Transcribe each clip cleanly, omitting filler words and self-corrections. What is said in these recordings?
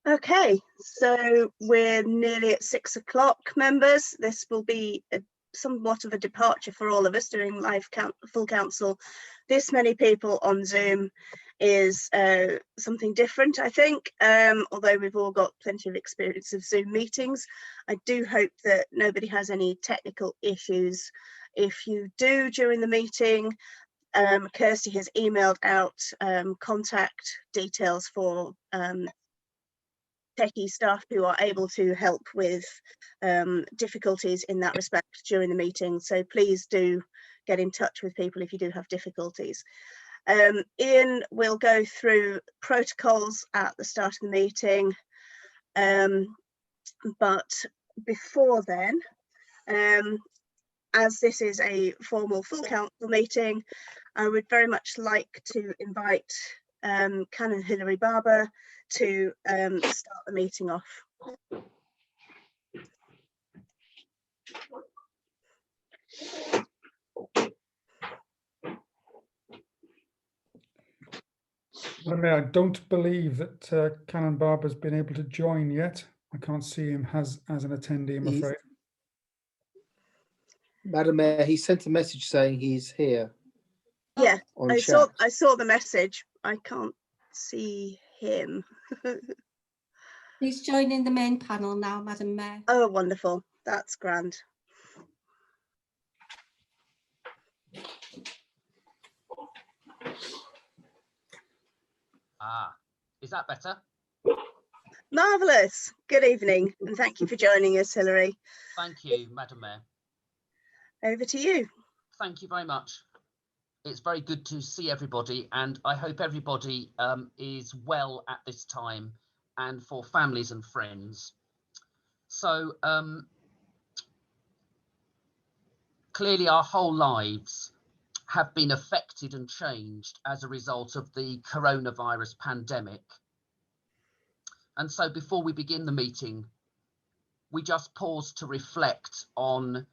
Okay, so we're nearly at 6 o'clock, members. This will be somewhat of a departure for all of us doing full council. This many people on Zoom is something different, I think, although we've all got plenty of experience of Zoom meetings. I do hope that nobody has any technical issues. If you do during the meeting, Kirsty has emailed out contact details for techie staff who are able to help with difficulties in that respect during the meeting. So please do get in touch with people if you do have difficulties. Ian will go through protocols at the start of the meeting, but before then, as this is a formal full council meeting, I would very much like to invite Canon Hilary Barber to start the meeting off. I don't believe that Canon Barber's been able to join yet. I can't see him as an attendee, I'm afraid. Madam Mayor, he sent a message saying he's here. Yeah, I saw the message. I can't see him. He's joining the main panel now, Madam Mayor. Oh, wonderful. That's grand. Is that better? Marvellous. Good evening, and thank you for joining us, Hilary. Thank you, Madam Mayor. Over to you. Thank you very much. It's very good to see everybody, and I hope everybody is well at this time, and for families and friends. So clearly our whole lives have been affected and changed as a result of the coronavirus pandemic. And so before we begin the meeting, we just pause to reflect on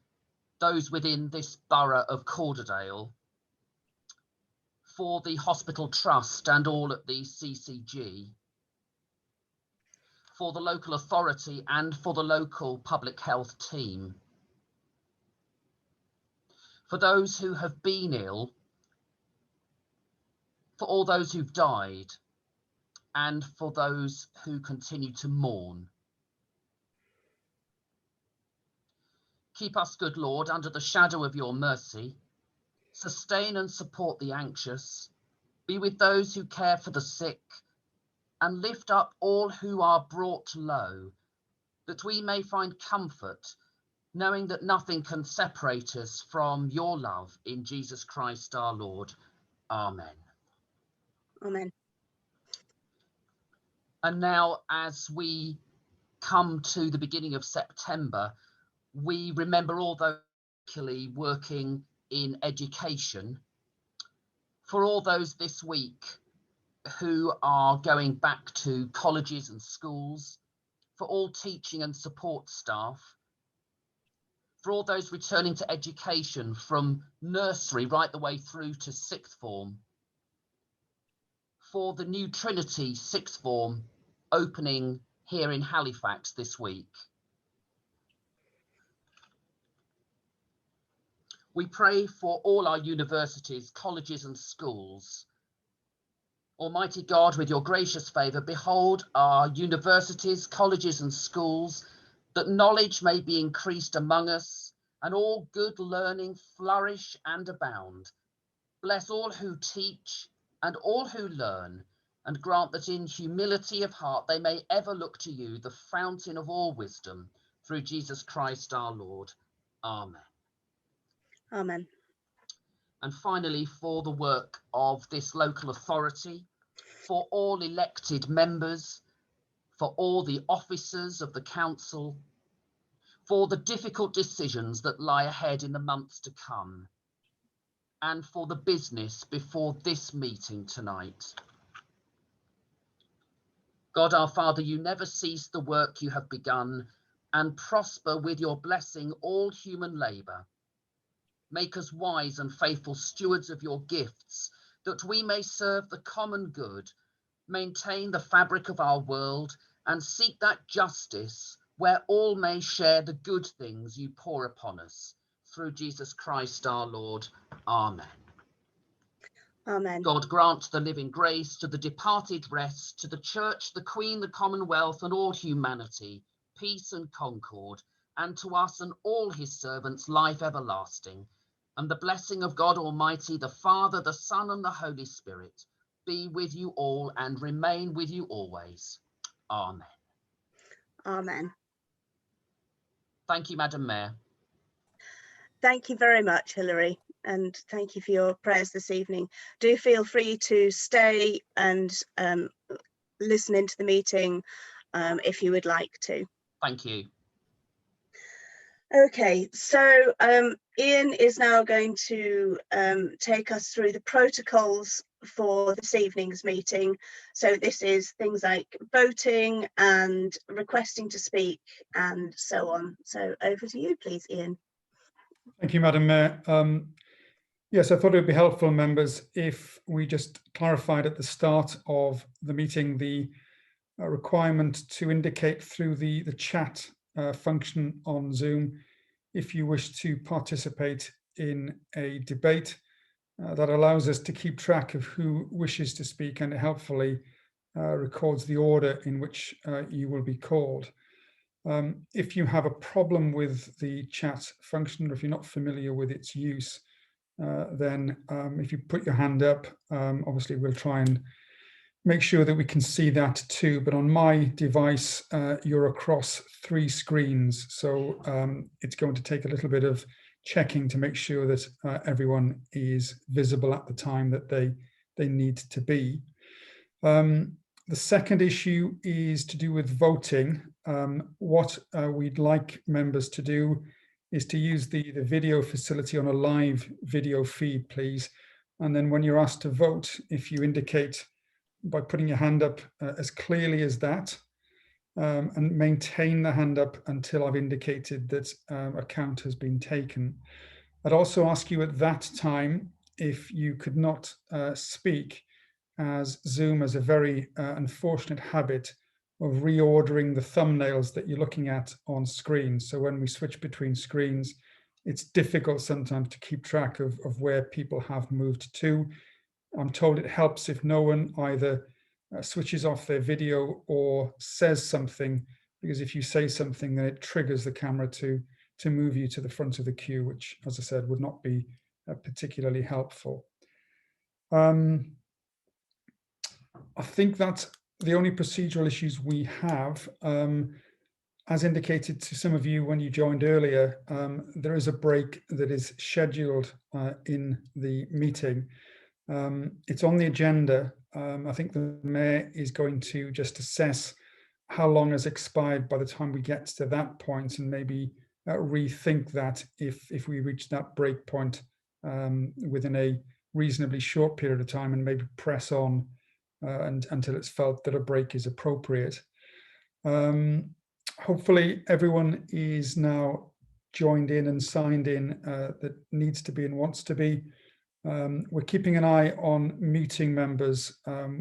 those within this borough of Calderdale, for the Hospital Trust and all at the CCG, for the local authority and for the local public health team, for those who have been ill, for all those who've died, and for those who continue to mourn. Keep us, good Lord, under the shadow of your mercy. Sustain and support the anxious. Be with those who care for the sick, and lift up all who are brought low, that we may find comfort, knowing that nothing can separate us from your love in Jesus Christ our Lord. Amen. Amen. And now, as we come to the beginning of September, we remember all those particularly working in education, for all those this week who are going back to colleges and schools, for all teaching and support staff, for all those returning to education from nursery right the way through to sixth form, for the new Trinity sixth form opening here in Halifax this week. We pray for all our universities, colleges and schools. Almighty God, with your gracious favour, behold our universities, colleges and schools, that knowledge may be increased among us, and all good learning flourish and abound. Bless all who teach and all who learn, and grant that in humility of heart they may ever look to you, the fountain of all wisdom, through Jesus Christ our Lord. Amen. Amen. And finally, for the work of this local authority, for all elected members, for all the officers of the council, for the difficult decisions that lie ahead in the months to come, and for the business before this meeting tonight. God our Father, you never cease the work you have begun, and prosper with your blessing all human labour. Make us wise and faithful stewards of your gifts, that we may serve the common good, maintain the fabric of our world, and seek that justice where all may share the good things you pour upon us. Through Jesus Christ our Lord. Amen. Amen. God grant the living grace to the departed rest, to the Church, the Queen, the Commonwealth, and all humanity, peace and concord, and to us and all his servants life everlasting. And the blessing of God Almighty, the Father, the Son, and the Holy Spirit be with you all and remain with you always. Amen. Amen. Thank you, Madam Mayor. Thank you very much, Hilary, and thank you for your prayers this evening. Do feel free to stay and listen into the meeting if you would like to. Thank you. Okay, so Ian is now going to take us through the protocols for this evening's meeting. So this is things like voting and requesting to speak and so on. So over to you, please, Ian. Thank you, Madam Mayor. Yes, I thought it would be helpful, members, if we just clarified at the start of the meeting the requirement to indicate through the chat function on Zoom if you wish to participate in a debate. That allows us to keep track of who wishes to speak, and it helpfully records the order in which you will be called. If you have a problem with the chat function, or if you're not familiar with its use, then if you put your hand up, obviously we'll try and make sure that we can see that too. But on my device, you're across 3 screens. So it's going to take a little bit of checking to make sure that everyone is visible at the time that they need to be. The second issue is to do with voting. What we'd like members to do is to use the video facility on a live video feed, please. And then when you're asked to vote, if you indicate by putting your hand up as clearly as that, and maintain the hand up until I've indicated that a count has been taken. I'd also ask you at that time if you could not speak, as Zoom has a very unfortunate habit of reordering the thumbnails that you're looking at on screen. So when we switch between screens, it's difficult sometimes to keep track of where people have moved to. I'm told it helps if no one either switches off their video or says something, because if you say something, then it triggers the camera to move you to the front of the queue, which, as I said, would not be particularly helpful. I think that's the only procedural issues we have. As indicated to some of you when you joined earlier, there is a break that is scheduled in the meeting. It's on the agenda. I think the Mayor is going to just assess how long has expired by the time we get to that point, and maybe rethink that if we reach that break point within a reasonably short period of time, and maybe press on until it's felt that a break is appropriate. Hopefully everyone is now joined in and signed in that needs to be and wants to be. We're keeping an eye on muting members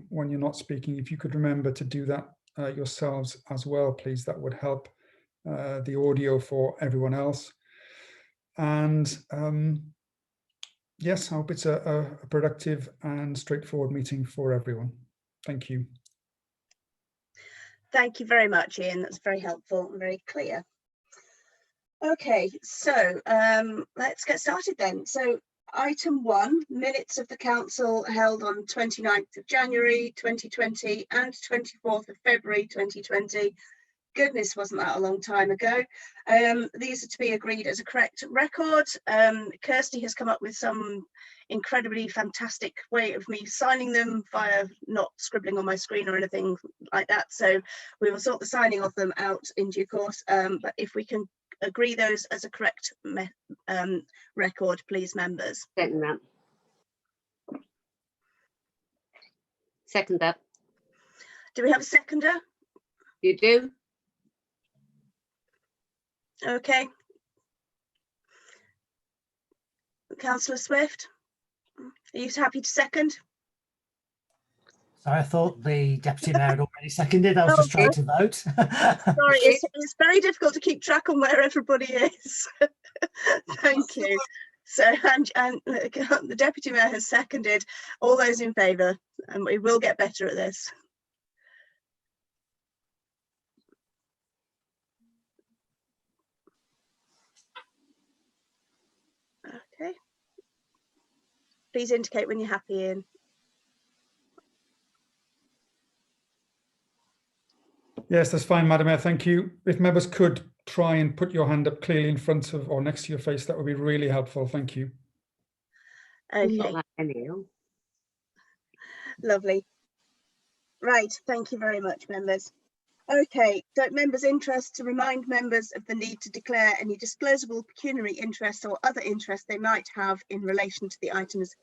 when you're not speaking. If you could remember to do that yourselves as well, please, that would help the audio for everyone else. And yes, I hope it's a productive and straightforward meeting for everyone. Thank you. Thank you very much, Ian. That's very helpful and very clear. Okay, so let's get started then. So item 1, minutes of the council held on 29th of January 2020 and 24th of February 2020. Goodness, wasn't that a long time ago? These are to be agreed as a correct record. Kirsty has come up with some incredibly fantastic way of me signing them via not scribbling on my screen or anything like that. So we will sort the signing of them out in due course. But if we can agree those as a correct record, please, members. Second that. Second that. Do we have a seconder? You do? Okay. Councillor Swift, are you happy to second? Sorry, I thought the Deputy Mayor had already seconded. I was just trying to vote. Sorry, it's very difficult to keep track on where everybody is. Thank you. So, and the Deputy Mayor has seconded. All those in favour, and we will get better at this. Okay. Please indicate when you're happy, Ian. Yes, that's fine, Madam Mayor. Thank you. If members could try and put your hand up clearly in front of or next to your face, that would be really helpful. Thank you. Okay. Not like any else. Lovely. Right, thank you very much, members. Okay, so members' interest, to remind members of the need to declare any disclosable pecuniary interest or other interest they might have in relation to the items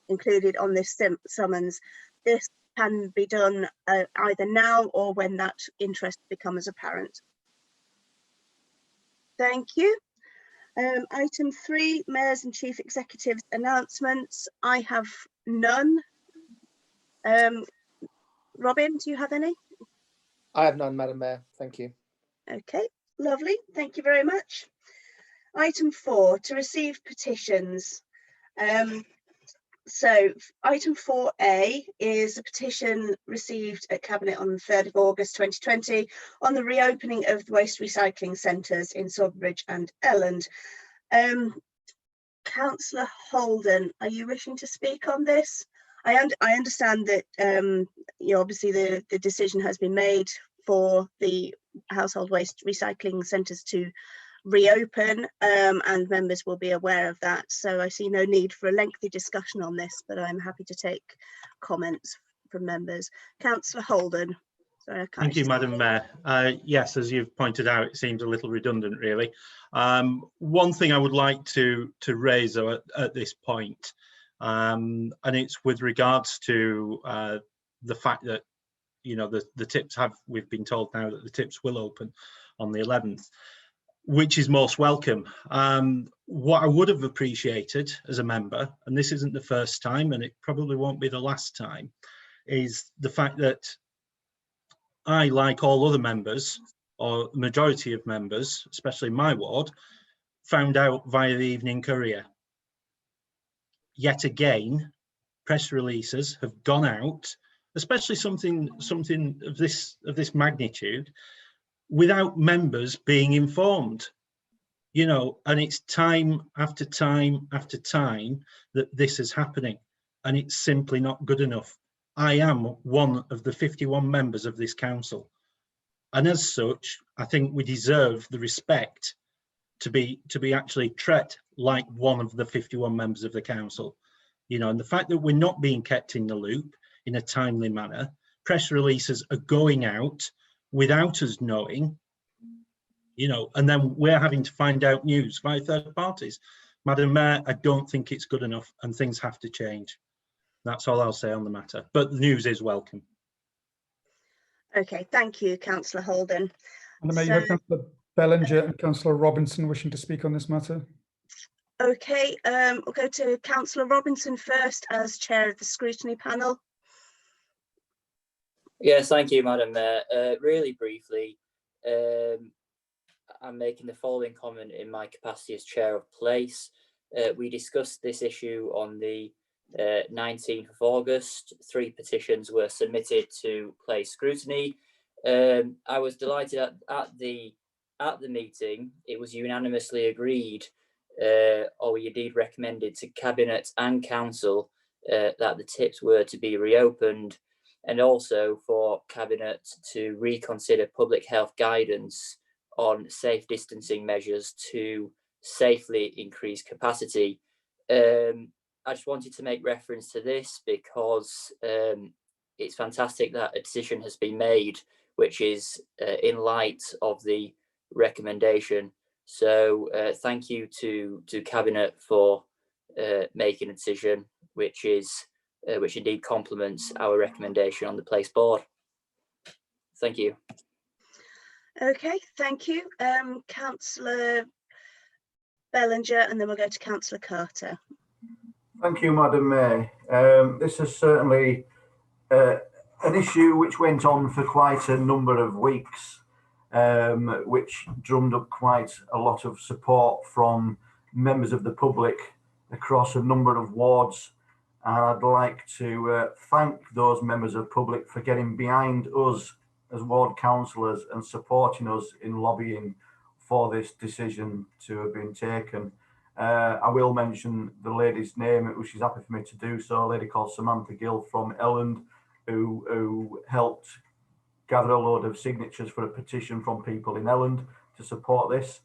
included on this summons. This can be done either now or when that interest becomes apparent. Thank you. Item 3, Mayors and Chief Executives announcements. I have none. Robin, do you have any? I have none, Madam Mayor. Thank you. Okay, lovely. Thank you very much. Item 4, to receive petitions. So item 4A is a petition received at Cabinet on the 3rd of August 2020 on the reopening of the waste recycling centres in Sawbridge and Elland. Councillor Holden, are you wishing to speak on this? I understand that obviously the decision has been made for the household waste recycling centres to reopen, and members will be aware of that. So I see no need for a lengthy discussion on this, but I'm happy to take comments from members. Councillor Holden. Sorry, I can't. Thank you, Madam Mayor. Yes, as you've pointed out, it seems a little redundant, really. One thing I would like to raise at this point, and it's with regards to the fact that, the tips we've been told now that the tips will open on the 11th, which is most welcome. What I would have appreciated as a member, and this isn't the first time, and it probably won't be the last time, is the fact that I, like all other members, or the majority of members, especially in my ward, found out via the Evening Courier. Yet again, press releases have gone out, especially something of this magnitude, without members being informed. And it's time after time after time that this is happening, and it's simply not good enough. I am one of the 51 members of this council, and as such, I think we deserve the respect to be actually treated like one of the 51 members of the council. And the fact that we're not being kept in the loop in a timely manner, press releases are going out without us knowing, and then we're having to find out news via third parties. Madam Mayor, I don't think it's good enough, and things have to change. That's all I'll say on the matter, but the news is welcome. Okay, thank you, Councillor Holden. Madam Mayor, you have Councillor Bellinger and Councillor Robinson wishing to speak on this matter. Okay, we'll go to Councillor Robinson first as chair of the scrutiny panel. Yes, thank you, Madam Mayor. Really briefly, I'm making the following comment in my capacity as chair of place. We discussed this issue on the 19th of August. 3 petitions were submitted to place scrutiny. I was delighted at the meeting. It was unanimously agreed, or indeed recommended to Cabinet and Council that the tips were to be reopened, and also for Cabinet to reconsider public health guidance on safe distancing measures to safely increase capacity. I just wanted to make reference to this because it's fantastic that a decision has been made, which is in light of the recommendation. So thank you to Cabinet for making a decision which indeed complements our recommendation on the place board. Thank you. Okay, thank you. Councillor Bellinger, and then we'll go to Councillor Carter. Thank you, Madam Mayor. This is certainly an issue which went on for quite a number of weeks, which drummed up quite a lot of support from members of the public across a number of wards. And I'd like to thank those members of the public for getting behind us as ward councillors and supporting us in lobbying for this decision to have been taken. I will mention the lady's name, which she's happy for me to do so, a lady called Samantha Gill from Elland, who helped gather a load of signatures for a petition from people in Elland to support this.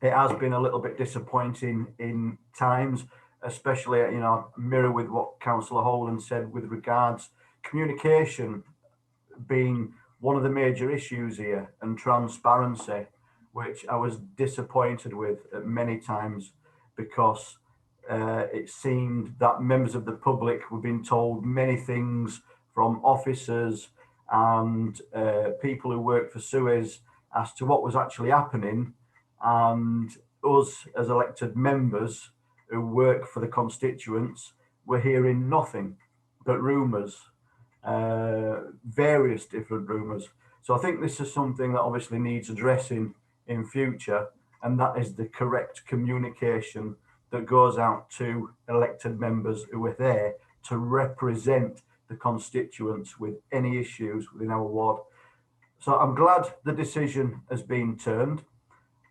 It has been a little bit disappointing in times, especially, you know, mirror with what Councillor Holden said with regards communication being one of the major issues here, and transparency, which I was disappointed with at many times, because it seemed that members of the public were being told many things from officers and people who work for Suez as to what was actually happening, and us as elected members who work for the constituents were hearing nothing but rumours, various different rumours. So I think this is something that obviously needs addressing in future, and that is the correct communication that goes out to elected members who are there to represent the constituents with any issues within our ward. So I'm glad the decision has been turned,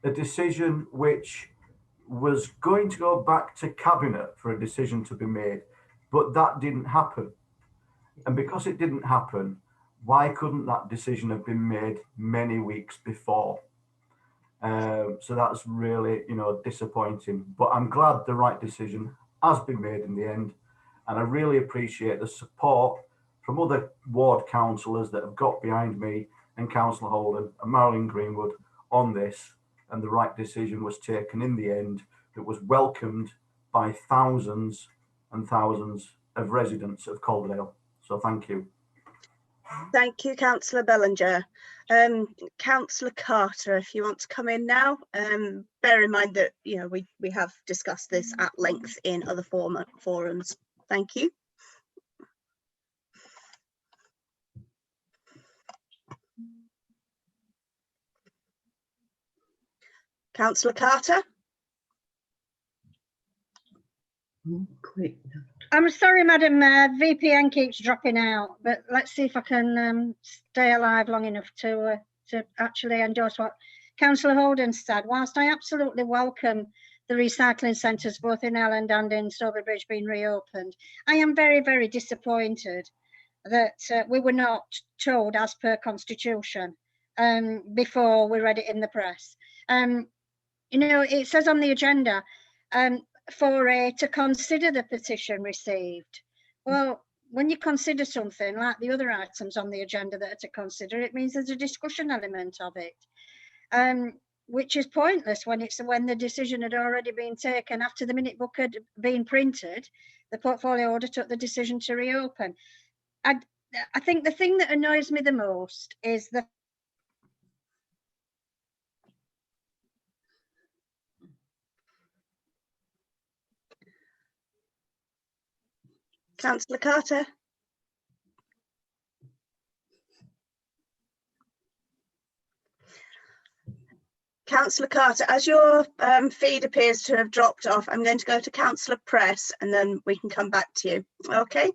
a decision which was going to go back to Cabinet for a decision to be made, but that didn't happen. And because it didn't happen, why couldn't that decision have been made many weeks before? So that's really, you know, disappointing, but I'm glad the right decision has been made in the end. And I really appreciate the support from other ward councillors that have got behind me and Councillor Holden and Marilyn Greenwood on this. And the right decision was taken in the end, that was welcomed by thousands and thousands of residents of Calderdale. So thank you. Thank you, Councillor Bellinger. Councillor Carter, if you want to come in now, bear in mind that, you know, we have discussed this at length in other forums. Thank you. Councillor Carter. I'm sorry, Madam Mayor, VPN keeps dropping out, but let's see if I can stay alive long enough to actually endorse what Councillor Holden said. Whilst I absolutely welcome the recycling centres both in Elland and in Strawberry Bridge being reopened, I am very, very disappointed that we were not told as per Constitution before we read it in the press. You know, it says on the agenda, to consider the petition received. Well, when you consider something like the other items on the agenda that are to consider, it means there's a discussion element of it, which is pointless when the decision had already been taken after the minute book had been printed. The portfolio order took the decision to reopen. I think the thing that annoys me the most is the Councillor Carter. Councillor Carter, as your feed appears to have dropped off, I'm going to go to Councillor Press and then we can come back to you. Okay.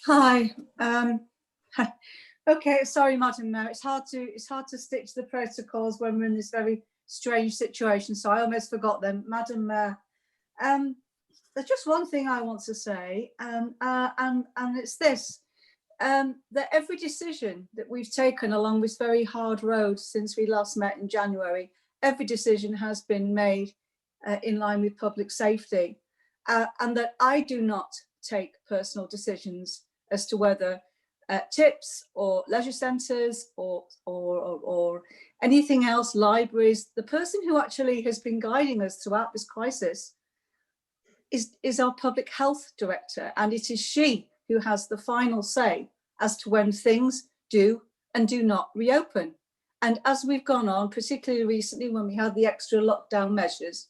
Hi. Okay, sorry, Madam Mayor. It's hard to stick to the protocols when we're in this very strange situation, so I almost forgot them. Madam Mayor, there's just one thing I want to say, and it's this, that every decision that we've taken along this very hard road since we last met in January, every decision has been made in line with public safety, and that I do not take personal decisions as to whether tips or leisure centres or anything else, libraries. The person who actually has been guiding us throughout this crisis is our public health director, and it is she who has the final say as to when things do and do not reopen. And as we've gone on, particularly recently when we had the extra lockdown measures,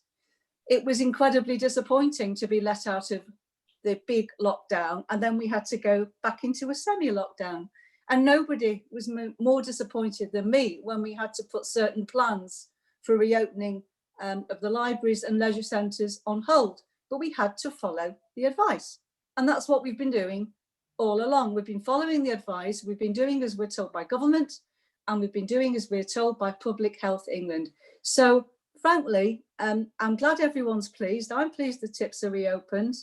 it was incredibly disappointing to be let out of the big lockdown, and then we had to go back into a semi-lockdown. And nobody was more disappointed than me when we had to put certain plans for reopening of the libraries and leisure centres on hold. But we had to follow the advice. And that's what we've been doing all along. We've been following the advice. We've been doing as we're told by government, and we've been doing as we're told by Public Health England. So frankly, I'm glad everyone's pleased. I'm pleased the tips are reopened.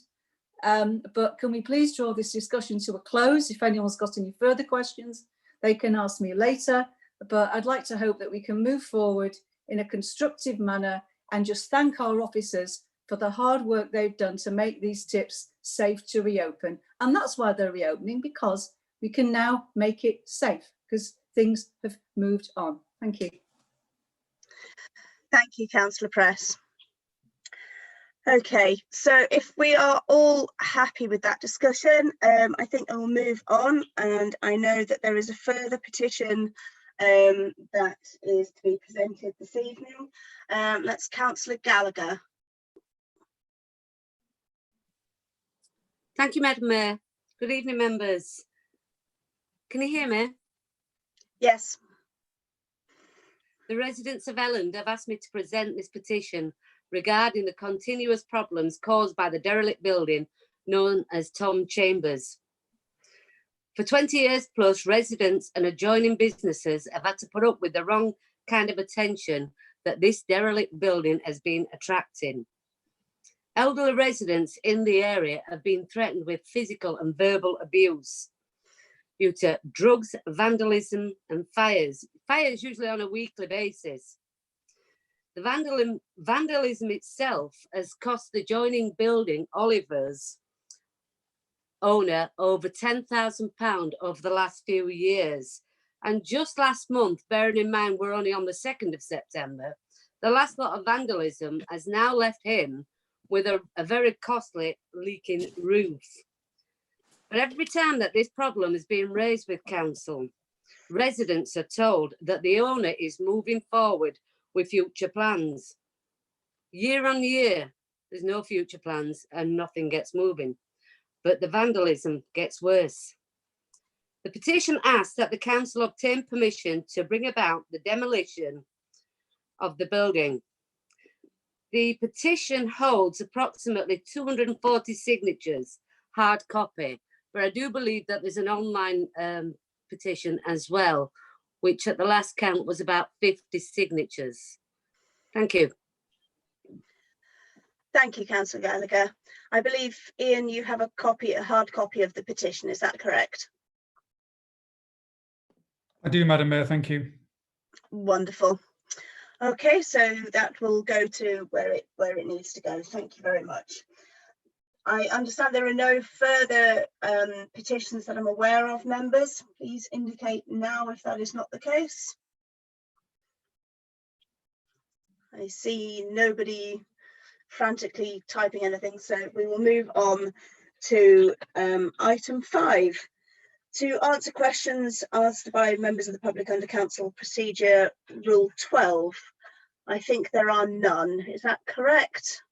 But can we please draw this discussion to a close? If anyone's got any further questions, they can ask me later. But I'd like to hope that we can move forward in a constructive manner and just thank our officers for the hard work they've done to make these tips safe to reopen. And that's why they're reopening, because we can now make it safe, because things have moved on. Thank you. Thank you, Councillor Press. Okay, so if we are all happy with that discussion, I think I will move on, and I know that there is a further petition that is to be presented this evening. That's Councillor Gallagher. Thank you, Madam Mayor. Good evening, members. Can you hear me? Yes. The residents of Elland have asked me to present this petition regarding the continuous problems caused by the derelict building known as Tom Chambers. For 20 years plus, residents and adjoining businesses have had to put up with the wrong kind of attention that this derelict building has been attracting. Elderly residents in the area have been threatened with physical and verbal abuse due to drugs, vandalism and fires. Fires usually on a weekly basis. The vandalism itself has cost the adjoining building, Oliver's owner, over £10,000 over the last few years. And just last month, bearing in mind we're only on the 2nd of September, the last lot of vandalism has now left him with a very costly leaking roof. But every time that this problem is being raised with council, residents are told that the owner is moving forward with future plans. Year on year, there's no future plans and nothing gets moving, but the vandalism gets worse. The petition asks that the council obtain permission to bring about the demolition of the building. The petition holds approximately 240 signatures, hard copy, but I do believe that there's an online petition as well, which at the last count was about 50 signatures. Thank you. Thank you, Councillor Gallagher. I believe, Ian, you have a hard copy of the petition, is that correct? I do, Madam Mayor, thank you. Wonderful. Okay, so that will go to where it needs to go. Thank you very much. I understand there are no further petitions that I'm aware of, members. Please indicate now if that is not the case. I see nobody frantically typing anything, so we will move on to item 5. To answer questions asked by members of the public under Council Procedure Rule 12. I think there are none. Is that correct?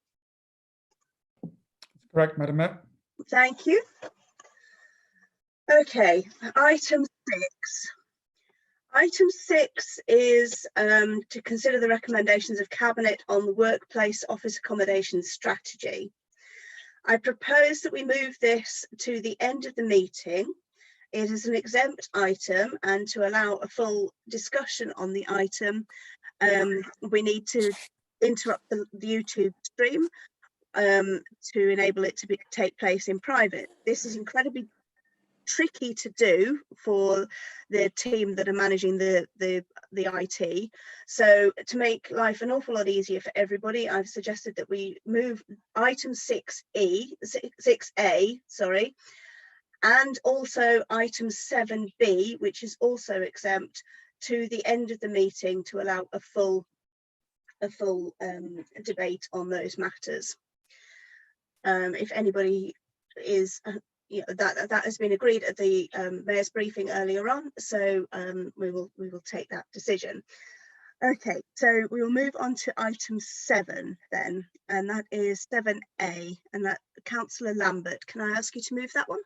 Correct, Madam Mayor. Thank you. Okay, item 6. Item 6 is to consider the recommendations of Cabinet on the workplace office accommodation strategy. I propose that we move this to the end of the meeting. It is an exempt item, and to allow a full discussion on the item, we need to interrupt the YouTube stream to enable it to take place in private. This is incredibly tricky to do for the team that are managing the IT. So to make life an awful lot easier for everybody, I've suggested that we move item 6A, sorry, and also item 7B, which is also exempt, to the end of the meeting to allow a full debate on those matters. If anybody is, that has been agreed at the Mayor's briefing earlier on, so we will take that decision. Okay, so we will move on to item 7 then, and that is 7A, and that Councillor Lambert. Can I ask you to move that one?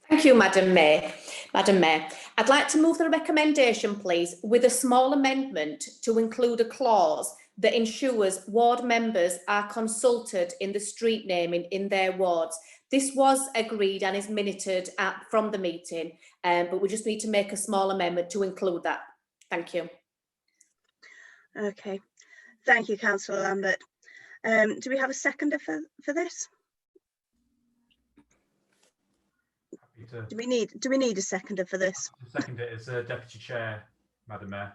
Thank you, Madam Mayor. Madam Mayor, I'd like to move the recommendation, please, with a small amendment to include a clause that ensures ward members are consulted in the street naming in their wards. This was agreed and is minuted from the meeting, but we just need to make a small amendment to include that. Thank you. Okay, thank you, Councillor Lambert. Do we have a seconder for this? Do we need a seconder for this? Second it as Deputy Chair, Madam Mayor.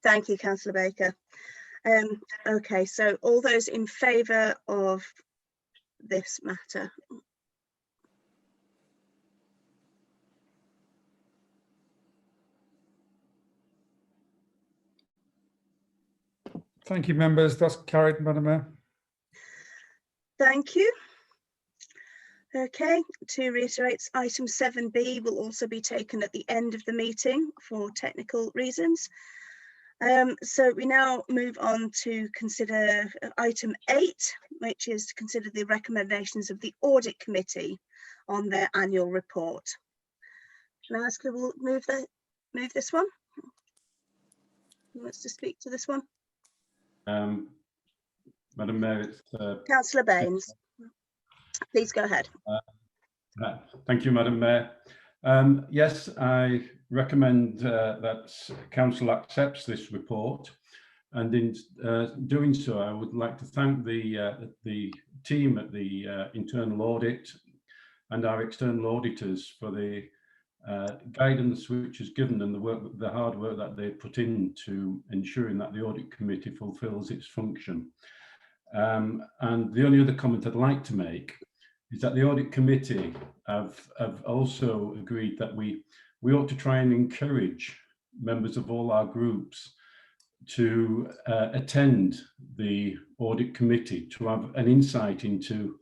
Thank you, Councillor Baker. Okay, so all those in favour of this matter? Thank you, members. That's carried, Madam Mayor. Thank you. Okay, to reiterate, item 7B will also be taken at the end of the meeting for technical reasons. So we now move on to consider item 8, which is to consider the recommendations of the Audit Committee on their annual report. Can I ask who will move this one? Who wants to speak to this one? Madam Mayor, it's Councillor Baines. Please go ahead. Thank you, Madam Mayor. Yes, I recommend that Council accepts this report, and in doing so, I would like to thank the team at the internal audit and our external auditors for the guidance which is given and the hard work that they put into ensuring that the audit committee fulfills its function. And the only other comment I'd like to make is that the audit committee have also agreed that we ought to try and encourage members of all our groups to attend the audit committee, to have an insight into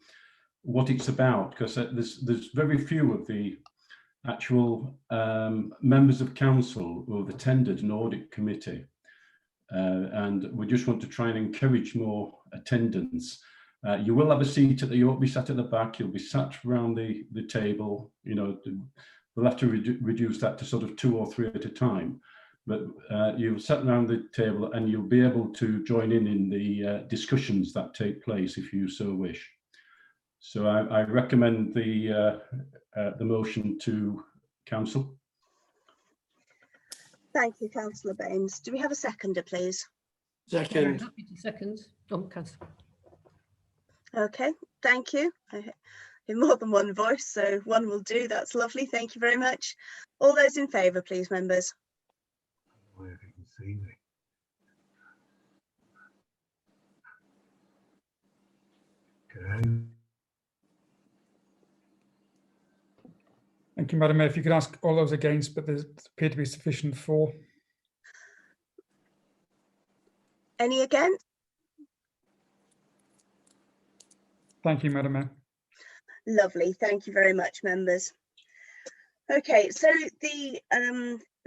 what it's about, because there's very few of the actual members of council who have attended an audit committee, and we just want to try and encourage more attendance. You will have a seat you won't be sat at the back, you'll be sat around the table. You know, we'll have to reduce that to sort of 2 or 3 at a time, but you'll sit around the table and you'll be able to join in the discussions that take place if you so wish. So I recommend the motion to council. Thank you, Councillor Baines. Do we have a seconder, please? Second. Happy to second. Councillor. Okay, thank you. In more than one voice, so one will do. That's lovely. Thank you very much. All those in favour, please, members. Where you can see me. Okay. Thank you, Madam Mayor. If you could ask all those against, but there appear to be sufficient for. Any against? Thank you, Madam Mayor. Lovely. Thank you very much, members. Okay, so the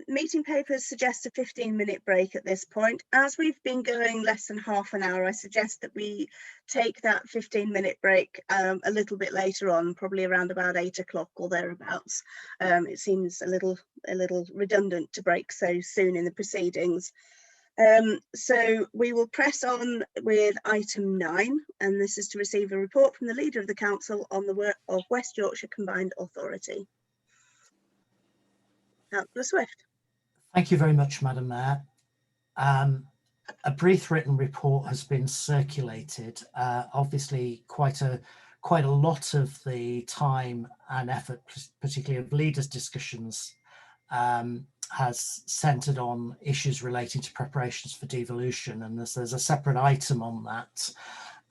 meeting papers suggest a 15-minute break at this point. As we've been going less than half an hour, I suggest that we take that 15-minute break a little bit later on, probably around about 8 o'clock or thereabouts. It seems a little redundant to break so soon in the proceedings. So we will press on with item 9, and this is to receive a report from the Leader of the Council on the work of West Yorkshire Combined Authority. Councillor Swift. Thank you very much, Madam Mayor. A brief written report has been circulated. Obviously, quite a lot of the time and effort, particularly of leaders' discussions, has centred on issues relating to preparations for devolution, and there's a separate item on that.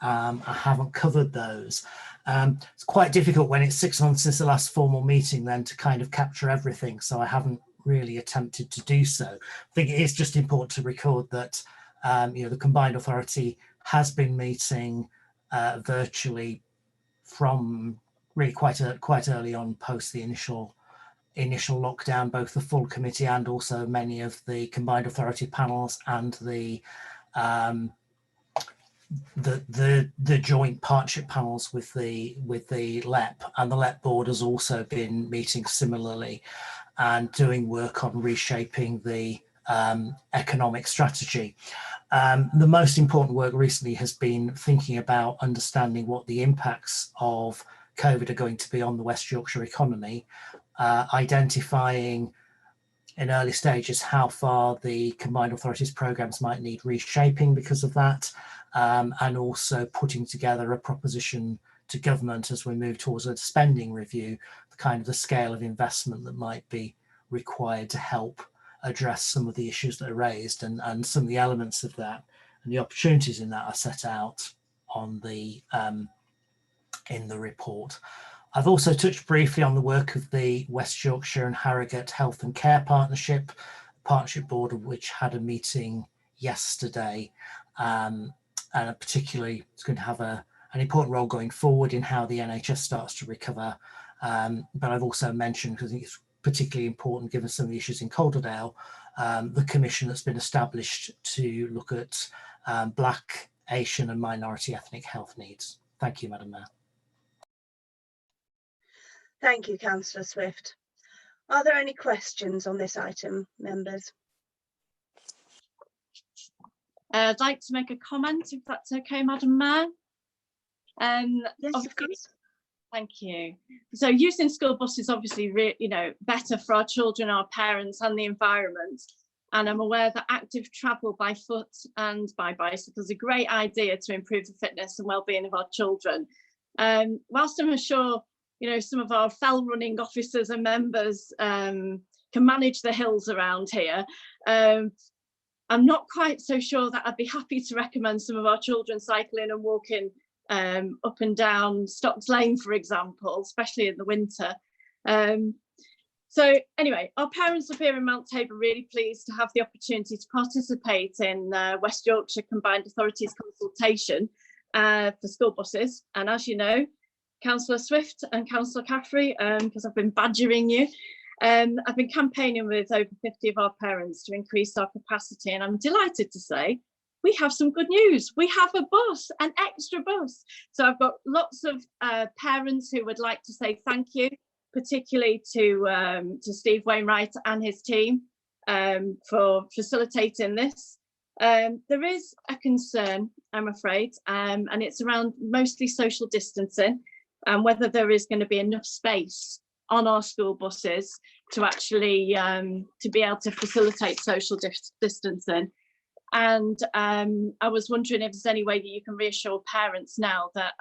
I haven't covered those. It's quite difficult when it's 6 months since the last formal meeting then to kind of capture everything, so I haven't really attempted to do so. I think it is just important to record that the Combined Authority has been meeting virtually from really quite early on post the initial initial lockdown, both the full committee and also many of the combined authority panels and the joint partnership panels with the LEP, and the LEP board has also been meeting similarly and doing work on reshaping the economic strategy. The most important work recently has been thinking about understanding what the impacts of COVID are going to be on the West Yorkshire economy, identifying in early stages how far the combined authorities programmes might need reshaping because of that, and also putting together a proposition to government as we move towards a spending review, the scale of investment that might be required to help address some of the issues that are raised, and some of the elements of that and the opportunities in that are set out on the in the report. I've also touched briefly on the work of the West Yorkshire and Harrogate Health and Care Partnership Board, of which had a meeting yesterday, and particularly it's going to have an important role going forward in how the NHS starts to recover. But I've also mentioned, because I think it's particularly important given some of the issues in Calderdale, the commission that's been established to look at Black, Asian and minority ethnic health needs. Thank you, Madam Mayor. Thank you, Councillor Swift. Are there any questions on this item, members? I'd like to make a comment, if that's okay, Madam Mayor. Yes, of course. Thank you. So using school buses, obviously, better for our children, our parents and the environment. And I'm aware that active travel by foot and by bicycle is a great idea to improve the fitness and well-being of our children. Whilst I'm sure, some of our fell running officers and members can manage the hills around here, I'm not quite so sure that I'd be happy to recommend some of our children cycling and walking up and down Stocks Lane, for example, especially in the winter. So anyway, our parents up here in Mount Tabor are really pleased to have the opportunity to participate in West Yorkshire Combined Authorities Consultation for school buses. And as you know, Councillor Swift and Councillor Caffrey, because I've been badgering you, I've been campaigning with over 50 of our parents to increase our capacity, and I'm delighted to say we have some good news. We have a bus, an extra bus. So I've got lots of parents who would like to say thank you, particularly to Steve Wainwright and his team for facilitating this. There is a concern, I'm afraid, and it's around mostly social distancing and whether there is going to be enough space on our school buses to actually to be able to facilitate social distancing. And I was wondering if there's any way that you can reassure parents now that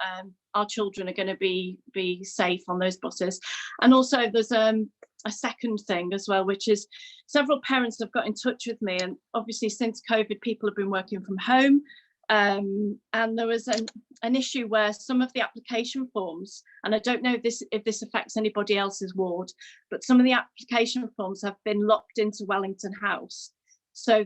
our children are going to be safe on those buses. And also there's a second thing as well, which is several parents have got in touch with me, and obviously since COVID people have been working from home, and there was an issue where some of the application forms, and I don't know if this affects anybody else's ward, but some of the application forms have been locked into Wellington House. So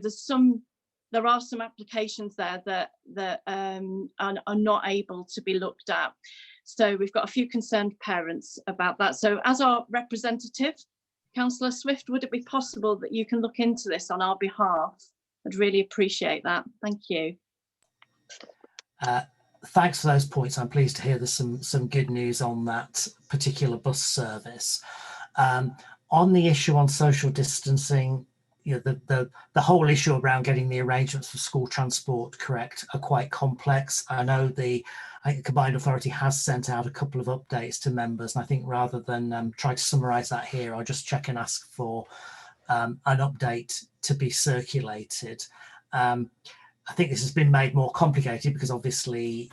there are some applications there that are not able to be looked at. So we've got a few concerned parents about that. So as our representative, Councillor Swift, would it be possible that you can look into this on our behalf? I'd really appreciate that. Thank you. Thanks for those points. I'm pleased to hear there's some good news on that particular bus service. On the issue on social distancing, the whole issue around getting the arrangements for school transport correct are quite complex. I know I think the Combined Authority has sent out a couple of updates to members, and I think rather than try to summarise that here, I'll just check and ask for an update to be circulated. I think this has been made more complicated because obviously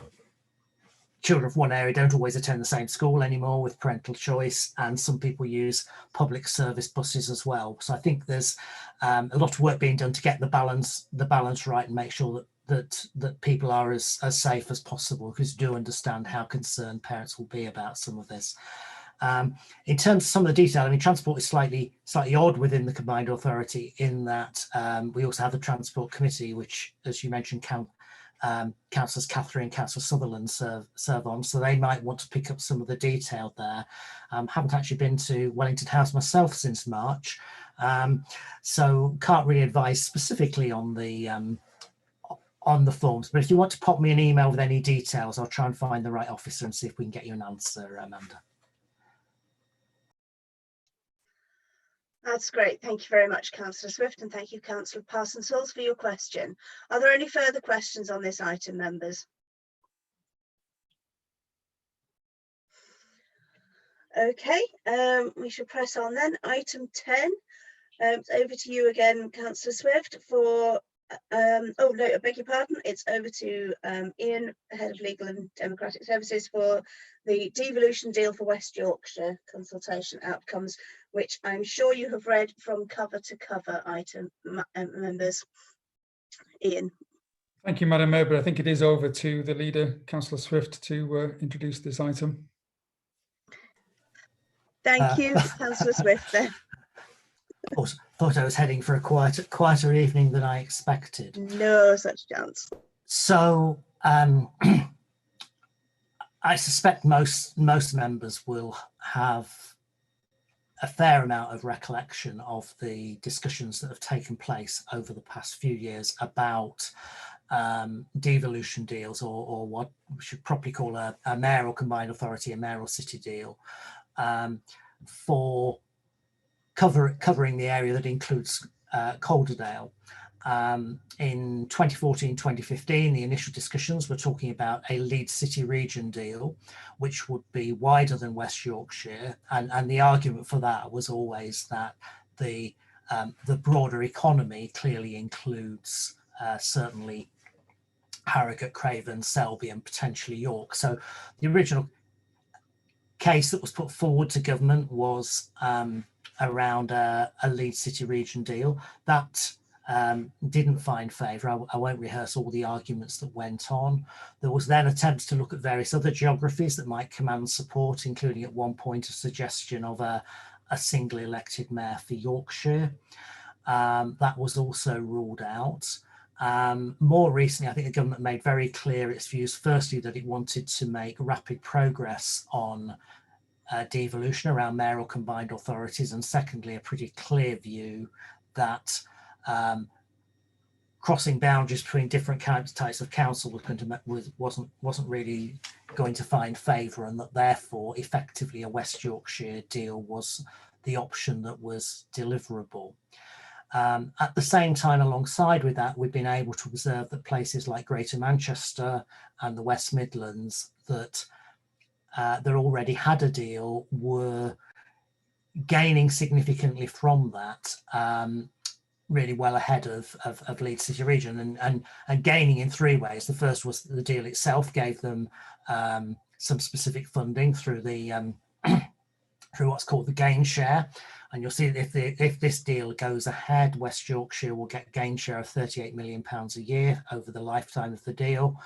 children from one area don't always attend the same school anymore with parental choice, and some people use public service buses as well. So I think there's a lot of work being done to get the balance right and make sure that people are as safe as possible, because we do understand how concerned parents will be about some of this. In terms of some of the detail, I mean, transport is slightly odd within the Combined Authority in that we also have a transport committee, which, as you mentioned, Councillors Catherine and Councillor Sutherland serve on, so they might want to pick up some of the detail there. Haven't actually been to Wellington House myself since March, so can't really advise specifically on the forms, but if you want to pop me an email with any details, I'll try and find the right officer and see if we can get you an answer, Amanda. That's great. Thank you very much, Councillor Swift, and thank you, Councillor Parsons-Hulls, for your question. Are there any further questions on this item, members? Okay, we shall press on then. Item 10. Over to you again, Councillor Swift, for oh no, I beg your pardon. It's over to Ian, Head of Legal and Democratic Services, for the devolution deal for West Yorkshire consultation outcomes, which I'm sure you have read from cover to cover, item members. Ian. Thank you, Madam Mayor, but I think it is over to the leader, Councillor Swift, to introduce this item. Thank you, Councillor Swift then. Thought I was heading for a quieter evening than I expected. No such chance. So I suspect most members will have a fair amount of recollection of the discussions that have taken place over the past few years about devolution deals, or what we should probably call a mayoral combined authority, a mayoral city deal, for covering the area that includes Calderdale. In 2014-2015, the initial discussions were talking about a Leeds City region deal, which would be wider than West Yorkshire, and the argument for that was always that the broader economy clearly includes certainly Harrogate, Craven, Selby, and potentially York. So the original case that was put forward to government was around a Leeds City region deal. That didn't find favour. I won't rehearse all the arguments that went on. There was then attempts to look at various other geographies that might command support, including at one point a suggestion of a single elected mayor for Yorkshire. That was also ruled out. More recently, I think the government made very clear its views, firstly, that it wanted to make rapid progress on devolution around mayoral combined authorities, and secondly, a pretty clear view that crossing boundaries between different types of council wasn't really going to find favour, and that therefore effectively a West Yorkshire deal was the option that was deliverable. At the same time, alongside with that, we've been able to observe that places like Greater Manchester and the West Midlands that already had a deal were gaining significantly from that, really well ahead of Leeds City Region, and gaining in three ways. The first was the deal itself gave them some specific funding through the through what's called the gain share. And you'll see that if this deal goes ahead, West Yorkshire will get gain share of £38 million a year over the lifetime of the deal,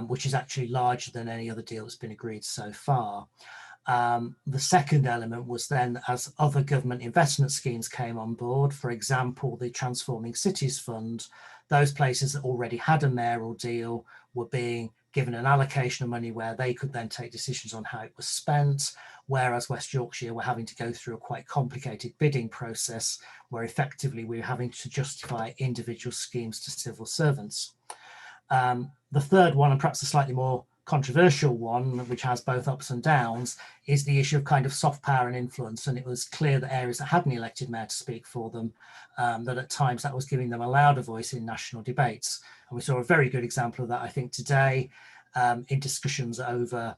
which is actually larger than any other deal that's been agreed so far. The second element was then, as other government investment schemes came on board, for example, the Transforming Cities Fund, those places that already had a mayoral deal were being given an allocation of money where they could then take decisions on how it was spent, whereas West Yorkshire were having to go through a quite complicated bidding process where effectively we were having to justify individual schemes to civil servants. The third one, and perhaps a slightly more controversial one, which has both ups and downs, is the issue of kind of soft power and influence. And it was clear that areas that had an elected mayor to speak for them, that at times that was giving them a louder voice in national debates. And we saw a very good example of that, I think, today in discussions over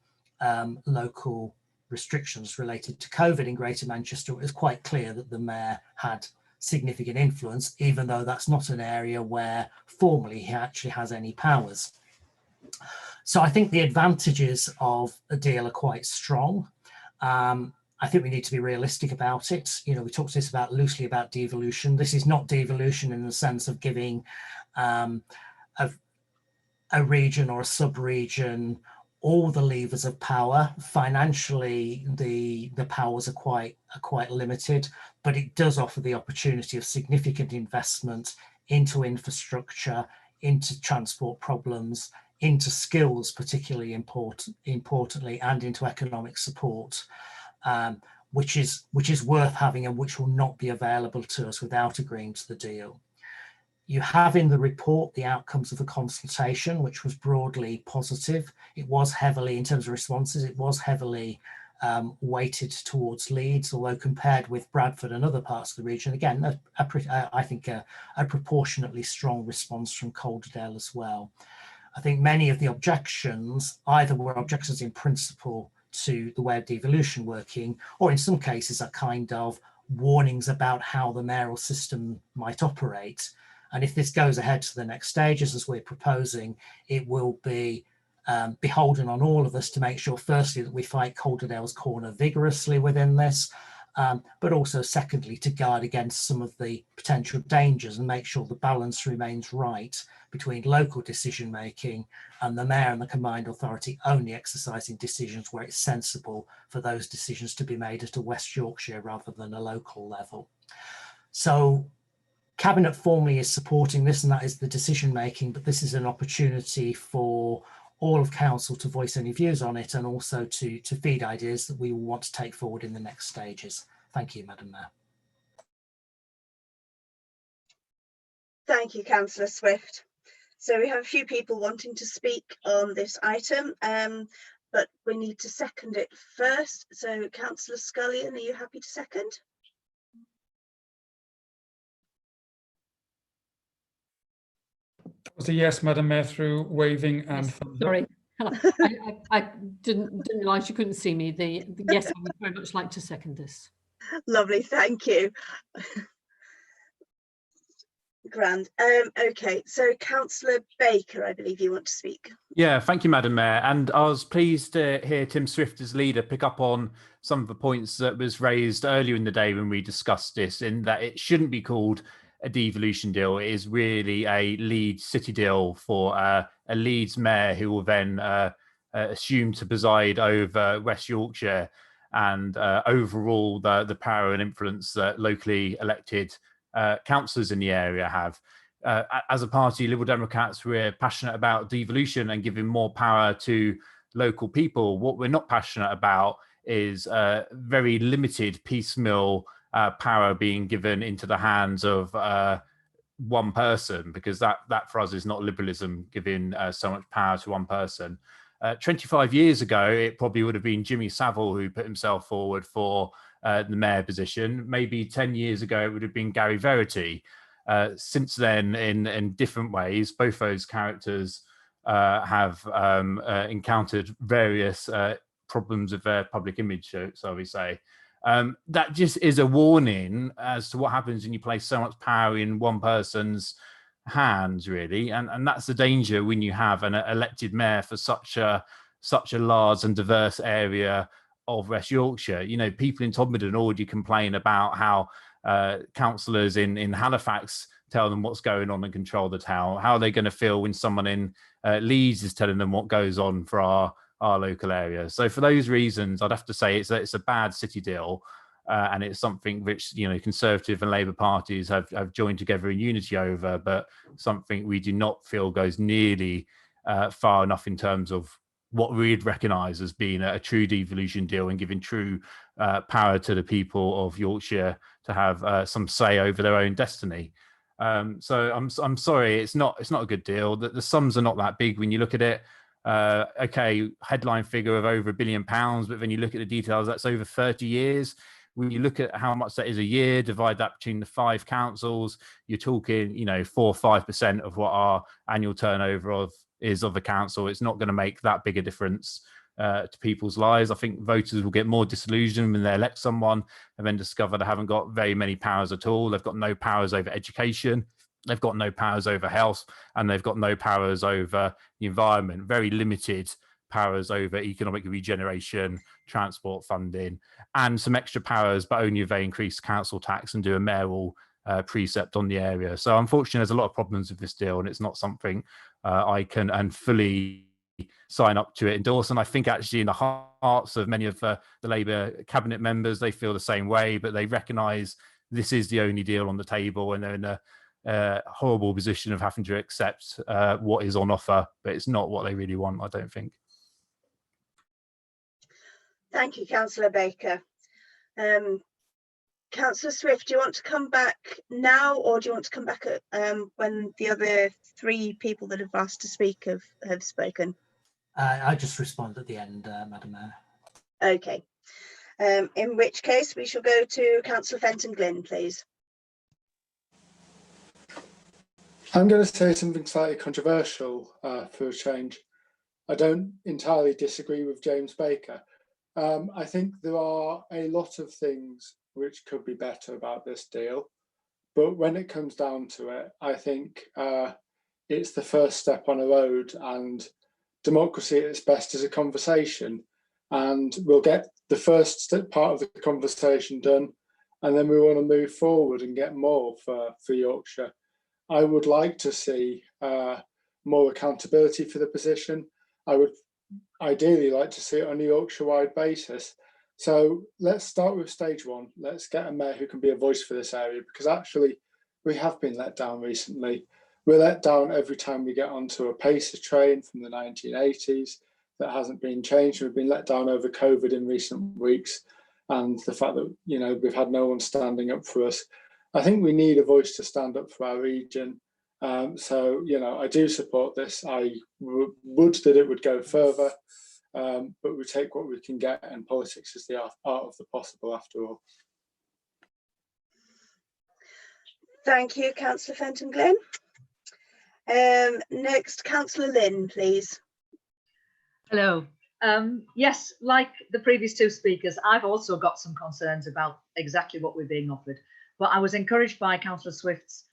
local restrictions related to COVID in Greater Manchester. It was quite clear that the mayor had significant influence, even though that's not an area where formally he actually has any powers. So I think the advantages of a deal are quite strong. I think we need to be realistic about it. You know, we talked this about loosely about devolution. This is not devolution in the sense of giving a region or a sub-region all the levers of power. Financially, the powers are quite limited, but it does offer the opportunity of significant investment into infrastructure, into transport problems, into skills, particularly importantly, and into economic support, which is worth having and which will not be available to us without agreeing to the deal. You have in the report the outcomes of the consultation, which was broadly positive. It was heavily, in terms of responses, it was heavily weighted towards Leeds, although compared with Bradford and other parts of the region, again, I think a proportionately strong response from Calderdale as well. I think many of the objections either were objections in principle to the way of devolution working, or in some cases are kind of warnings about how the mayoral system might operate. And if this goes ahead to the next stages, as we're proposing, it will be beholden on all of us to make sure, firstly, that we fight Calderdale's corner vigorously within this, but also, secondly, to guard against some of the potential dangers and make sure the balance remains right between local decision making and the mayor and the combined authority only exercising decisions where it's sensible for those decisions to be made at a West Yorkshire rather than a local level. So Cabinet formally is supporting this, and that is the decision making, but this is an opportunity for all of council to voice any views on it, and also to feed ideas that we will want to take forward in the next stages. Thank you, Madam Mayor. Thank you, Councillor Swift. So we have a few people wanting to speak on this item, but we need to second it first. So Councillor Scullion, are you happy to second? Was a yes, Madam Mayor, through waving and thumbs up. Sorry, I didn't realise you couldn't see me. The yes, I would very much like to second this. Lovely, thank you. Grand. Okay, so Councillor Baker, I believe you want to speak. Yeah, thank you, Madam Mayor. And I was pleased to hear Tim Swift as leader pick up on some of the points that was raised earlier in the day when we discussed this, in that it shouldn't be called a devolution deal. It is really a Leeds City deal for a Leeds mayor who will then assume to preside over West Yorkshire and overall the power and influence that locally elected councillors in the area have. As a party, Liberal Democrats, we're passionate about devolution and giving more power to local people. What we're not passionate about is very limited piecemeal power being given into the hands of one person, because that for us is not liberalism, giving so much power to one person. 25 years ago, it probably would have been Jimmy Savile who put himself forward for the mayor position. Maybe 10 years ago, it would have been Gary Verity. Since then, in different ways, both those characters have encountered various problems of their public image, so we say. That just is a warning as to what happens when you place so much power in one person's hands, really, and that's the danger when you have an elected mayor for such a large and diverse area of West Yorkshire. You know, people in Todmorden already complain about how councillors in Halifax tell them what's going on and control the town. How are they going to feel when someone in Leeds is telling them what goes on for our local area? So for those reasons, I'd have to say it's a bad city deal, and it's something which, you know, Conservative and Labour parties have joined together in unity over, but something we do not feel goes nearly far enough in terms of what we'd recognise as being a true devolution deal and giving true power to the people of Yorkshire to have some say over their own destiny. So I'm sorry, it's not a good deal. The sums are not that big when you look at it. Okay, headline figure of over £1 billion, but when you look at the details, that's over 30 years. When you look at how much that is a year, divide that between the 5 councils, you're talking, you know, 4 or 5% of what our annual turnover is of the council. It's not going to make that big a difference to people's lives. I think voters will get more disillusioned when they elect someone and then discover they haven't got very many powers at all. They've got no powers over education, they've got no powers over health, and they've got no powers over the environment. Very limited powers over economic regeneration, transport funding, and some extra powers, but only if they increase council tax and do a mayoral precept on the area. So unfortunately, there's a lot of problems with this deal, and it's not something I can and fully sign up to endorse. And I think actually in the hearts of many of the Labour cabinet members, they feel the same way, but they recognise this is the only deal on the table, and they're in horrible position of having to accept what is on offer, but it's not what they really want, I don't think. Thank you, Councillor Baker. Councillor Swift, do you want to come back now, or do you want to come back at, when the other 3 people that have asked to speak have spoken? I just respond at the end, Madam Mayor. Okay. In which case we shall go to Councillor Fenton Glynn, please. I'm going to say something slightly controversial for a change. I don't entirely disagree with James Baker. I think there are a lot of things which could be better about this deal, but when it comes down to it, I think it's the first step on a road, and democracy at its best is a conversation, and we'll get the first part of the conversation done, and then we want to move forward and get more for Yorkshire. I would like to see more accountability for the position. I would ideally like to see it on a Yorkshire-wide basis. So let's start with stage 1. Let's get a mayor who can be a voice for this area, because actually we have been let down recently. We're let down every time we get onto a pacer train from the 1980s that hasn't been changed. We've been let down over COVID in recent weeks, and the fact that, you know, we've had no one standing up for us. I think we need a voice to stand up for our region. So, you know, I do support this. I would that it would go further, but we take what we can get, and politics is the art of the possible after all. Thank you, Councillor Fenton Glynn. Next, Councillor Lynn, please. Hello. Yes, like the previous 2 speakers, I've also got some concerns about exactly what we're being offered, but I was encouraged by Councillor Swift's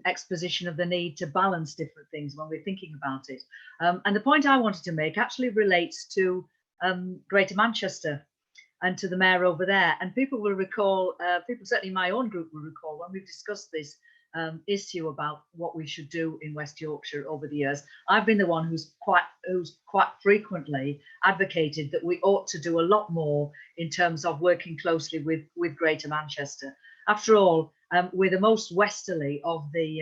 exposition of the need to balance different things when we're thinking about it. And the point I wanted to make actually relates to Greater Manchester and to the mayor over there. And people will recall, people certainly in my own group will recall, when we've discussed this issue about what we should do in West Yorkshire over the years, I've been the one who's quite frequently advocated that we ought to do a lot more in terms of working closely with Greater Manchester. After all, we're the most westerly of the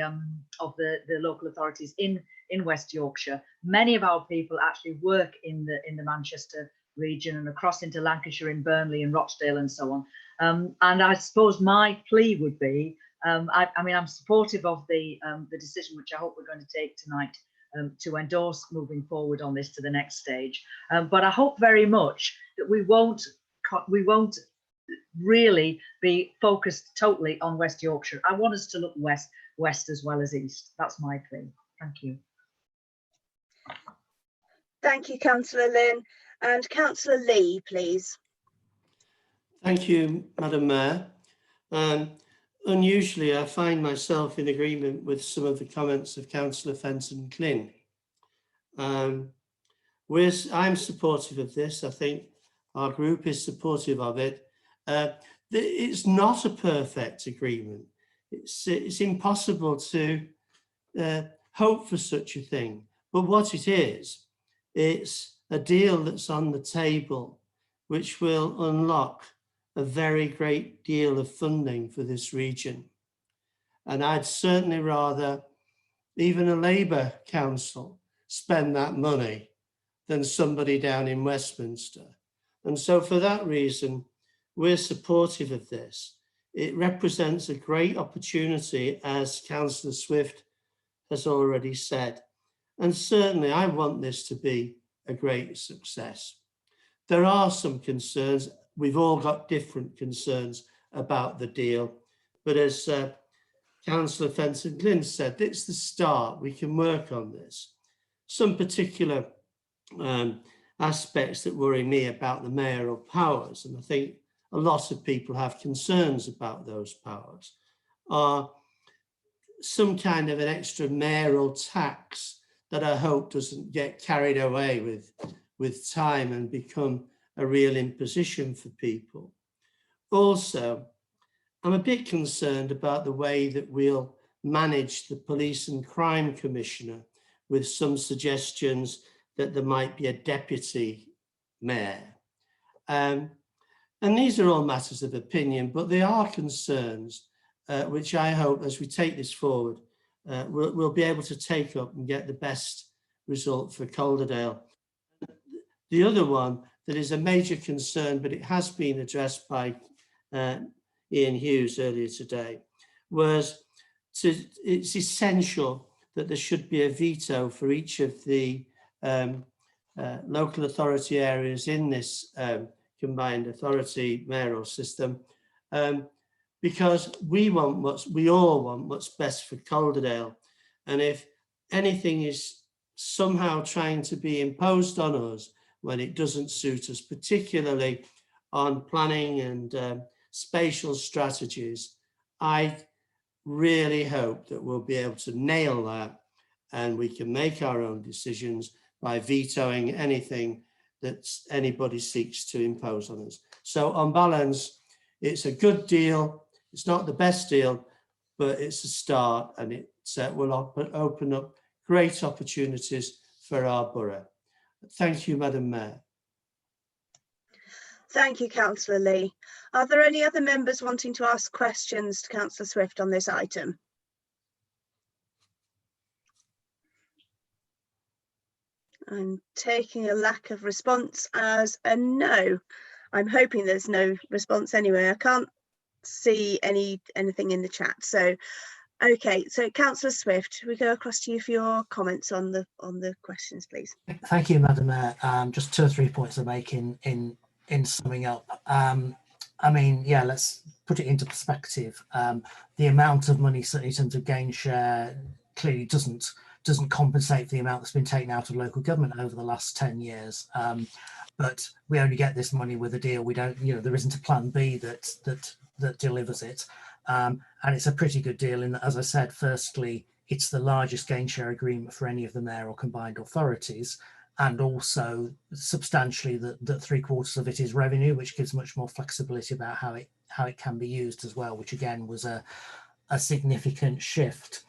local authorities in West Yorkshire. Many of our people actually work in the Manchester region and across into Lancashire, in Burnley and Rochdale and so on. And I suppose my plea would be, I mean, I'm supportive of the decision, which I hope we're going to take tonight, to endorse moving forward on this to the next stage. But I hope very much that we won't really be focused totally on West Yorkshire. I want us to look west as well as east. That's my plea. Thank you. Thank you, Councillor Lynn. And Councillor Lee, please. Thank you, Madam Mayor. Unusually, I find myself in agreement with some of the comments of Councillor Fenton Glynn. I'm supportive of this. I think our group is supportive of it. It's not a perfect agreement. It's impossible to hope for such a thing. But what it is, it's a deal that's on the table, which will unlock a very great deal of funding for this region. And I'd certainly rather even a Labour council spend that money than somebody down in Westminster. And so for that reason, we're supportive of this. It represents a great opportunity, as Councillor Swift has already said. And certainly I want this to be a great success. There are some concerns. We've all got different concerns about the deal. But as Councillor Fenton Glynn said, it's the start. We can work on this. Some particular aspects that worry me about the mayoral powers, and I think a lot of people have concerns about those powers, are some kind of an extra mayoral tax that I hope doesn't get carried away with time and become a real imposition for people. Also, I'm a bit concerned about the way that we'll manage the Police and Crime Commissioner, with some suggestions that there might be a deputy mayor. And these are all matters of opinion, but they are concerns. which I hope as we take this forward, we'll be able to take up and get the best result for Calderdale. The other one that is a major concern, but it has been addressed by Ian Hughes earlier today, was it's essential that there should be a veto for each of the local authority areas in this combined authority mayoral system, because we all want what's best for Calderdale. And if anything is somehow trying to be imposed on us when it doesn't suit us, particularly on planning and spatial strategies, I really hope that we'll be able to nail that and we can make our own decisions by vetoing anything that anybody seeks to impose on us. So on balance, it's a good deal. It's not the best deal, but it's a start, and it will open up great opportunities for our borough. Thank you, Madam Mayor. Thank you, Councillor Lee. Are there any other members wanting to ask questions to Councillor Swift on this item? I'm taking a lack of response as a no. I'm hoping there's no response anyway. I can't see anything in the chat. So, okay. So, Councillor Swift, we go across to you for your comments on the questions, please. Thank you, Madam Mayor. Just 2 or 3 points to make in summing up. I mean, yeah, let's put it into perspective. The amount of money, certainly in terms of gain share, clearly doesn't compensate for the amount that's been taken out of local government over the last 10 years. But we only get this money with a deal. We don't, there isn't a plan B that delivers it. And it's a pretty good deal in that, as I said, firstly, it's the largest gain share agreement for any of the mayoral combined authorities. And also substantially that 3/4 of it is revenue, which gives much more flexibility about how it can be used as well, which again was a significant shift.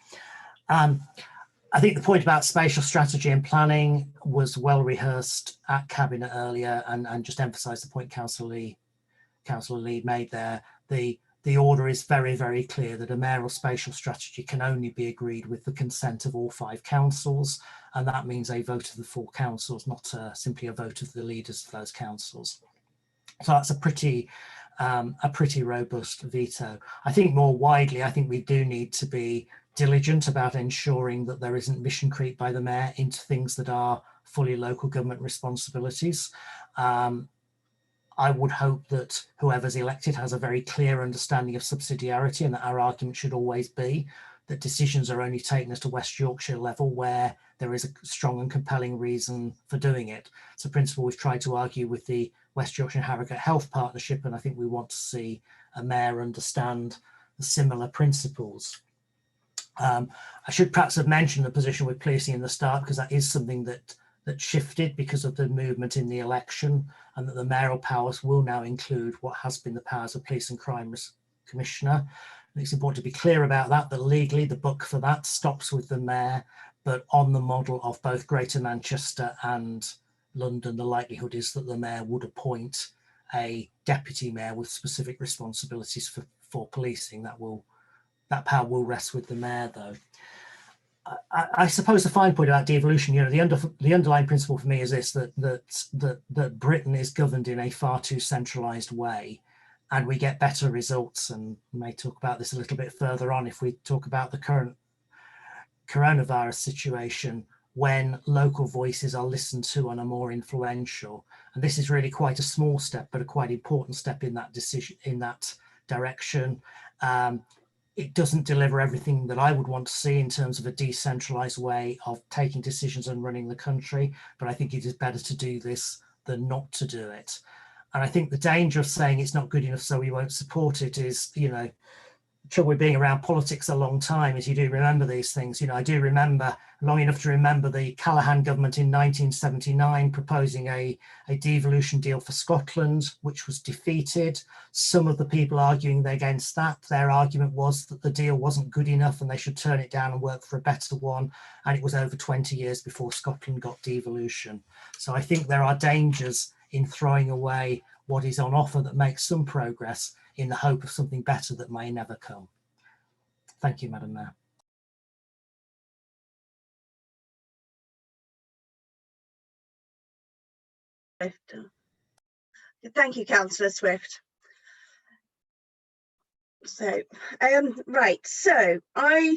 I think the point about spatial strategy and planning was well rehearsed at Cabinet earlier, and just emphasise the point Councillor Lee made there. The order is very, very clear that a mayoral spatial strategy can only be agreed with the consent of all 5 councils, and that means a vote of the full councils, not simply a vote of the leaders of those councils. So that's a pretty robust veto. I think more widely, I think we do need to be diligent about ensuring that there isn't mission creep by the mayor into things that are fully local government responsibilities. I would hope that whoever's elected has a very clear understanding of subsidiarity, and that our argument should always be that decisions are only taken at a West Yorkshire level where there is a strong and compelling reason for doing it. It's a principle we've tried to argue with the West Yorkshire and Harrogate Health Partnership, and I think we want to see a mayor understand the similar principles. I should perhaps have mentioned the position with policing in the start, because that is something that shifted because of the movement in the election, and that the mayoral powers will now include what has been the powers of Police and Crime Commissioner. And it's important to be clear about that legally the buck for that stops with the mayor, but on the model of both Greater Manchester and London, the likelihood is that the mayor would appoint a deputy mayor with specific responsibilities for policing. That power will rest with the mayor, though. I suppose the fine point about devolution, the underlying principle for me is this: that Britain is governed in a far too centralised way, and we get better results. And we may talk about this a little bit further on if we talk about the current coronavirus situation, when local voices are listened to and are more influential. And this is really quite a small step, but a quite important step in that direction. It doesn't deliver everything that I would want to see in terms of a decentralized way of taking decisions and running the country, but I think it is better to do this than not to do it. And I think the danger of saying it's not good enough so we won't support it is, trouble with being around politics a long time is you do remember these things. I do remember long enough to remember the Callaghan government in 1979 proposing a devolution deal for Scotland, which was defeated. Some of the people arguing against that, their argument was that the deal wasn't good enough and they should turn it down and work for a better one. And it was over 20 years before Scotland got devolution. So I think there are dangers in throwing away what is on offer that makes some progress in the hope of something better that may never come. Thank you, Madam Mayor. Thank you, Councillor Swift. So, right, so I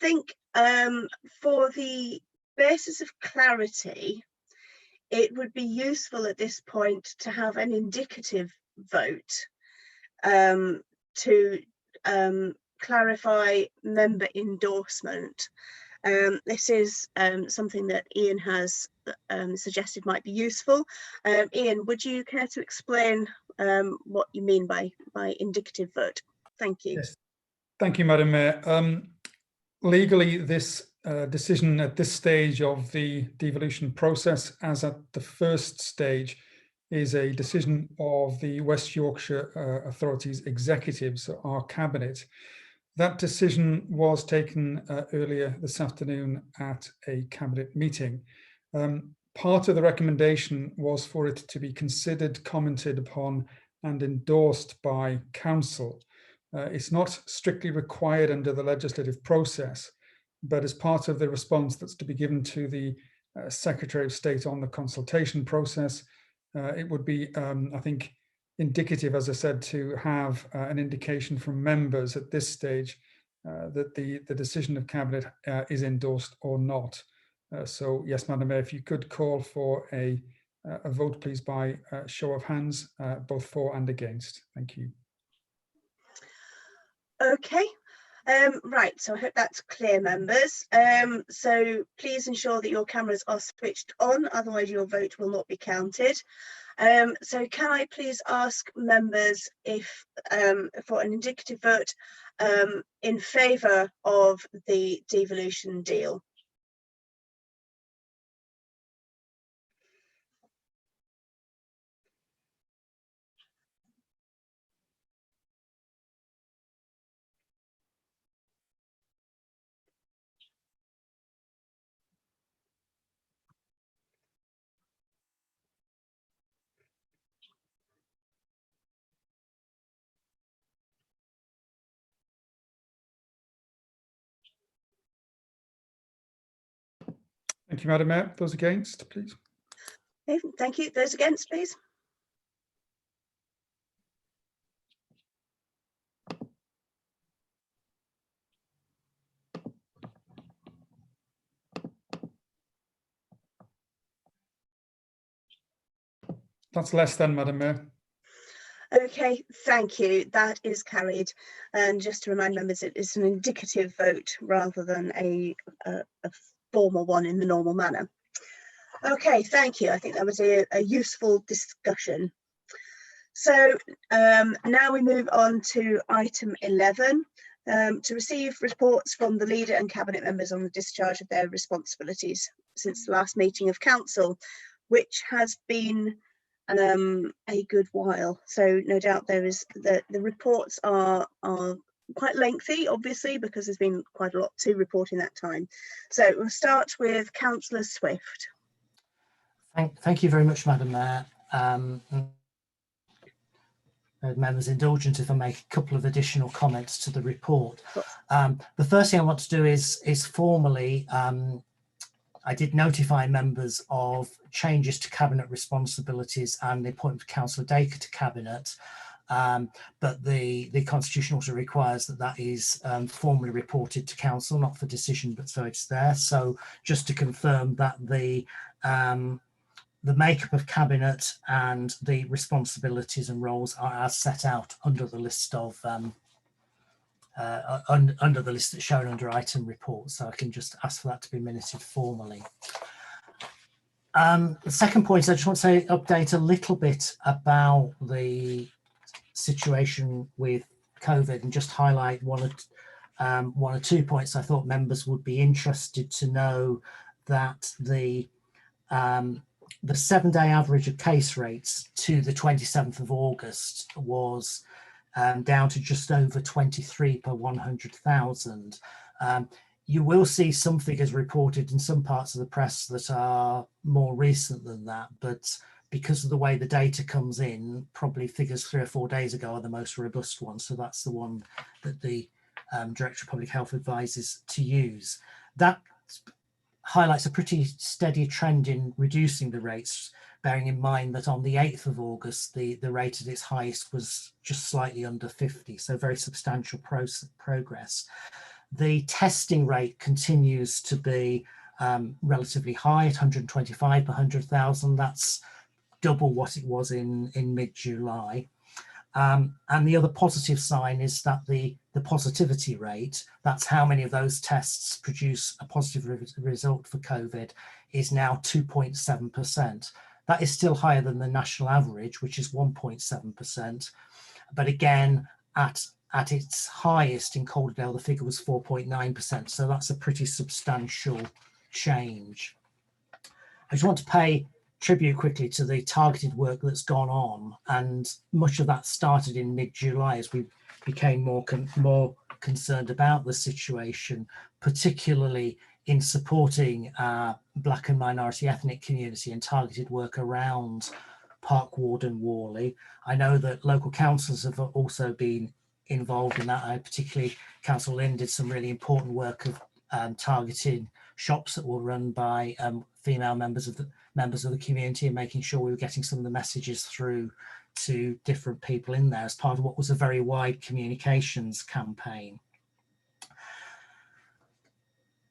think for the basis of clarity, it would be useful at this point to have an indicative vote to clarify member endorsement. This is something that Ian has suggested might be useful. Ian, would you care to explain what you mean by indicative vote? Thank you. Yes. Thank you, Madam Mayor. Legally, this decision at this stage of the devolution process, as at the first stage, is a decision of the West Yorkshire Authorities Executive, so our Cabinet. That decision was taken earlier this afternoon at a Cabinet meeting. Part of the recommendation was for it to be considered, commented upon and endorsed by Council. It's not strictly required under the legislative process, but as part of the response that's to be given to the Secretary of State on the consultation process, it would be, I think, indicative, as I said, to have an indication from members at this stage that the decision of Cabinet is endorsed or not. So yes, Madam Mayor, if you could call for a vote, please, by show of hands, both for and against. Thank you. Okay, right, so I hope that's clear, members. So please ensure that your cameras are switched on, otherwise your vote will not be counted. So can I please ask members if for an indicative vote in favour of the devolution deal? Thank you, Madam Mayor. Those against, please. Okay, thank you. Those against, please. That's less than, Madam Mayor. Okay, thank you. That is carried. And just to remind members, it is an indicative vote rather than a formal one in the normal manner. Okay, thank you. I think that was a useful discussion. So now we move on to item 11, to receive reports from the leader and cabinet members on the discharge of their responsibilities since the last meeting of council, which has been a good while. So no doubt there is the reports are quite lengthy, obviously, because there's been quite a lot to report in that time. So we'll start with Councillor Swift. Thank you very much, Madam Mayor. Members' indulgence if I make a couple of additional comments to the report. The first thing I want to do is formally, I did notify members of changes to cabinet responsibilities and the appointment of Councillor Dacre to cabinet, but the Constitution also requires that is formally reported to council, not for decision, but so it's there. So just to confirm that the makeup of cabinet and the responsibilities and roles are as set out under the list of under the list that's shown under item report. So I can just ask for that to be minuted formally. The second point, I just want to update a little bit about the situation with COVID and just highlight one or two points I thought members would be interested to know. That the 7-day average of case rates to the 27th of August was down to just over 23 per 100,000. You will see some figures reported in some parts of the press that are more recent than that, but because of the way the data comes in, probably figures 3 or 4 days ago are the most robust ones. So that's the one that the Director of Public Health advises to use. That highlights a pretty steady trend in reducing the rates, bearing in mind that on the 8th of August, the rate at its highest was just slightly under 50, so very substantial progress. The testing rate continues to be relatively high at 125 per 100,000. That's double what it was in mid-July. And the other positive sign is that the positivity rate, that's how many of those tests produce a positive result for COVID, is now 2.7%. That is still higher than the national average, which is 1.7%. But again, at its highest in Calderdale, the figure was 4.9%. So that's a pretty substantial change. I just want to pay tribute quickly to the targeted work that's gone on, and much of that started in mid-July as we became more concerned about the situation, particularly in supporting Black and minority ethnic community and targeted work around Park Ward and Worley. I know that local councils have also been involved in that. Particularly Council Lynn did some really important work of targeting shops that were run by female members of the community, and making sure we were getting some of the messages through to different people in there as part of what was a very wide communications campaign.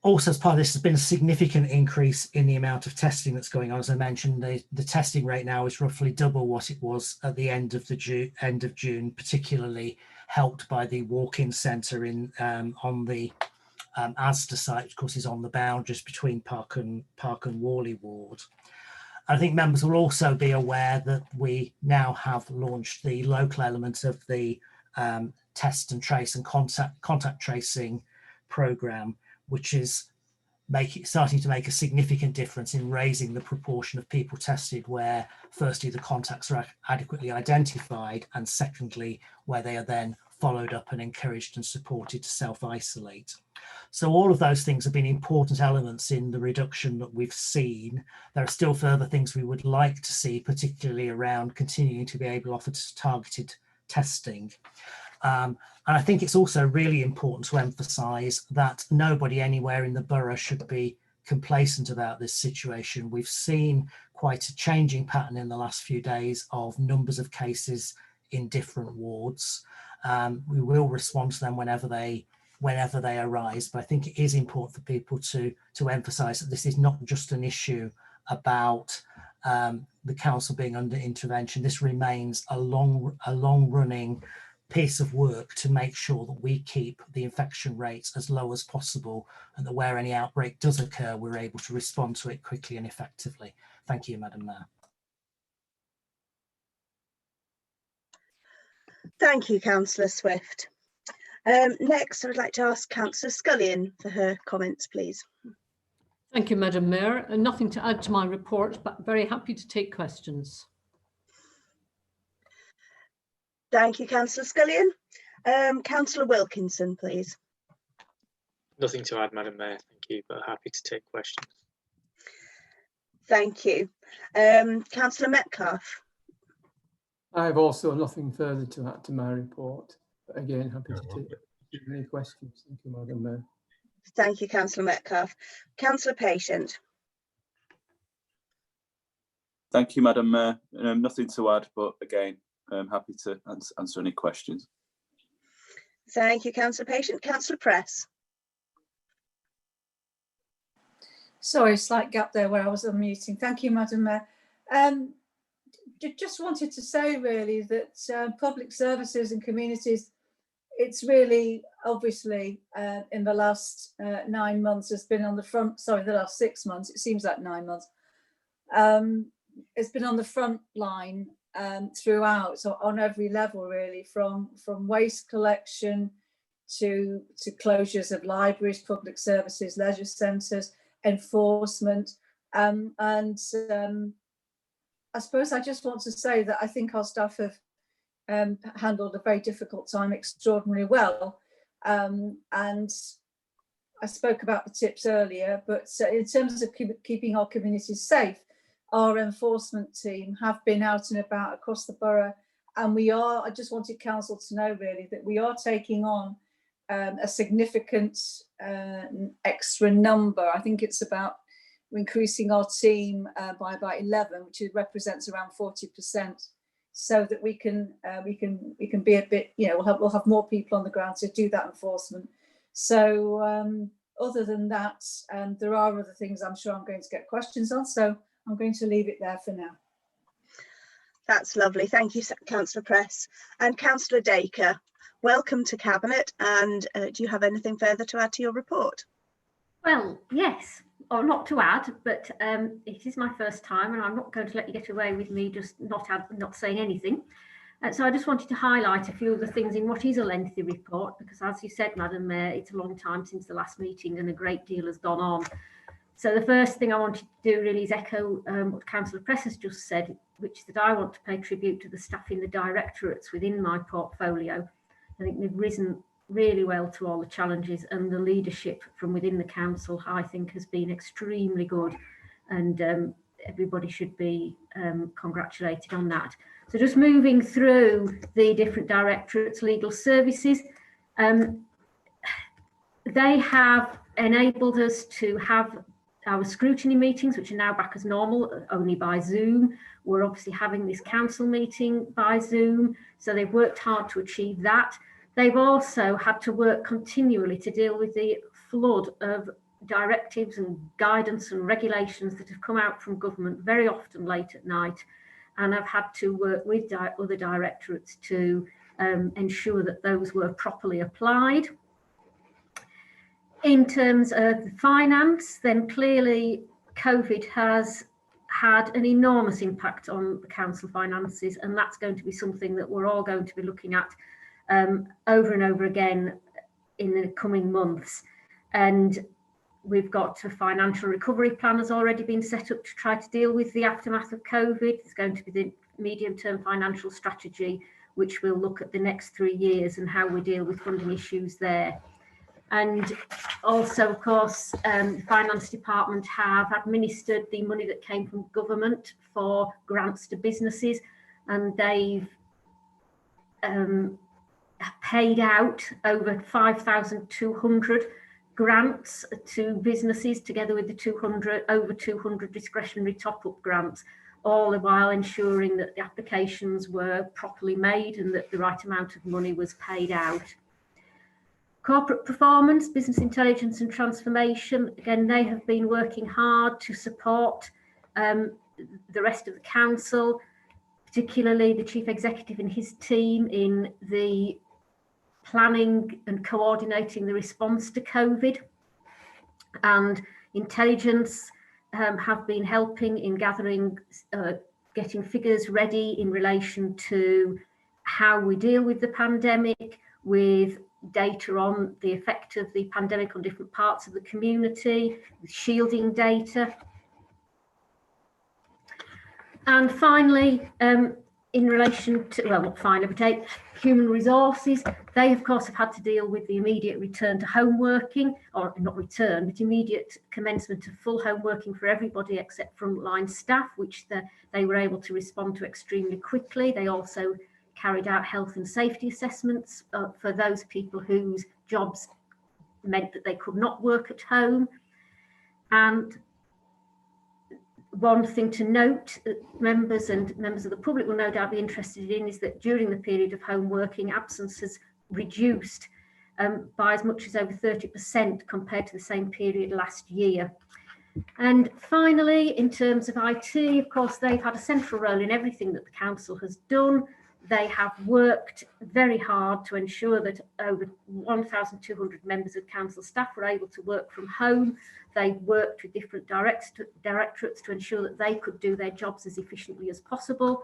Also, as part of this, there's been a significant increase in the amount of testing that's going on. As I mentioned, the testing rate now is roughly double what it was at the end of June, particularly helped by the walk-in centre on the Asda site, which of course is on the boundaries between Park and Worley ward. I think members will also be aware that we now have launched the local element of the test and trace and contact tracing programme, which is starting to make a significant difference in raising the proportion of people tested where, firstly, the contacts are adequately identified, and secondly, where they are then followed up and encouraged and supported to self-isolate. So all of those things have been important elements in the reduction that we've seen. There are still further things we would like to see, particularly around continuing to be able to offer targeted testing. And I think it's also really important to emphasise that nobody anywhere in the borough should be complacent about this situation. We've seen quite a changing pattern in the last few days of numbers of cases in different wards. We will respond to them whenever they arise, but I think it is important for people to emphasise that this is not just an issue about the council being under intervention. This remains a long-running piece of work to make sure that we keep the infection rates as low as possible, and that where any outbreak does occur, we're able to respond to it quickly and effectively. Thank you, Madam Mayor. Thank you, Councillor Swift. Next, I would like to ask Councillor Scullion for her comments, please. Thank you, Madam Mayor. Nothing to add to my report, but very happy to take questions. Thank you, Councillor Scullion. Councillor Wilkinson, please. Nothing to add, Madam Mayor, thank you, but happy to take questions. Thank you. Councillor Metcalfe. I have also nothing further to add to my report, but again, happy to take any questions. Thank you, Madam Mayor. Thank you, Councillor Metcalfe. Councillor Patient. Thank you, Madam Mayor. Nothing to add, but again, I'm happy to answer any questions. Thank you, Councillor Patient. Councillor Press. Sorry, slight gap there where I was unmuting. Thank you, Madam Mayor. Just wanted to say really that public services and communities, it's really obviously in the last 9 months has been on the front, sorry, the last 6 months, it seems like 9 months. It's been on the front line throughout, so on every level really, from waste collection to closures of libraries, public services, leisure centres, enforcement, and I suppose I just want to say that I think our staff have handled a very difficult time extraordinarily well, and I spoke about the tips earlier, but in terms of keeping our communities safe, our enforcement team have been out and about across the borough, and we are, I just wanted council to know really that we are taking on a significant extra number. I think it's about increasing our team by about 11, which represents around 40%, so that we can be a bit, you know, we'll have more people on the ground to do that enforcement. So other than that, there are other things I'm sure I'm going to get questions on, so I'm going to leave it there for now. That's lovely. Thank you, Councillor Press. And Councillor Dacre, welcome to Cabinet. And do you have anything further to add to your report? Well, yes, or not to add, but it is my first time, and I'm not going to let you get away with me just not saying anything. So I just wanted to highlight a few of the things in what is a lengthy report, because as you said, Madam Mayor, it's a long time since the last meeting and a great deal has gone on. So the first thing I wanted to do really is echo what Councillor Press has just said, which is that I want to pay tribute to the staff in the directorates within my portfolio. I think they've risen really well to all the challenges, and the leadership from within the council, I think, has been extremely good, and everybody should be congratulated on that. So just moving through the different directorates, legal services, they have enabled us to have our scrutiny meetings, which are now back as normal, only by Zoom. We're obviously having this council meeting by Zoom, so they've worked hard to achieve that. They've also had to work continually to deal with the flood of directives and guidance and regulations that have come out from government, very often late at night, and I've had to work with other directorates to ensure that those were properly applied. In terms of finance, then clearly COVID has had an enormous impact on the council finances, and that's going to be something that we're all going to be looking at over and over again in the coming months. And we've got a financial recovery plan has already been set up to try to deal with the aftermath of COVID. There's going to be the medium-term financial strategy, which will look at the next 3 years and how we deal with funding issues there. And also, of course, the Finance Department have administered the money that came from government for grants to businesses, and they've paid out over 5,200 grants to businesses, together with the over 200 discretionary top-up grants, all the while ensuring that the applications were properly made and that the right amount of money was paid out. Corporate performance, business intelligence and transformation, again, they have been working hard to support the rest of the council, particularly the Chief Executive and his team in the planning and coordinating the response to COVID. And intelligence have been helping in gathering, getting figures ready in relation to how we deal with the pandemic, with data on the effect of the pandemic on different parts of the community, with shielding data. And finally, in relation to, well, not finally, but human resources, they of course have had to deal with the immediate return to home working, or not return, but immediate commencement of full home working for everybody except frontline staff, which they were able to respond to extremely quickly. They also carried out health and safety assessments for those people whose jobs meant that they could not work at home. And one thing to note, members of the public will no doubt be interested in, is that during the period of home working, absence has reduced by as much as over 30% compared to the same period last year. And finally, in terms of IT, of course, they've had a central role in everything that the council has done. They have worked very hard to ensure that over 1,200 members of council staff were able to work from home. They worked with different directorates to ensure that they could do their jobs as efficiently as possible.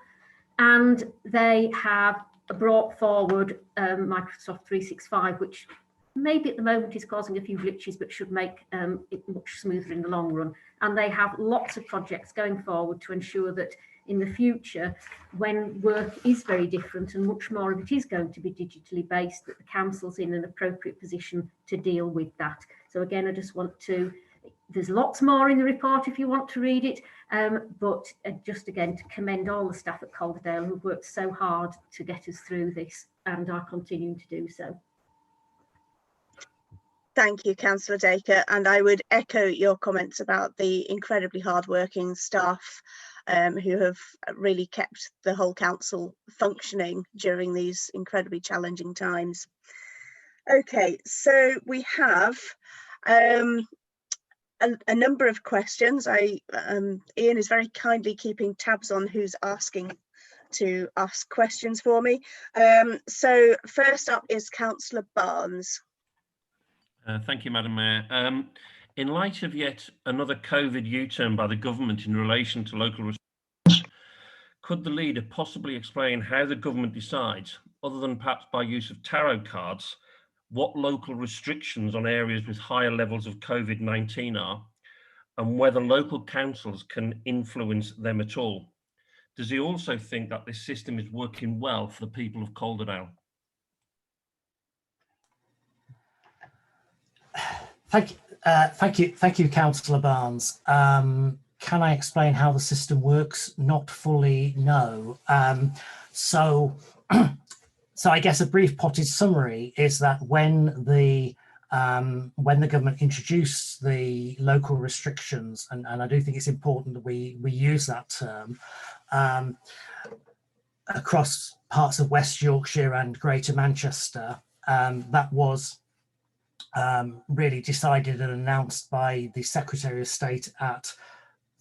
And they have brought forward Microsoft 365, which maybe at the moment is causing a few glitches, but should make it much smoother in the long run. And they have lots of projects going forward to ensure that in the future, when work is very different and much more of it is going to be digitally based, that the council's in an appropriate position to deal with that. So again, I just want to, there's lots more in the report if you want to read it, but just again to commend all the staff at Calderdale who've worked so hard to get us through this and are continuing to do so. Thank you, Councillor Dacre, and I would echo your comments about the incredibly hard-working staff who have really kept the whole council functioning during these incredibly challenging times. Okay, so we have a number of questions. Ian is very kindly keeping tabs on who's asking to ask questions for me. So first up is Councillor Barnes. Thank you, Madam Mayor. In light of yet another COVID U-turn by the government in relation to local restrictions, could the leader possibly explain how the government decides, other than perhaps by use of tarot cards, what local restrictions on areas with higher levels of COVID-19 are, and whether local councils can influence them at all? Does he also think that this system is working well for the people of Calderdale? Thank you, Councillor Barnes. Can I explain how the system works? Not fully, no. So I guess a brief potted summary is that when the government introduced the local restrictions, and I do think it's important that we use that term, across parts of West Yorkshire and Greater Manchester, that was really decided and announced by the Secretary of State at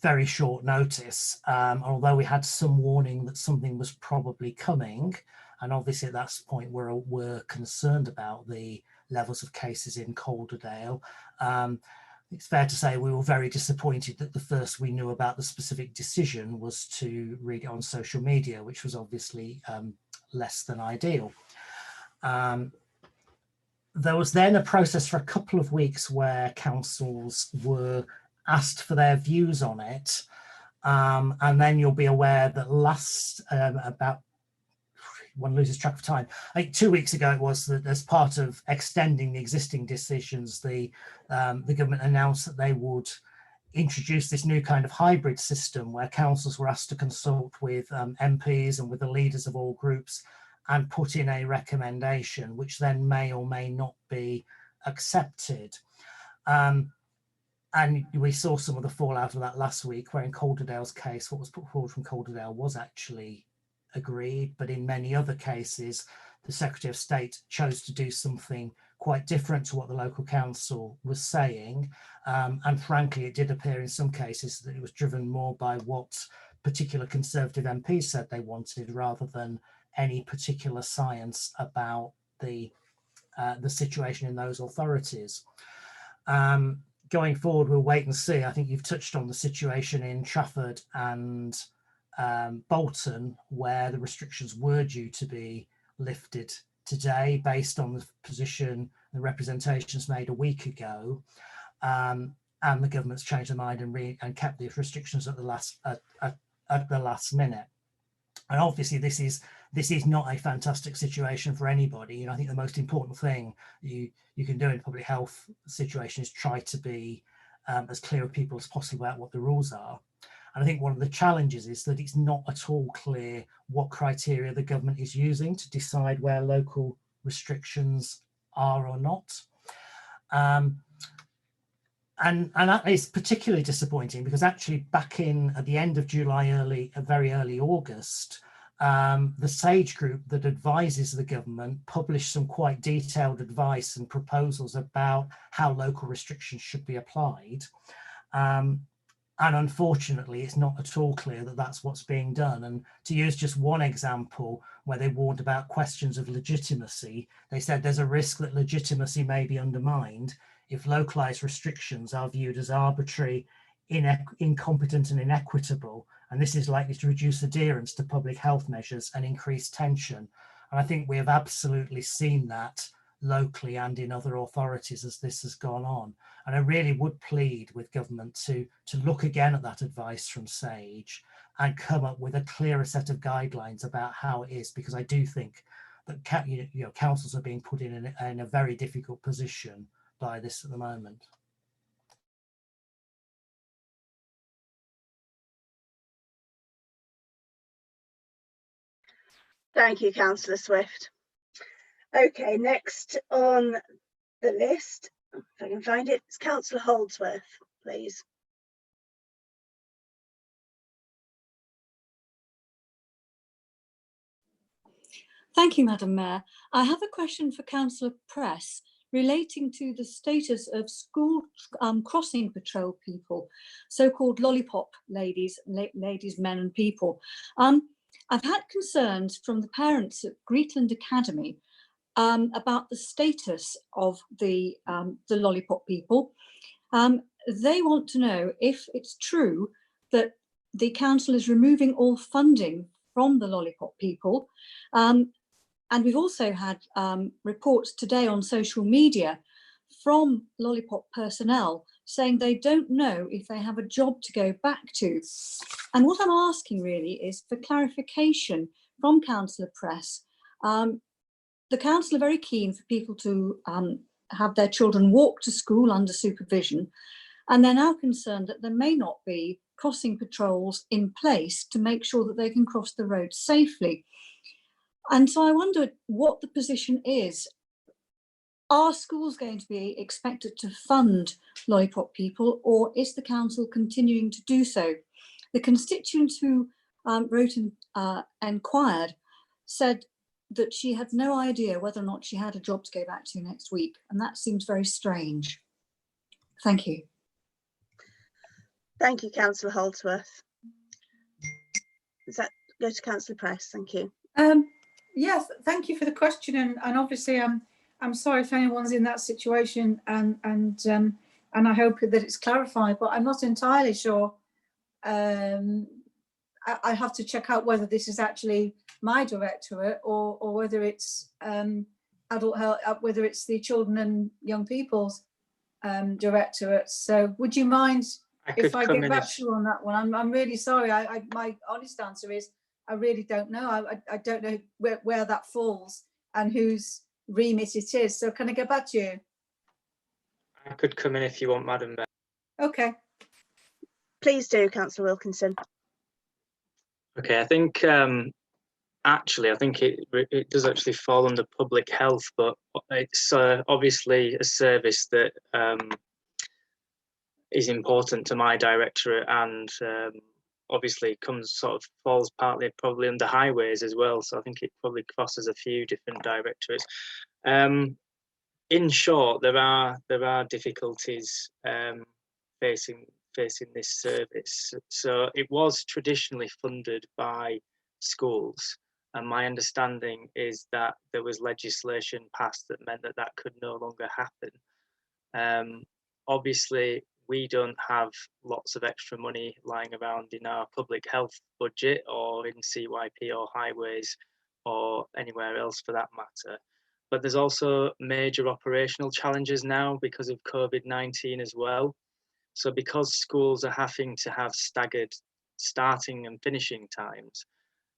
very short notice, although we had some warning that something was probably coming, and obviously at that point we're concerned about the levels of cases in Calderdale. It's fair to say we were very disappointed that the first we knew about the specific decision was to read it on social media, which was obviously less than ideal. There was then a process for a couple of weeks where councils were asked for their views on it. And then you'll be aware that about, one loses track of time, I think 2 weeks ago it was, that as part of extending the existing decisions, the government announced that they would introduce this new kind of hybrid system where councils were asked to consult with MPs and with the leaders of all groups and put in a recommendation, which then may or may not be accepted. And we saw some of the fallout of that last week, where in Calderdale's case, what was put forward from Calderdale was actually agreed, but in many other cases, the Secretary of State chose to do something quite different to what the local council was saying. And frankly, it did appear in some cases that it was driven more by what particular Conservative MPs said they wanted, rather than any particular science about the situation in those authorities. Going forward, we'll wait and see. I think you've touched on the situation in Trafford and Bolton, where the restrictions were due to be lifted today based on the position the representations made a week ago, and the government's changed their mind and kept the restrictions at the last minute. And obviously this is not a fantastic situation for anybody. You know, I think the most important thing you can do in a public health situation is try to be as clear with people as possible about what the rules are. And I think one of the challenges is that it's not at all clear what criteria the government is using to decide where local restrictions are or not. And that is particularly disappointing because actually back at the end of July, very early August, the SAGE group that advises the government published some quite detailed advice and proposals about how local restrictions should be applied. And unfortunately, it's not at all clear that that's what's being done. And to use just one example where they warned about questions of legitimacy, they said there's a risk that legitimacy may be undermined if localized restrictions are viewed as arbitrary, incompetent and inequitable, and this is likely to reduce adherence to public health measures and increase tension. And I think we have absolutely seen that locally and in other authorities as this has gone on. And I really would plead with government to look again at that advice from SAGE and come up with a clearer set of guidelines about how it is, because I do think that councils are being put in a very difficult position by this at the moment. Thank you, Councillor Swift. Okay, next on the list, If I can find it, it's Councillor Holdsworth, please. Thank you, Madam Mayor. I have a question for Councillor Press relating to the status of school crossing patrol people, so-called lollipop ladies, men and people. I've had concerns from the parents at Greetland Academy about the status of the lollipop people. They want to know if it's true that the council is removing all funding from the lollipop people. And we've also had reports today on social media from lollipop personnel saying they don't know if they have a job to go back to. And what I'm asking really is for clarification from Councillor Press. The council are very keen for people to have their children walk to school under supervision, and they're now concerned that there may not be crossing patrols in place to make sure that they can cross the road safely. And so I wonder what the position is. Are schools going to be expected to fund lollipop people, or is the council continuing to do so? The constituent who wrote and enquired said that she had no idea whether or not she had a job to go back to next week, and that seems very strange. Thank you. Thank you, Councillor Holdsworth. Does that go to Councillor Press? Thank you. Yes, thank you for the question, and obviously I'm sorry if anyone's in that situation, and I hope that it's clarified, but I'm not entirely sure. I have to check out whether this is actually my directorate or whether it's adult health, whether it's the children and young people's directorate. So would you mind if I get back to you on that one? I'm really sorry. My honest answer is I really don't know. I don't know where that falls and whose remit it is. So can I get back to you? I could come in if you want, Madam Mayor. Okay. Please do, Councillor Wilkinson. Okay, I think actually, I think it does actually fall under public health, but it's obviously a service that is important to my directorate, and obviously falls partly probably under highways as well. So I think it probably crosses a few different directorates. In short, there are difficulties facing this service. So it was traditionally funded by schools, and my understanding is that there was legislation passed that meant that could no longer happen. Obviously, we don't have lots of extra money lying around in our public health budget or in CYP or highways or anywhere else for that matter. But there's also major operational challenges now because of COVID-19 as well. So because schools are having to have staggered starting and finishing times,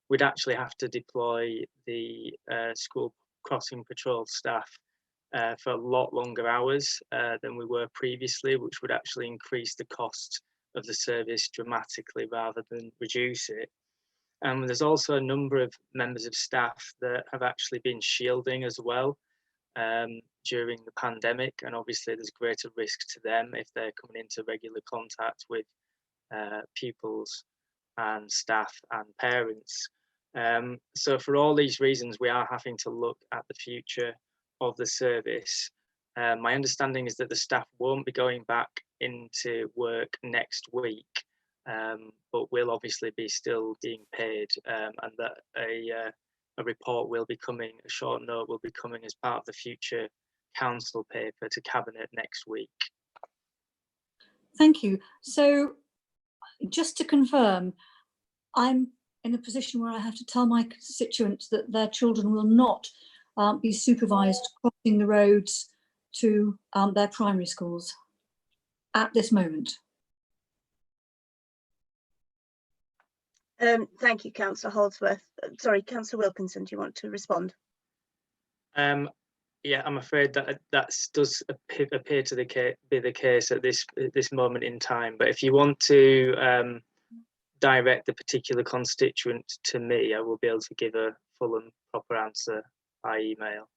we'd actually have to deploy the school crossing patrol staff for a lot longer hours than we were previously, which would actually increase the cost of the service dramatically rather than reduce it. And there's also a number of members of staff that have actually been shielding as well during the pandemic, and obviously there's greater risk to them if they're coming into regular contact with pupils and staff and parents. So for all these reasons, we are having to look at the future of the service. My understanding is that the staff won't be going back into work next week, but will obviously be still being paid, and that a report will be coming, a short note will be coming as part of the future council paper to Cabinet next week. Thank you. So just to confirm, I'm in a position where I have to tell my constituents that their children will not be supervised crossing the roads to their primary schools at this moment. Thank you, Councillor Holdsworth. Sorry, Councillor Wilkinson, do you want to respond? Yeah, I'm afraid that does appear to be the case at this moment in time. But if you want to direct the particular constituent to me, I will be able to give a full and proper answer by email.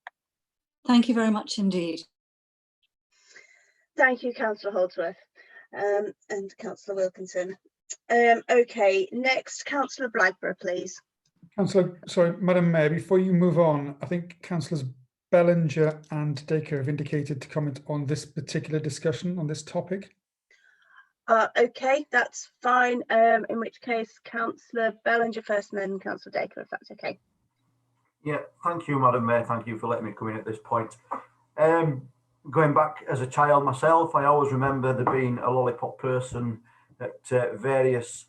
Thank you very much indeed. Thank you, Councillor Holdsworth, and Councillor Wilkinson. Okay, next, Councillor Blagborough, please. Sorry, Madam Mayor, before you move on, I think Councillors Bellinger and Dacre have indicated to comment on this particular discussion on this topic. Okay, that's fine. In which case, Councillor Bellinger first and then Councillor Dacre, if that's okay. Yeah, thank you, Madam Mayor. Thank you for letting me come in at this point. Going back as a child myself, I always remember there being a lollipop person at various,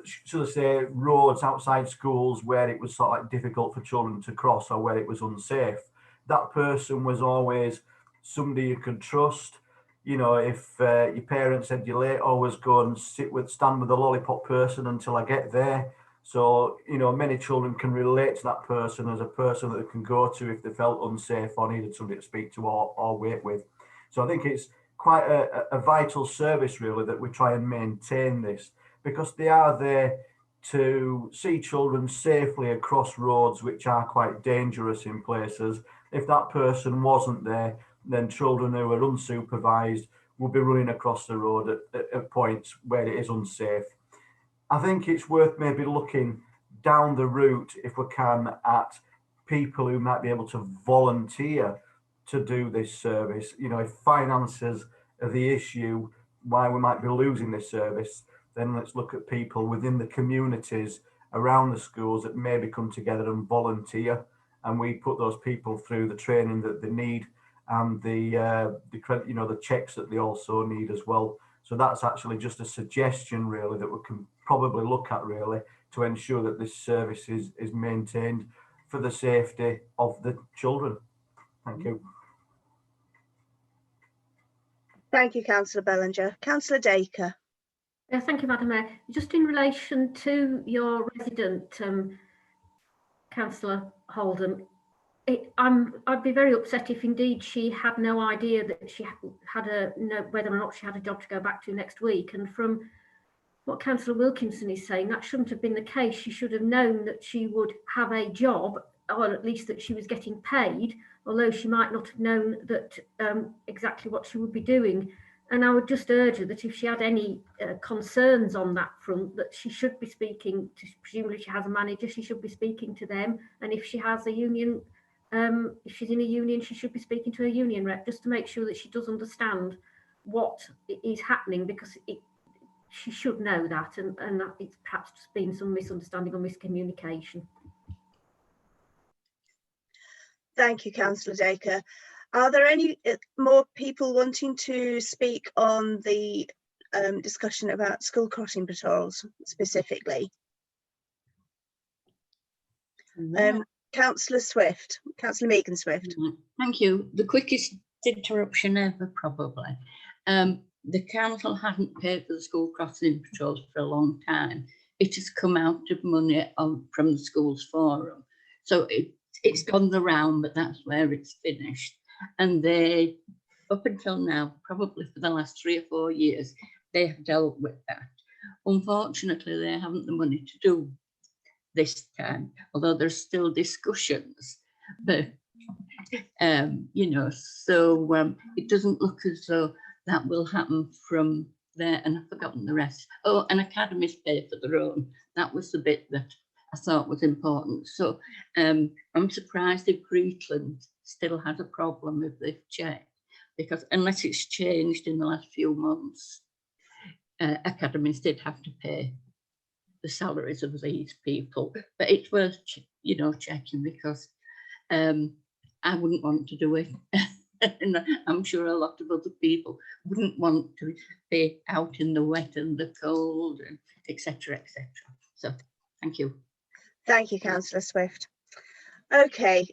should I say, roads outside schools where it was sort of like difficult for children to cross or where it was unsafe. That person was always somebody you could trust. You know, if your parents said you're late, always go and stand with the lollipop person until I get there. So, you know, many children can relate to that person as a person that they can go to if they felt unsafe or needed somebody to speak to or wait with. So I think it's quite a vital service, really, that we try and maintain this, because they are there to see children safely across roads which are quite dangerous in places. If that person wasn't there, then children who are unsupervised will be running across the road at points where it is unsafe. I think it's worth maybe looking down the route, if we can, at people who might be able to volunteer to do this service. You know, if finances are the issue why we might be losing this service, then let's look at people within the communities around the schools that maybe come together and volunteer, and we put those people through the training that they need and the checks that they also need as well. So that's actually just a suggestion, really, that we can probably look at, really, to ensure that this service is maintained for the safety of the children. Thank you. Thank you, Councillor Bellinger. Councillor Dacre. Thank you, Madam Mayor. Just in relation to your resident, Councillor Holden, I'd be very upset if indeed she had no idea that she had whether or not she had a job to go back to next week. And from what Councillor Wilkinson is saying, that shouldn't have been the case. She should have known that she would have a job, or at least that she was getting paid, although she might not have known that exactly what she would be doing. And I would just urge her that if she had any concerns on that front, that she should be speaking to, presumably she has a manager, she should be speaking to them. And if she has a union, if she's in a union, she should be speaking to a union rep, just to make sure that she does understand what is happening, because she should know that, and it's perhaps just been some misunderstanding or miscommunication. Thank you, Councillor Dacre. Are there any more people wanting to speak on the discussion about school crossing patrols specifically? Councillor Swift, Councillor Megan Swift. Thank you. The quickest interruption ever, probably. The council hadn't paid for the school crossing patrols for a long time. It has come out of money from the schools forum. So it's gone the round, but that's where it's finished. And they, up until now, probably for the last 3 or 4 years, they have dealt with that. Unfortunately, they haven't the money to do this time, although there's still discussions. But, you know, so it doesn't look as though that will happen from there. And I've forgotten the rest. Oh, and academies pay for their own. That was the bit that I thought was important. So I'm surprised if Greetland still has a problem if they've checked, because unless it's changed in the last few months, academies did have to pay the salaries of these people. But it's worth, you know, checking, because I wouldn't want to do it. And I'm sure a lot of other people wouldn't want to be out in the wet and the cold, and etc., etc. So thank you. Thank you, Councillor Swift. Okay,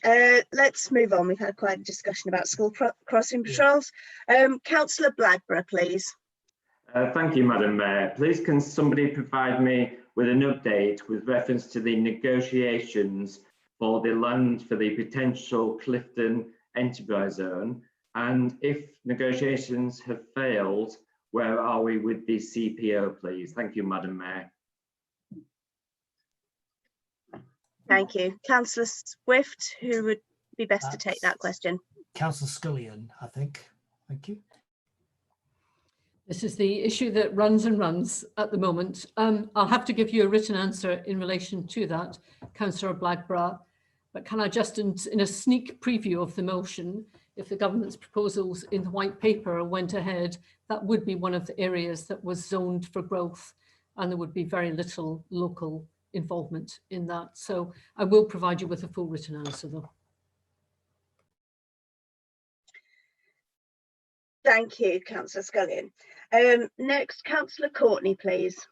let's move on. We've had quite a discussion about school crossing patrols. Councillor Blagborough, please. Thank you, Madam Mayor. Please can somebody provide me with an update with reference to the negotiations for the land for the potential Clifton Enterprise Zone, and if negotiations have failed, where are we with the CPO, please? Thank you, Madam Mayor. Thank you. Councillor Swift, who would be best to take that question? Councillor Scullion, I think. Thank you. This is the issue that runs and runs at the moment. I'll have to give you a written answer in relation to that, Councillor Blackborough. But can I just, in a sneak preview of the motion, if the government's proposals in the white paper went ahead, that would be one of the areas that was zoned for growth, and there would be very little local involvement in that. So I will provide you with a full written answer though. Thank you, Councillor Scullion. Next, Councillor Courtney, please.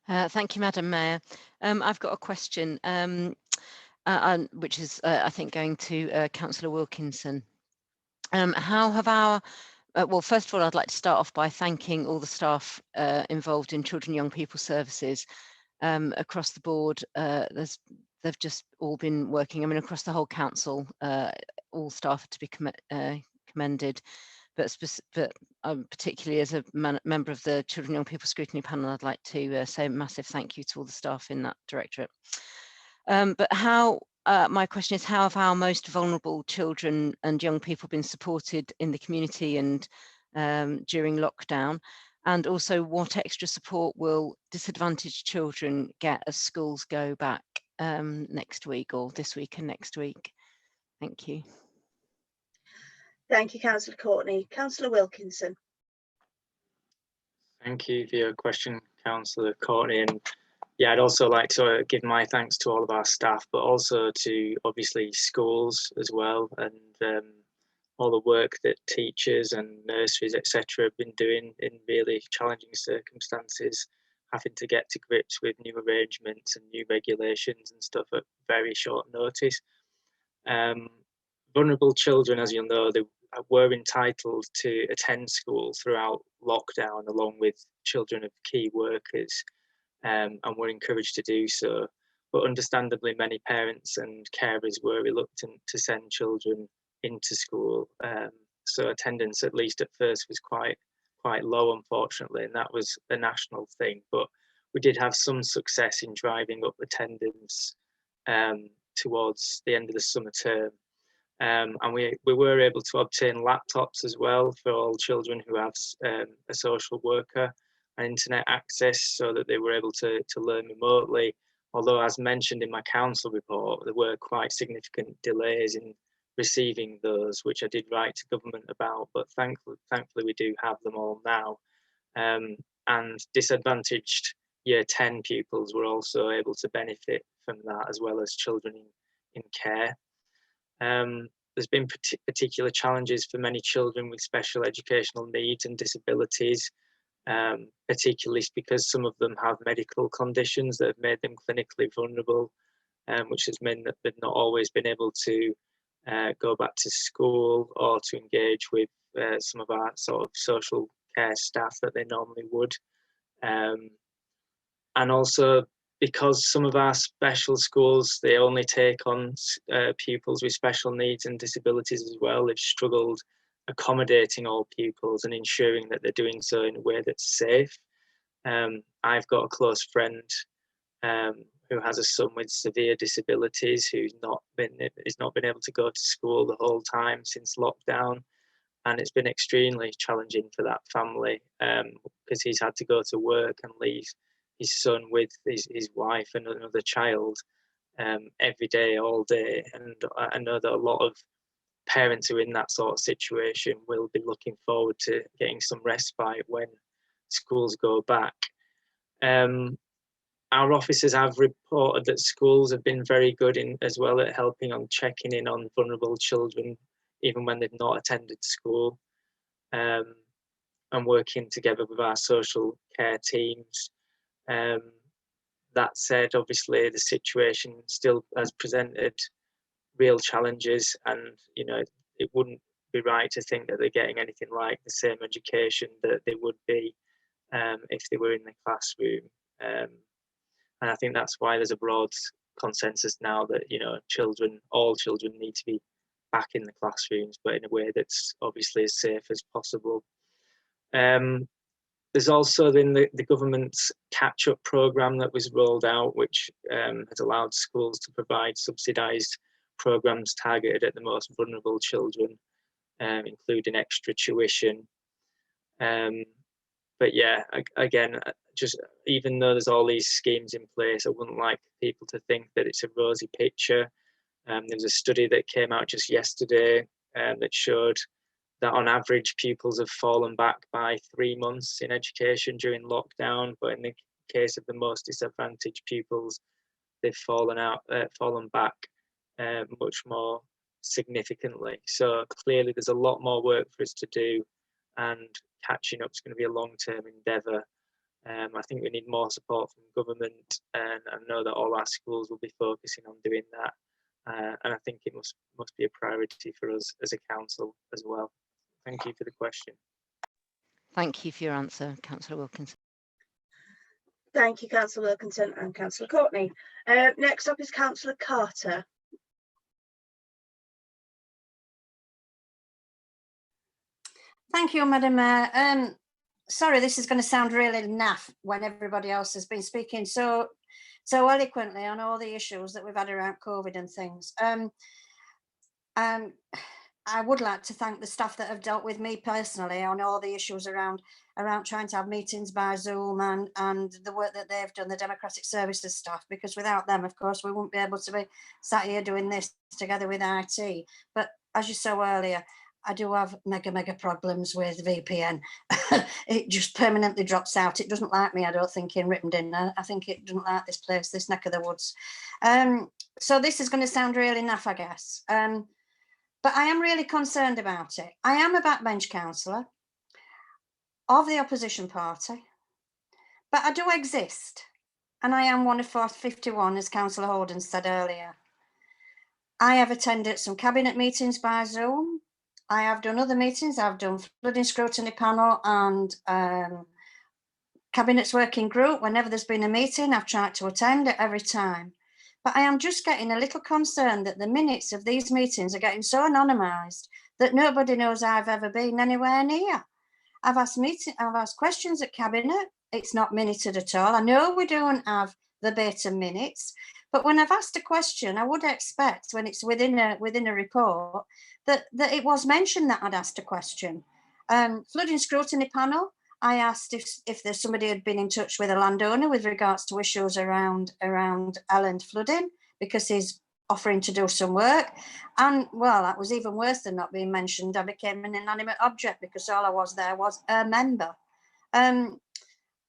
Thank you, Madam Mayor. I've got a question, which is, I think, going to Councillor Wilkinson. How have our, well, first of all, I'd like to start off by thanking all the staff involved in Children and Young People Services across the board. They've just all been working, I mean, across the whole council, all staff are to be commended. But particularly as a member of the Children and Young People Scrutiny panel, I'd like to say a massive thank you to all the staff in that directorate. But how, my question is, how have our most vulnerable children and young people been supported in the community and during lockdown? And also, what extra support will disadvantaged children get as schools go back next week, or this week and next week? Thank you. Thank you, Councillor Courtney. Councillor Wilkinson. Thank you for your question, Councillor Courtney. And yeah, I'd also like to give my thanks to all of our staff, but also to obviously schools as well, and all the work that teachers and nurseries, etc., have been doing in really challenging circumstances, having to get to grips with new arrangements and new regulations and stuff at very short notice. Vulnerable children, as you'll know, they were entitled to attend school throughout lockdown, along with children of key workers, and were encouraged to do so. But understandably, many parents and carers were reluctant to send children into school. So attendance, at least at first, was quite low, unfortunately, and that was a national thing. But we did have some success in driving up attendance towards the end of the summer term. And we were able to obtain laptops as well for all children who have a social worker and internet access, so that they were able to learn remotely. Although, as mentioned in my council report, there were quite significant delays in receiving those, which I did write to government about, but thankfully we do have them all now. And disadvantaged Year 10 pupils were also able to benefit from that, as well as children in care. There's been particular challenges for many children with special educational needs and disabilities, particularly because some of them have medical conditions that have made them clinically vulnerable, which has meant that they've not always been able to go back to school or to engage with some of our sort of social care staff that they normally would. And also, because some of our special schools, they only take on pupils with special needs and disabilities as well, they've struggled accommodating all pupils and ensuring that they're doing so in a way that's safe. I've got a close friend who has a son with severe disabilities who's not been able to go to school the whole time since lockdown, and it's been extremely challenging for that family because he's had to go to work and leave his son with his wife and another child every day, all day. And I know that a lot of parents who are in that sort of situation will be looking forward to getting some respite when schools go back. Our officers have reported that schools have been very good as well at helping on checking in on vulnerable children, even when they've not attended school, and working together with our social care teams. That said, obviously the situation still has presented real challenges, and it wouldn't be right to think that they're getting anything like the same education that they would be if they were in the classroom. And I think that's why there's a broad consensus now that all children need to be back in the classrooms, but in a way that's obviously as safe as possible. There's also been the government's catch-up programme that was rolled out, which has allowed schools to provide subsidised programmes targeted at the most vulnerable children. including extra tuition. But yeah, again, just even though there's all these schemes in place, I wouldn't like people to think that it's a rosy picture. There's a study that came out just yesterday that showed that on average pupils have fallen back by 3 months in education during lockdown, but in the case of the most disadvantaged pupils, they've fallen back much more significantly. So clearly there's a lot more work for us to do, and catching up is going to be a long-term endeavour. I think we need more support from government, and I know that all our schools will be focusing on doing that. And I think it must be a priority for us as a council as well. Thank you for the question. Thank you for your answer, Councillor Wilkinson. Thank you, Councillor Wilkinson and Councillor Courtney. Next up is Councillor Carter. Thank you, Madam Mayor. Sorry, this is going to sound really naff when everybody else has been speaking so eloquently on all the issues that we've had around COVID and things. I would like to thank the staff that have dealt with me personally on all the issues around trying to have meetings by Zoom and the work that they've done, the Democratic Services staff, because without them, of course, we wouldn't be able to be sat here doing this together with IT. But as you saw earlier, I do have mega problems with VPN. It just permanently drops out. It doesn't like me, I don't think, in Ripondale. I think it doesn't like this place, this neck of the woods. So this is going to sound really naff, I guess. But I am really concerned about it. I am a backbench councillor of the opposition party, but I do exist. And I am one of 51, as Councillor Holden said earlier. I have attended some cabinet meetings by Zoom. I have done other meetings. I've done flooding scrutiny panel and cabinet's working group. Whenever there's been a meeting, I've tried to attend it every time. But I am just getting a little concerned that the minutes of these meetings are getting so anonymised that nobody knows I've ever been anywhere near. I've asked questions at cabinet. It's not minuted at all. I know we don't have verbatim minutes, but when I've asked a question, I would expect when it's within a report that it was mentioned that I'd asked a question. Flooding scrutiny panel, I asked if there's somebody who'd been in touch with a landowner with regards to issues around Elland flooding, because he's offering to do some work. And well, that was even worse than not being mentioned. I became an inanimate object because all I was there was a member. And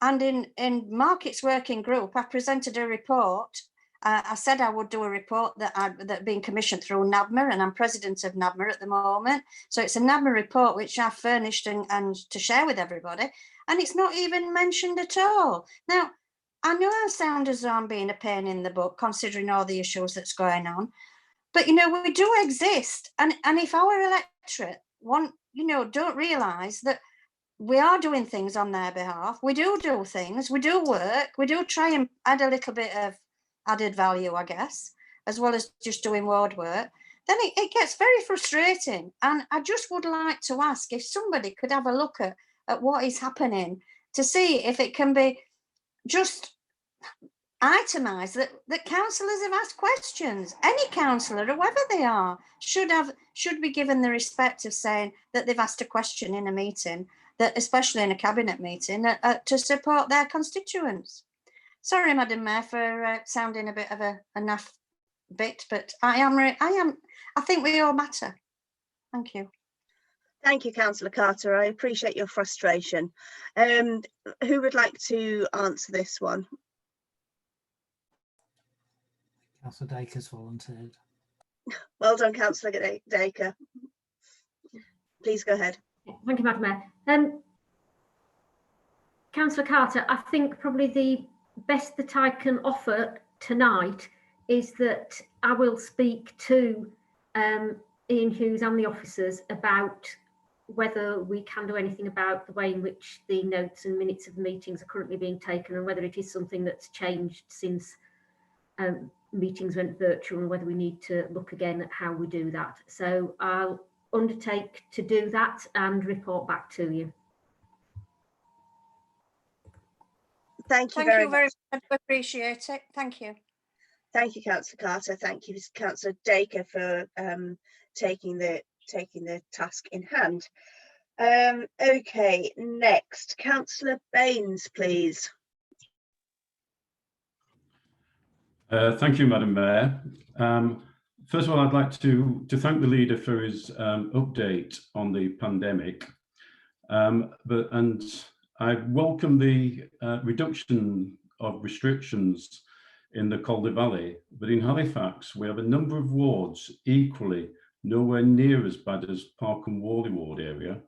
in Market's working group, I presented a report. I said I would do a report that being commissioned through NABMA, and I'm president of NABMA at the moment. So it's a NABMA report which I've furnished and to share with everybody, and it's not even mentioned at all. Now, I know I sound as though I'm being a pain in the butt considering all the issues that's going on, but you know, we do exist, and if our electorate don't realise that we are doing things on their behalf, we do things, we do work, we do try and add a little bit of added value, I guess, as well as just doing ward work, then it gets very frustrating. And I just would like to ask if somebody could have a look at what is happening to see if it can be just itemised that councillors have asked questions. Any councillor, whoever they are, should be given the respect of saying that they've asked a question in a meeting, that especially in a cabinet meeting, to support their constituents. Sorry, Madam Mayor, for sounding a bit of a naff bit, but I think we all matter. Thank you. Thank you, Councillor Carter. I appreciate your frustration. Who would like to answer this one? Councillor Dacre's volunteered. Well done, Councillor Dacre. Please go ahead. Thank you, Madam Mayor. Councillor Carter, I think probably the best that I can offer tonight is that I will speak to Ian Hughes and the officers about whether we can do anything about the way in which the notes and minutes of the meetings are currently being taken, and whether it is something that's changed since meetings went virtual, and whether we need to look again at how we do that. So I'll undertake to do that and report back to you. Thank you very much. I appreciate it. Thank you. Thank you, Councillor Carter. Thank you, Councillor Dacre, for taking the taking the task in hand. Okay, next, Councillor Baines, please. Thank you, Madam Mayor. First of all, I'd like to thank the leader for his update on the pandemic. And I welcome the reduction of restrictions in the Calder Valley, but in Halifax, we have a number of wards equally nowhere near as bad as Park and Worley ward area.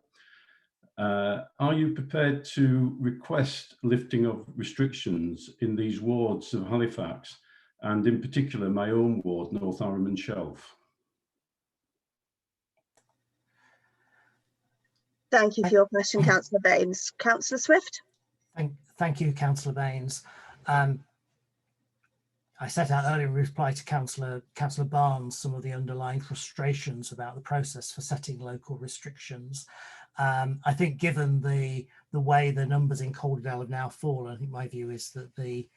Are you prepared to request lifting of restrictions in these wards of Halifax, and in particular my own ward, North Arram and Shelf? Thank you for your question, Councillor Baines. Councillor Swift. Thank you, Councillor Baines. I set out earlier in reply to Councillor Barnes some of the underlying frustrations about the process for setting local restrictions. I think given the way the numbers in Calderdale have now fallen, I think my view is that the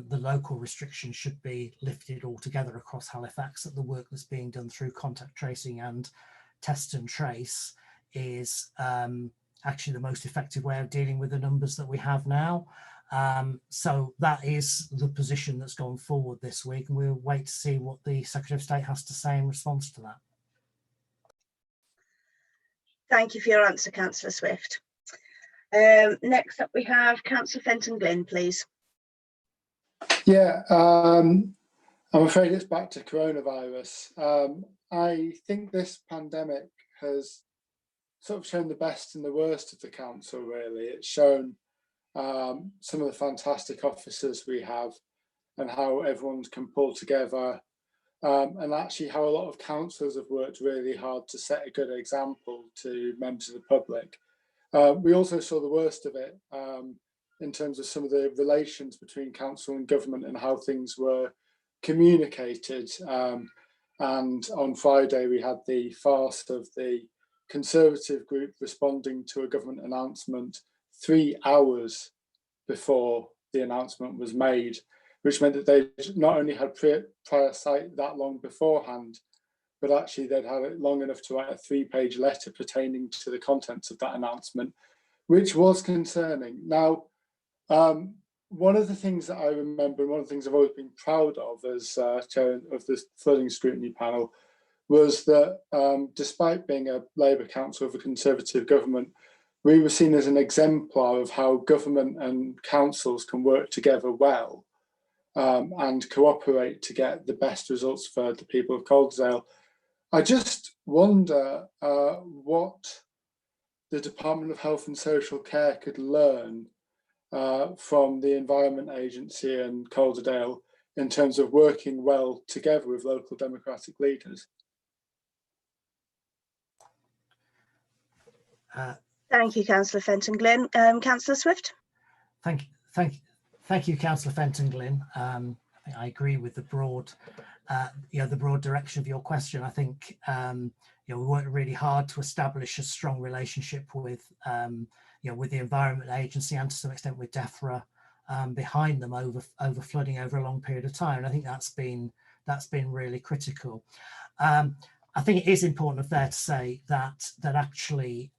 local restrictions should be lifted altogether across Halifax, that the work that's being done through contact tracing and test and trace is actually the most effective way of dealing with the numbers that we have now. So that is the position that's gone forward this week, and we'll wait to see what the Secretary of State has to say in response to that. Thank you for your answer, Councillor Swift. Next up we have Councillor Fenton Glynn, please. Yeah, I'm afraid it's back to coronavirus. I think this pandemic has sort of shown the best and the worst of the council, really. It's shown some of the fantastic officers we have and how everyone can pull together, and actually how a lot of councillors have worked really hard to set a good example to members of the public. We also saw the worst of it in terms of some of the relations between council and government and how things were communicated. And on Friday we had the farce of the Conservative group responding to a government announcement 3 hours before the announcement was made, which meant that they not only had prior sight that long beforehand, but actually they'd had it long enough to write a 3-page letter pertaining to the contents of that announcement, which was concerning. Now, one of the things that I remember, and one of the things I've always been proud of as chair of the flooding scrutiny panel, was that despite being a Labour council of a Conservative government, we were seen as an exemplar of how government and councils can work together well and cooperate to get the best results for the people of Calderdale. I just wonder what the Department of Health and Social Care could learn from the Environment Agency and Calderdale in terms of working well together with local democratic leaders. Thank you, Councillor Fenton Glynn. Councillor Swift. Thank you, Councillor Fenton Glynn. I think I agree with the broad, the broad direction of your question. I think we worked really hard to establish a strong relationship with, with the Environment Agency and to some extent with DEFRA behind them over flooding over a long period of time. And I think that's been really critical. I think it is important there to say that actually,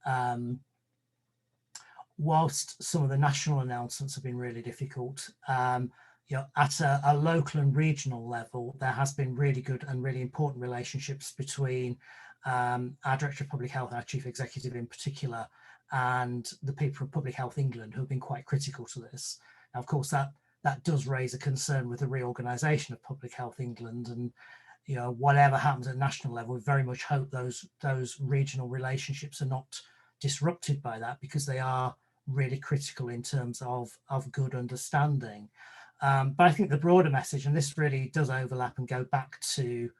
whilst some of the national announcements have been really difficult, at a local and regional level, there has been really good and really important relationships between our Director of Public Health, our Chief Executive in particular, and the people from Public Health England, who have been quite critical to this. Now, of course, that does raise a concern with the reorganisation of Public Health England, and whatever happens at national level, we very much hope those regional relationships are not disrupted by that, because they are really critical in terms of good understanding. But I think the broader message, and this really does overlap and go back to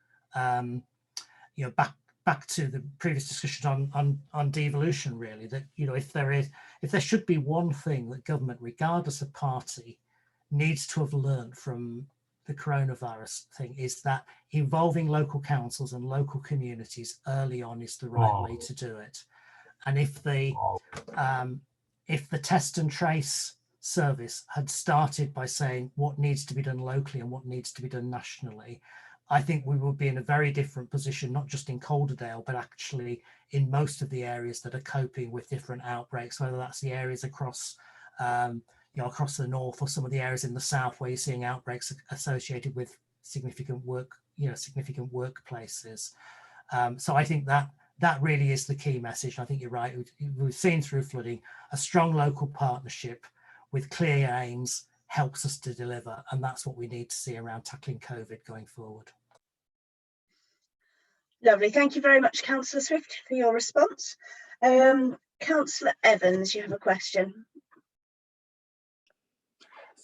back to the previous discussion on devolution, really, that if there should be one thing that government, regardless of party, needs to have learned from the coronavirus thing, is that involving local councils and local communities early on is the right way to do it. And if the test and trace service had started by saying what needs to be done locally and what needs to be done nationally, I think we would be in a very different position, not just in Calderdale, but actually in most of the areas that are coping with different outbreaks, whether that's the areas across, across the north, or some of the areas in the south where you're seeing outbreaks associated with significant significant workplaces. So I think that really is the key message. I think you're right. We've seen through flooding, a strong local partnership with clear aims helps us to deliver, and that's what we need to see around tackling COVID going forward. Lovely. Thank you very much, Councillor Swift, for your response. Councillor Evans, you have a question.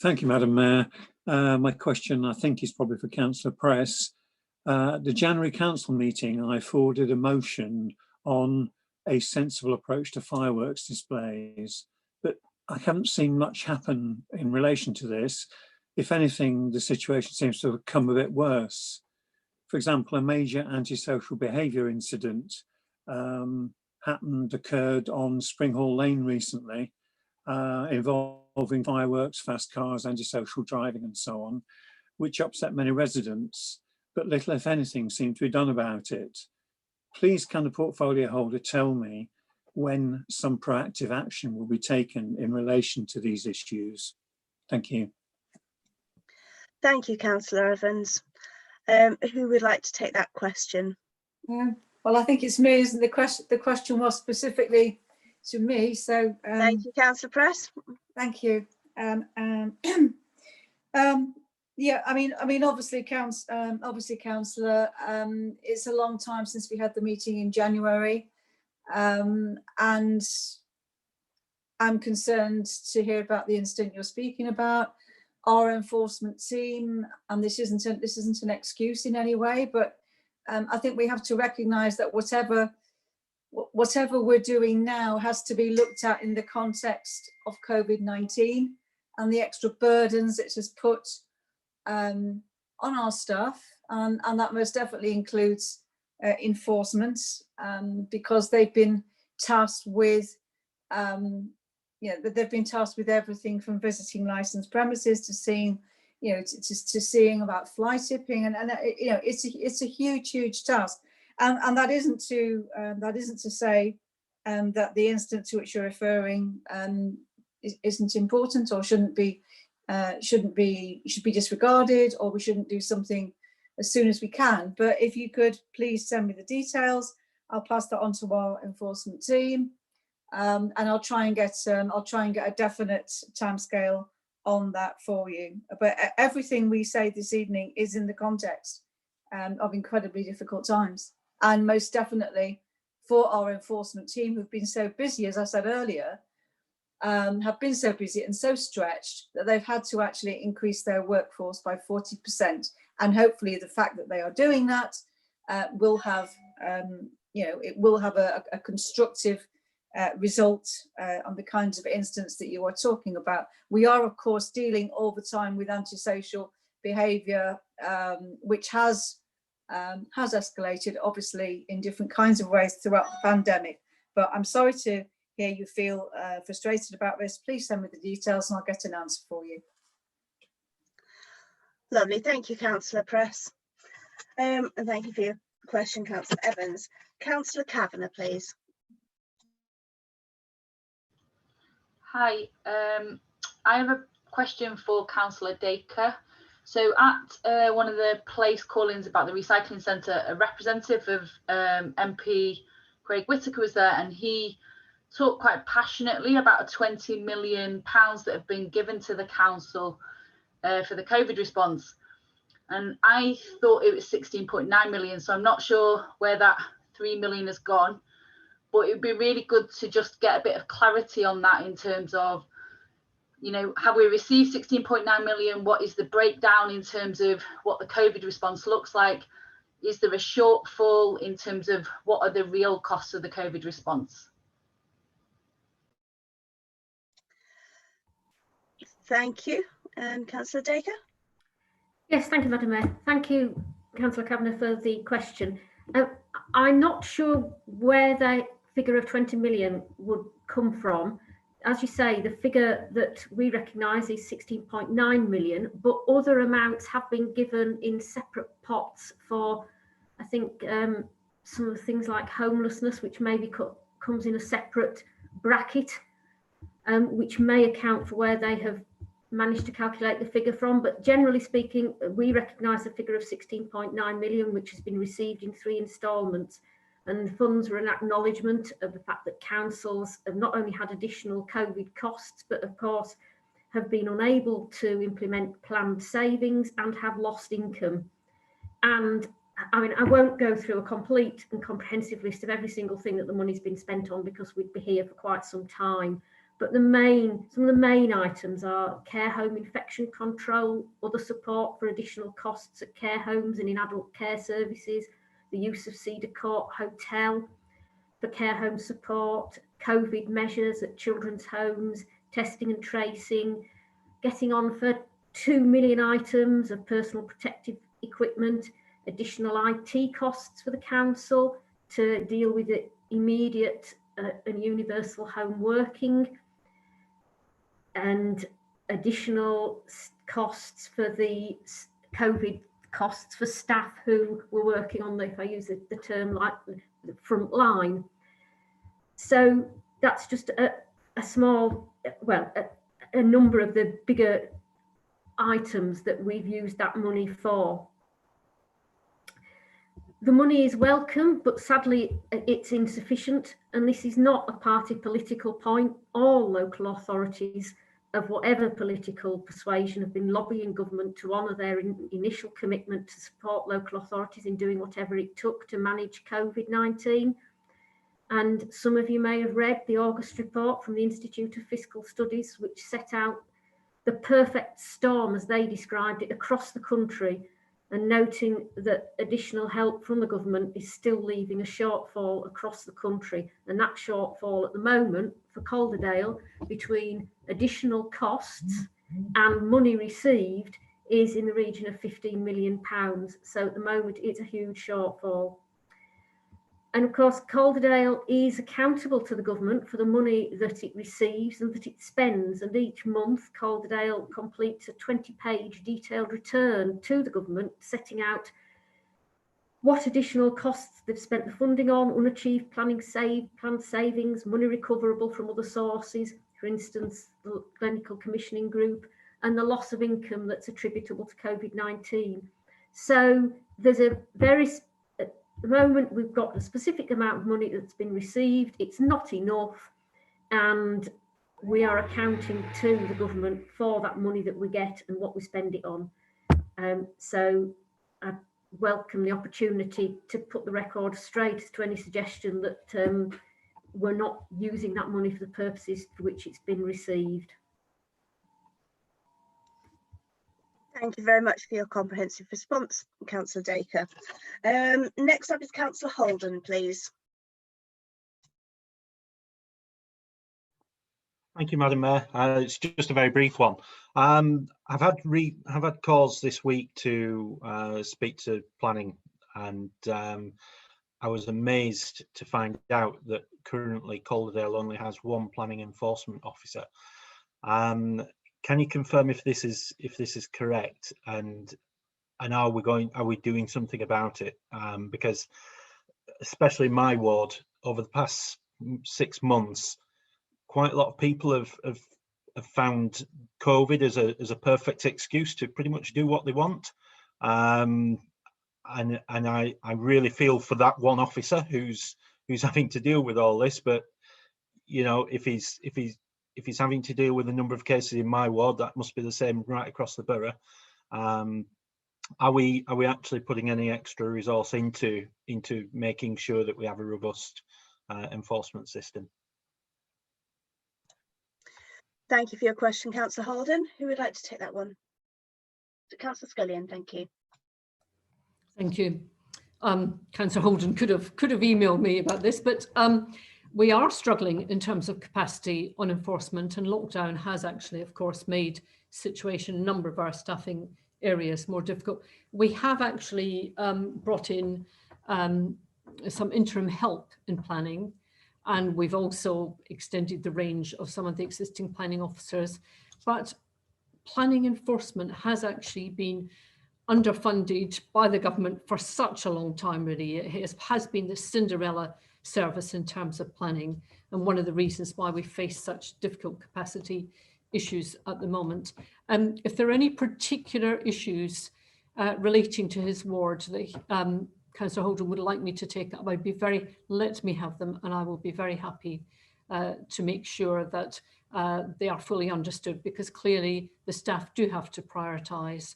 Thank you, Madam Mayor. My question, I think, is probably for Councillor Press. The January Council meeting, I forwarded a motion on a sensible approach to fireworks displays, but I haven't seen much happen in relation to this. If anything, the situation seems to have come a bit worse. For example, a major antisocial behaviour incident occurred on Springhall Lane recently, involving fireworks, fast cars, antisocial driving and so on, which upset many residents, but little, if anything, seemed to be done about it. Please can the portfolio holder tell me when some proactive action will be taken in relation to these issues? Thank you. Thank you, Councillor Evans. Who would like to take that question? Well, I think it's me, isn't the question was specifically to me. So thank you, Councillor Press. Thank you. Yeah, I mean, obviously, Councillor, it's a long time since we had the meeting in January, and I'm concerned to hear about the incident you're speaking about. Our enforcement team, and this isn't an excuse in any way, but I think we have to recognise that whatever we're doing now has to be looked at in the context of COVID-19 and the extra burdens it has put on our staff, and that most definitely includes enforcement, because they've been tasked with they've been tasked with everything from visiting licensed premises to seeing to seeing about fly tipping, and it's a huge task, and that isn't to say that the incident to which you're referring isn't important or should be disregarded, or we shouldn't do something as soon as we can. But if you could please send me the details, I'll pass that on to our enforcement team, and I'll try and get a definite timescale on that for you. But everything we say this evening is in the context of incredibly difficult times, and most definitely for our enforcement team, who've been so busy, as I said earlier, have been so busy and so stretched that they've had to actually increase their workforce by 40%. And hopefully the fact that they are doing that will have, it will have a constructive result on the kinds of incidents that you are talking about. We are, of course, dealing all the time with antisocial behaviour, which has escalated, obviously, in different kinds of ways throughout the pandemic. But I'm sorry to hear you feel frustrated about this. Please send me the details and I'll get an answer for you. Lovely, thank you, Councillor Press. And thank you for your question, Councillor Evans. Councillor Kavanagh, please. Hi, I have a question for Councillor Dacre. So at one of the place call-ins about the recycling centre, a representative of MP Craig Whitaker was there, and he talked quite passionately about a £20 million that have been given to the council for the COVID response. And I thought it was 16.9 million, so I'm not sure where that 3 million has gone, but it'd be really good to just get a bit of clarity on that in terms of, have we received 16.9 million? What is the breakdown in terms of what the COVID response looks like? Is there a shortfall in terms of what are the real costs of the COVID response? Thank you. Councillor Dacre? Yes, thank you, Madam Mayor. Thank you, Councillor Kavanagh, for the question. I'm not sure where the figure of 20 million would come from. as you say, the figure that we recognise is 16.9 million, but other amounts have been given in separate pots for, I think, some of the things like homelessness, which maybe comes in a separate bracket, which may account for where they have managed to calculate the figure from. But generally speaking, we recognise the figure of 16.9 million, which has been received in 3 instalments. And the funds were an acknowledgement of the fact that councils have not only had additional COVID costs, but of course have been unable to implement planned savings and have lost income. And I mean, I won't go through a complete and comprehensive list of every single thing that the money's been spent on, because we'd be here for quite some time. But some of the main items are care home infection control, other support for additional costs at care homes and in adult care services, the use of Cedar Court Hotel for care home support, COVID measures at children's homes, testing and tracing, getting on for 2 million items of personal protective equipment, additional IT costs for the council to deal with the immediate and universal home working, and additional costs for the COVID costs for staff who were working on the, if I use the term like the front line. So that's just a small, well, a number of the bigger items that we've used that money for. The money is welcome, but sadly it's insufficient, and this is not a party political point. All local authorities of whatever political persuasion have been lobbying government to honour their initial commitment to support local authorities in doing whatever it took to manage COVID-19. And some of you may have read the August report from the Institute of Fiscal Studies, which set out the perfect storm, as they described it, across the country, and noting that additional help from the government is still leaving a shortfall across the country. And that shortfall at the moment for Calderdale, between additional costs and money received, is in the region of £15 million. So at the moment, it's a huge shortfall. And of course, Calderdale is accountable to the government for the money that it receives and that it spends. And each month, Calderdale completes a 20-page detailed return to the government, setting out what additional costs they've spent the funding on, unachieved planned savings, money recoverable from other sources, for instance, the clinical commissioning group, and the loss of income that's attributable to COVID-19. So there's a very at the moment, we've got a specific amount of money that's been received. It's not enough, and we are accounting to the government for that money that we get and what we spend it on. So I welcome the opportunity to put the record straight as to any suggestion that we're not using that money for the purposes for which it's been received. Thank you very much for your comprehensive response, Councillor Dacre. Next up is Councillor Holden, please. Thank you, Madam Mayor. It's just a very brief one. I've had calls this week to speak to planning, and I was amazed to find out that currently Calderdale only has one planning enforcement officer. Can you confirm if this is correct, and are we doing something about it? Because especially in my ward, over the past 6 months, quite a lot of people have found COVID as a perfect excuse to pretty much do what they want. And I really feel for that one officer who's having to deal with all this. But you know, if he's having to deal with a number of cases in my ward, that must be the same right across the borough. Are we actually putting any extra resource into making sure that we have a robust enforcement system? Thank you for your question, Councillor Holden. Who would like to take that one? Councillor Scullion, thank you. Thank you. Councillor Holden could have emailed me about this, but we are struggling in terms of capacity on enforcement, and lockdown has actually, of course, made situation, a number of our staffing areas more difficult. We have actually brought in some interim help in planning. And we've also extended the range of some of the existing planning officers. But planning enforcement has actually been underfunded by the government for such a long time, really. It has been the Cinderella service in terms of planning, and one of the reasons why we face such difficult capacity issues at the moment. If there are any particular issues relating to his ward that Councillor Holden would like me to take up, let me have them, and I will be very happy to make sure that they are fully understood, because clearly the staff do have to prioritise.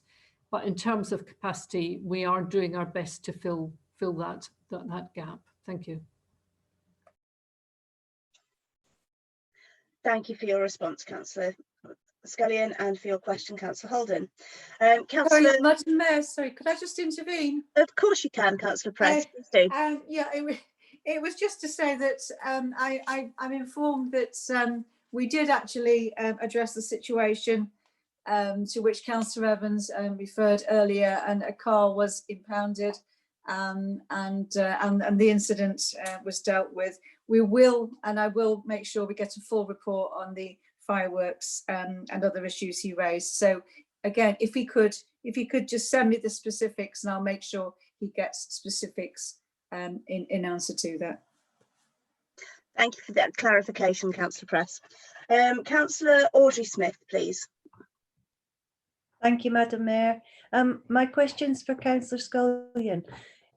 But in terms of capacity, we are doing our best to fill that gap. Thank you. Thank you for your response, Councillor Scullion, and for your question, Councillor Holden. Sorry, Madam Mayor, sorry, could I just intervene? Of course you can, Councillor Press. Please do. Yeah, it was just to say that I'm informed that we did actually address the situation to which Councillor Evans referred earlier, and a car was impounded, and the incident was dealt with. We will, and I will make sure we get a full report on the fireworks and other issues he raised. So again, if he could just send me the specifics, and I'll make sure he gets specifics in answer to that. Thank you for that clarification, Councillor Press. Councillor Audrey Smith, please. Thank you, Madam Mayor. My question's for Councillor Scullion.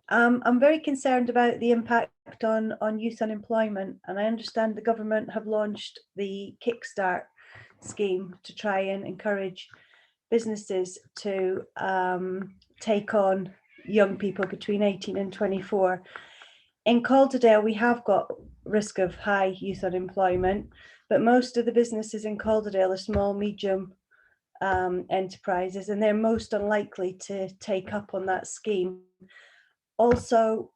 I'm very concerned about the impact on youth unemployment, and I understand the government have launched the Kickstart scheme to try and encourage businesses to take on young people between 18 and 24. In Calderdale, we have got risk of high youth unemployment, but most of the businesses in Calderdale are small, medium enterprises, and they're most unlikely to take up on that scheme. Also,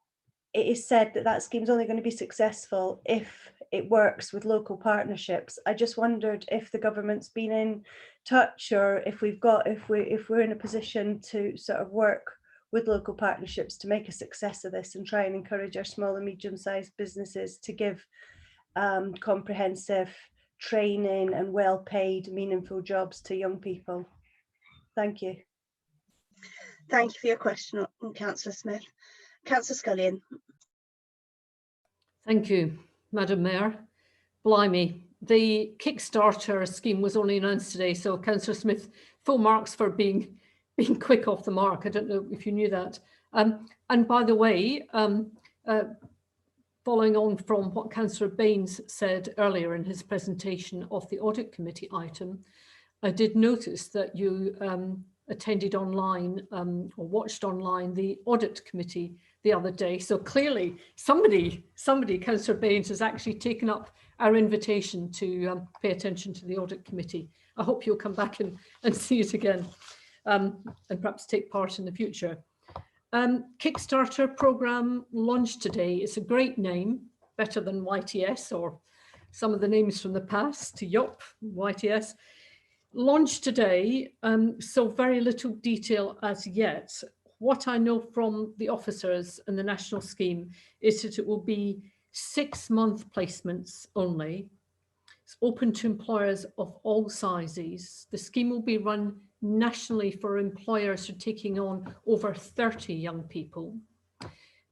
it is said that that scheme is only going to be successful if it works with local partnerships. I just wondered if the government's been in touch, or if we're in a position to sort of work with local partnerships to make a success of this and try and encourage our small and medium-sized businesses to give comprehensive training and well-paid, meaningful jobs to young people. Thank you. Thank you for your question, Councillor Smith. Councillor Scullion. Thank you, Madam Mayor. Blimey, the Kickstarter scheme was only announced today, so Councillor Smith, full marks for being quick off the mark. I don't know if you knew that. And by the way, following on from what Councillor Baines said earlier in his presentation of the Audit Committee item, I did notice that you attended online or watched online the Audit Committee the other day. So clearly somebody, Councillor Baines, has actually taken up our invitation to pay attention to the Audit Committee. I hope you'll come back and see it again and perhaps take part in the future. Kickstarter programme launched today. It's a great name, better than YTS or some of the names from the past, YOP, YTS. Launched today, so very little detail as yet. What I know from the officers and the national scheme is that it will be 6-month placements only. It's open to employers of all sizes. The scheme will be run nationally for employers who are taking on over 30 young people.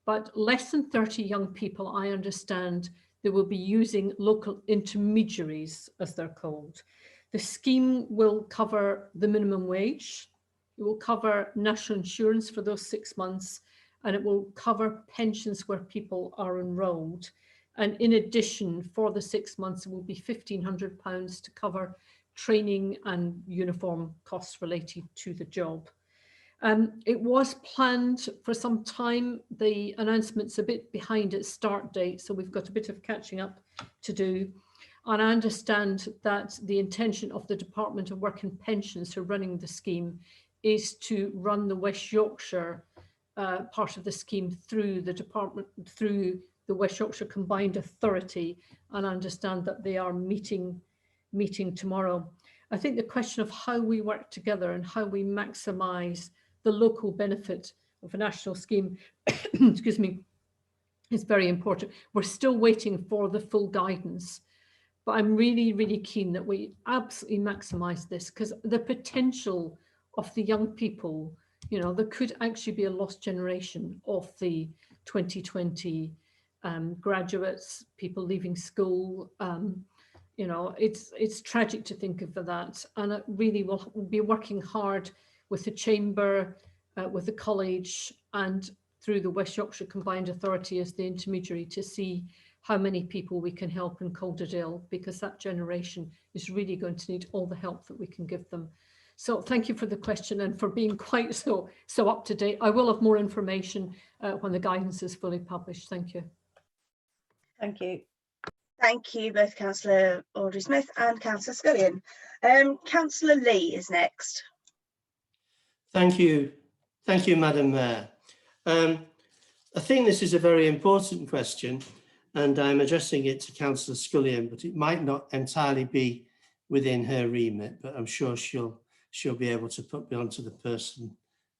But less than 30 young people, I understand, they will be using local intermediaries, as they're called. The scheme will cover the minimum wage. It will cover national insurance for those 6 months, and it will cover pensions where people are enrolled. And in addition, for the 6 months, it will be £1,500 to cover training and uniform costs related to the job. It was planned for some time. The announcement's a bit behind its start date, so we've got a bit of catching up to do. And I understand that the intention of the Department of Work and Pensions, who are running the scheme, is to run the West Yorkshire part of the scheme through the department, through the West Yorkshire Combined Authority, and I understand that they are meeting tomorrow. I think the question of how we work together and how we maximise the local benefit of a national scheme, excuse me, is very important. We're still waiting for the full guidance, but I'm really, really keen that we absolutely maximise this, because the potential of the young people, you know, there could actually be a lost generation of the 2020 graduates, people leaving school. You know, it's tragic to think of that, and it really will be working hard with the Chamber, with the college, and through the West Yorkshire Combined Authority as the intermediary, to see how many people we can help in Calderdale, because that generation is really going to need all the help that we can give them. So thank you for the question and for being quite so up to date. I will have more information when the guidance is fully published. Thank you. Thank you. Thank you, both Councillor Audrey-Smith and Councillor Scullion. Councillor Lee is next. Thank you, Madam Mayor. I think this is a very important question, and I'm addressing it to Councillor Scullion, but it might not entirely be within her remit, but I'm sure she'll be able to put me onto the person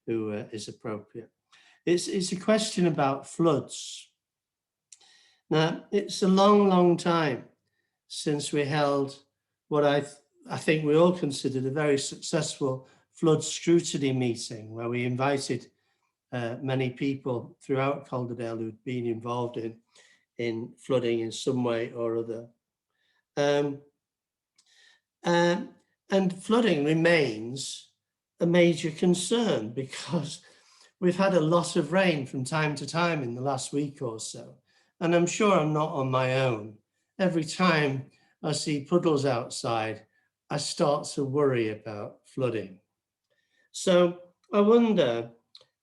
who is appropriate. It's a question about floods. Now, it's a long time since we held what I think we all considered a very successful flood scrutiny meeting, where we invited many people throughout Calderdale who'd been involved in flooding in some way or other. And flooding remains a major concern, because we've had a lot of rain from time to time in the last week or so. And I'm sure I'm not on my own. Every time I see puddles outside, I start to worry about flooding. So I wonder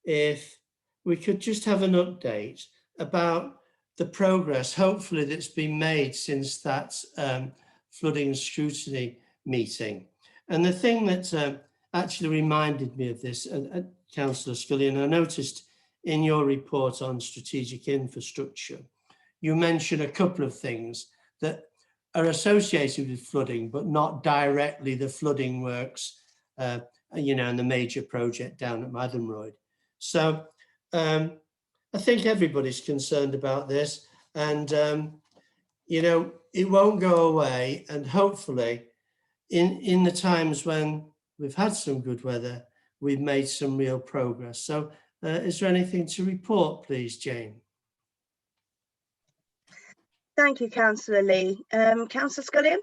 if we could just have an update about the progress, hopefully, that's been made since that flooding scrutiny meeting. And the thing that actually reminded me of this, Councillor Scullion, I noticed in your report on strategic infrastructure, you mention a couple of things that are associated with flooding, but not directly the flooding works, you know, and the major project down at Madamroyd. So I think everybody's concerned about this, and you know, it won't go away. And hopefully, in the times when we've had some good weather, we've made some real progress. So is there anything to report, please, Jane? Thank you, Councillor Lee. Councillor Scullion?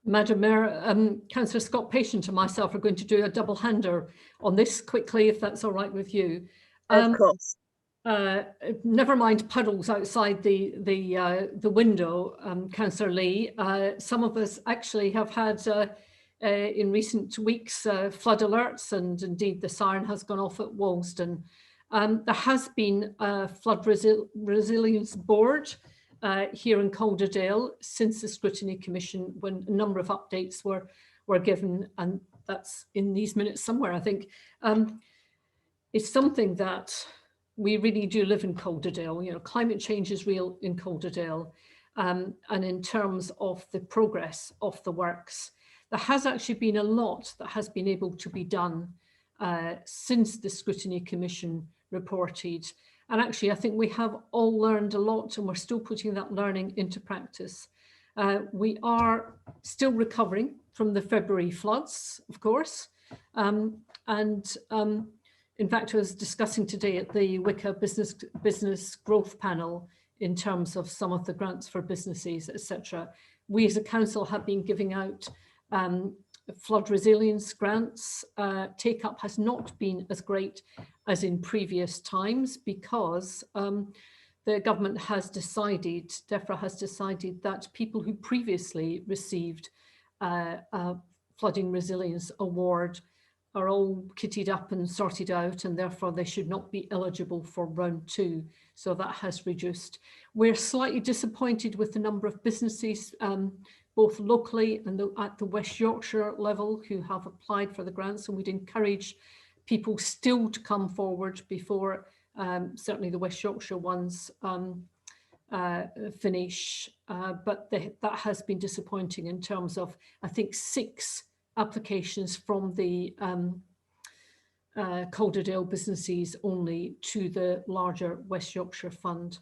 Madam Mayor, Councillor Scott Patient and myself are going to do a double-hander on this quickly, if that's all right with you. Of course. Never mind puddles outside the window, Councillor Lee. Some of us actually have had in recent weeks flood alerts, and indeed the siren has gone off at Walsden. There has been a flood resilience board here in Calderdale since the Scrutiny Commission, when a number of updates were given, and that's in these minutes somewhere, I think. It's something that we really do live in Calderdale. You know, climate change is real in Calderdale, and in terms of the progress of the works, there has actually been a lot that has been able to be done since the Scrutiny Commission reported. And actually, I think we have all learned a lot, and we're still putting that learning into practice. We are still recovering from the February floods, of course. In fact, I was discussing today at the WICA Business Growth Panel in terms of some of the grants for businesses, etc. We as a council have been giving out flood resilience grants. Take-up has not been as great as in previous times, because the government has decided, DEFRA has decided, that people who previously received a flooding resilience award are all kitted up and sorted out, and therefore they should not be eligible for round 2. So that has reduced. We're slightly disappointed with the number of businesses, both locally and at the West Yorkshire level, who have applied for the grants, and we'd encourage people still to come forward before certainly the West Yorkshire ones finish. But that has been disappointing in terms of, I think, 6 applications from the Calderdale businesses only to the larger West Yorkshire Fund.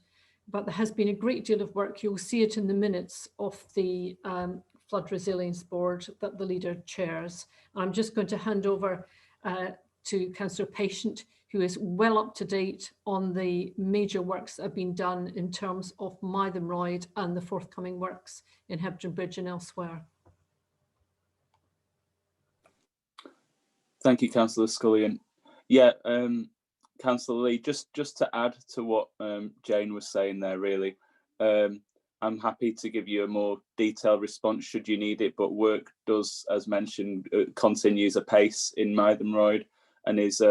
But there has been a great deal of work. You'll see it in the minutes of the Flood Resilience Board that the leader chairs. I'm just going to hand over to Councillor Patient, who is well up to date on the major works that have been done in terms of Mytholmroyd and the forthcoming works in Hebden Bridge and elsewhere. Thank you, Councillor Scullion. Yeah, Councillor Lee, just to add to what Jane was saying there, really, I'm happy to give you a more detailed response should you need it, but work does, as mentioned, continues apace in Mytholmroyd and is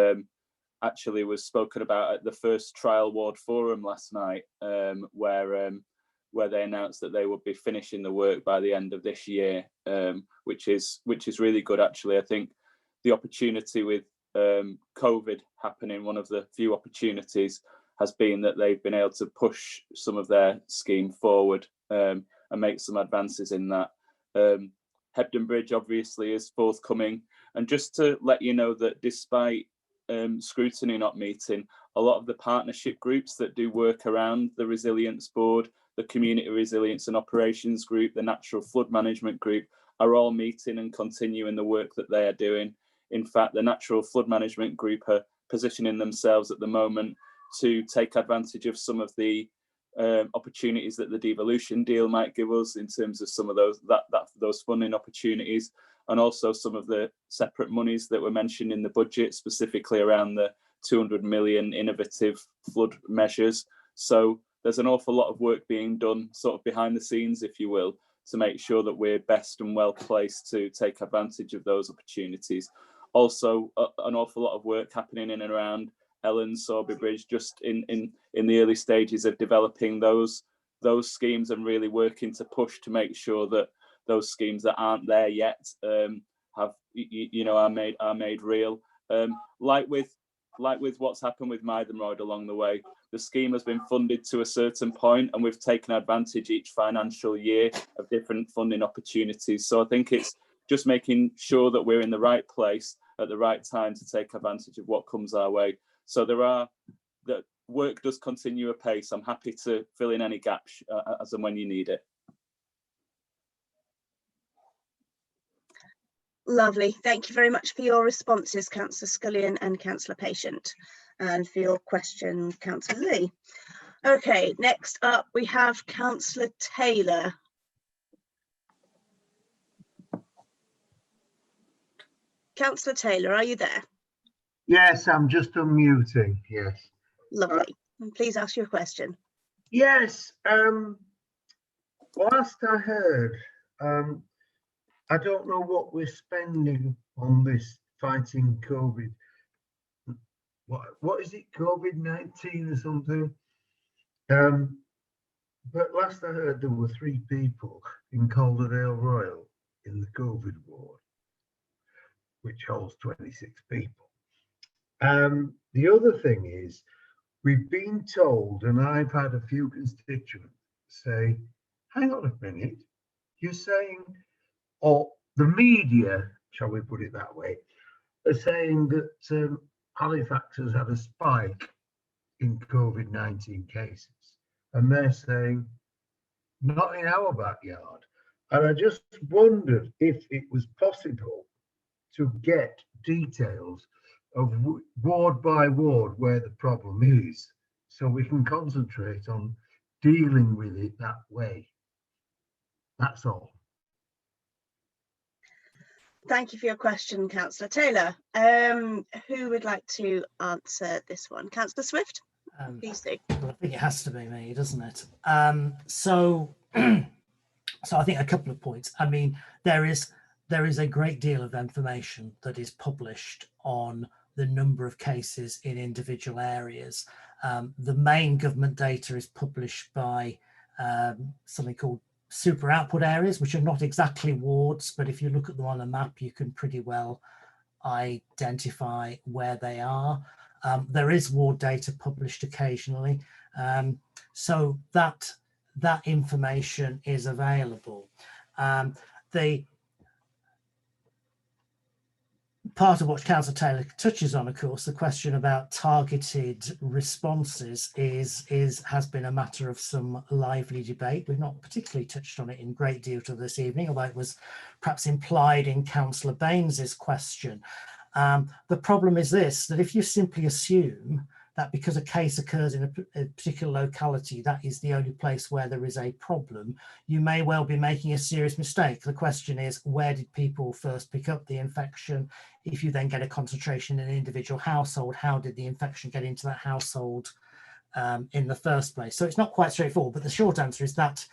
actually was spoken about at the first Trial Ward Forum last night, where they announced that they would be finishing the work by the end of this year, which is really good, actually. I think the opportunity with COVID happening, one of the few opportunities has been that they've been able to push some of their scheme forward and make some advances in that. Hebden Bridge obviously is forthcoming, and just to let you know that despite Scrutiny not meeting, a lot of the partnership groups that do work around the Resilience Board, the Community Resilience and Operations Group, the Natural Flood Management Group, are all meeting and continuing the work that they are doing. In fact, the Natural Flood Management Group are positioning themselves at the moment to take advantage of some of the opportunities that the devolution deal might give us in terms of some of those funding opportunities, and also some of the separate monies that were mentioned in the budget, specifically around the 200 million innovative flood measures. So there's an awful lot of work being done sort of behind the scenes, if you will, to make sure that we're best and well placed to take advantage of those opportunities. Also, an awful lot of work happening in and around Ellen Sorby Bridge, just in the early stages of developing those schemes and really working to push to make sure that those schemes that aren't there yet are made real. Like with what's happened with Mytholmroyd along the way, the scheme has been funded to a certain point, and we've taken advantage each financial year of different funding opportunities. So I think it's just making sure that we're in the right place at the right time to take advantage of what comes our way. So the work does continue apace. I'm happy to fill in any gaps as and when you need it. Lovely. Thank you very much for your responses, Councillor Scullion and Councillor Patient, and for your question, Councillor Lee. Okay, next up we have Councillor Taylor. Councillor Taylor, are you there? Yes, I'm just unmuting, yes. Lovely. And please ask your question. Yes, last I heard, I don't know what we're spending on this fighting COVID. What is it, COVID-19 or something? But last I heard there were 3 people in Calderdale Royal in the COVID ward, which holds 26 people. The other thing is, we've been told, and I've had a few constituents say, hang on a minute, you're saying, or the media, shall we put it that way, are saying that Halifax has had a spike in COVID-19 cases. And they're saying, not in our backyard. And I just wondered if it was possible to get details of ward by ward where the problem is, so we can concentrate on dealing with it that way. That's all. Thank you for your question, Councillor Taylor. Who would like to answer this one? Councillor Swift, please do. Well, I think it has to be me, doesn't it? So I think a couple of points. I mean, there is a great deal of information that is published on the number of cases in individual areas. The main government data is published by something called super output areas, which are not exactly wards, but if you look at them on a map, you can pretty well identify where they are. There is ward data published occasionally, so that information is available. part of what Councillor Taylor touches on, of course, the question about targeted responses has been a matter of some lively debate. We've not particularly touched on it in great detail this evening, although it was perhaps implied in Councillor Baines's question. The problem is this, that if you simply assume that because a case occurs in a particular locality, that is the only place where there is a problem, you may well be making a serious mistake. The question is, where did people first pick up the infection? If you then get a concentration in an individual household, how did the infection get into that household in the first place? So it's not quite straightforward, but the short answer is that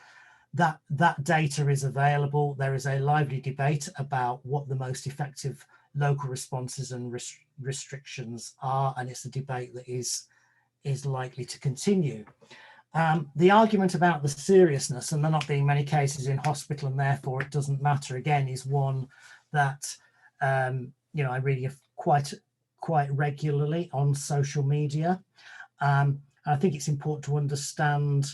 that data is available. There is a lively debate about what the most effective local responses and restrictions are, and it's a debate that is likely to continue. The argument about the seriousness and there not being many cases in hospital and therefore it doesn't matter, again, is one that you know, I read quite regularly on social media. I think it's important to understand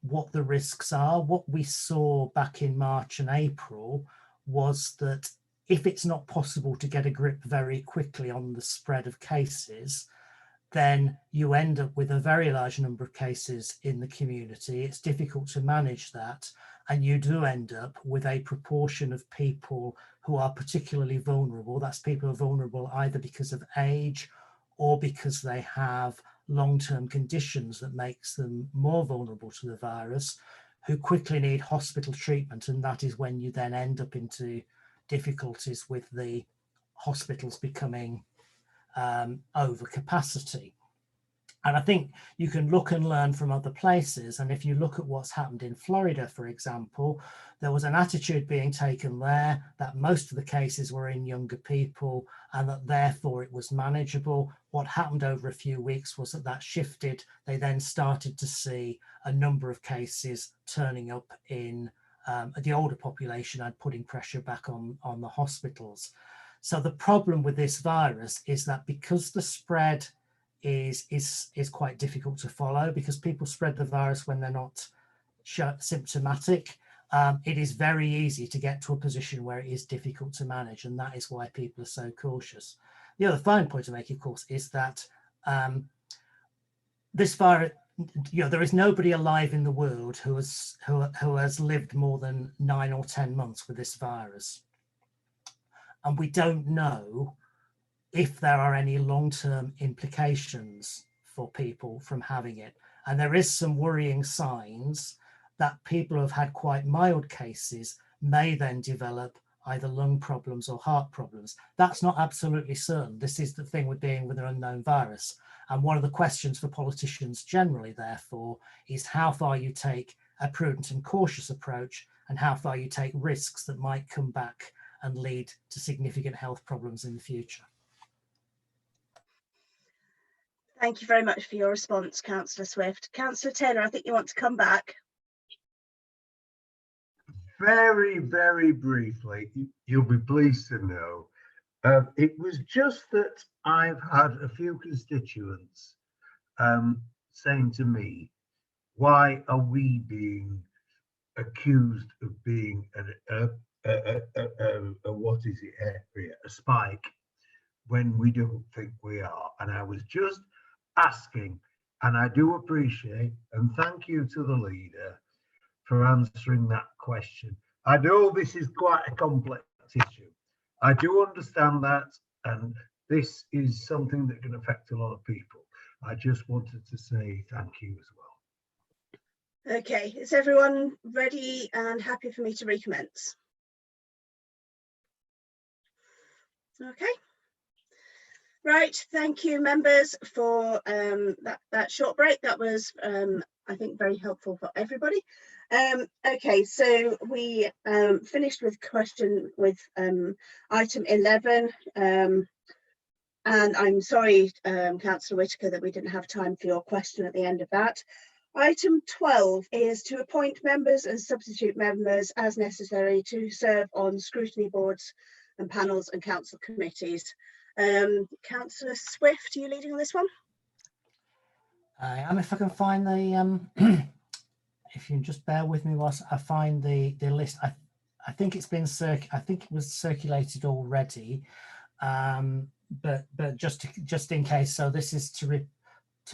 what the risks are. What we saw back in March and April was that if it's not possible to get a grip very quickly on the spread of cases, then you end up with a very large number of cases in the community. It's difficult to manage that, and you do end up with a proportion of people who are particularly vulnerable. That's people who are vulnerable either because of age or because they have long-term conditions that makes them more vulnerable to the virus, who quickly need hospital treatment, and that is when you then end up into difficulties with the hospitals becoming over capacity. And I think you can look and learn from other places. And if you look at what's happened in Florida, for example, there was an attitude being taken there that most of the cases were in younger people and that therefore it was manageable. What happened over a few weeks was that shifted. They then started to see a number of cases turning up in the older population and putting pressure back on the hospitals. So the problem with this virus is that because the spread is quite difficult to follow, because people spread the virus when they're not symptomatic, it is very easy to get to a position where it is difficult to manage, and that is why people are so cautious. The other fine point to make, of course, is that this virus, you know, there is nobody alive in the world who has lived more than 9 or 10 months with this virus, and we don't know if there are any long-term implications for people from having it. And there is some worrying signs that people who have had quite mild cases may then develop either lung problems or heart problems. That's not absolutely certain. This is the thing with being with an unknown virus. And one of the questions for politicians generally, therefore, is how far you take a prudent and cautious approach and how far you take risks that might come back and lead to significant health problems in the future. Thank you very much for your response, Councillor Swift. Councillor Taylor, I think you want to come back. Very, very briefly, you'll be pleased to know, it was just that I've had a few constituents saying to me, why are we being accused of being what is it, a spike, when we don't think we are? And I was just asking, and I do appreciate and thank you to the leader for answering that question. I know this is quite a complex issue. I do understand that, and this is something that can affect a lot of people. I just wanted to say thank you as well. Okay, is everyone ready and happy for me to recommence? Okay. Right, thank you members for that short break. That was I think very helpful for everybody. Okay, so we finished with item 11, and I'm sorry, Councillor Whitaker, that we didn't have time for your question at the end of that. Item 12 is to appoint members and substitute members as necessary to serve on scrutiny boards and panels and council committees. Councillor Swift, are you leading on this one? I am, if I can find the if you can just bear with me whilst I find the list. I think it's been I think it was circulated already. but just in case, so this is to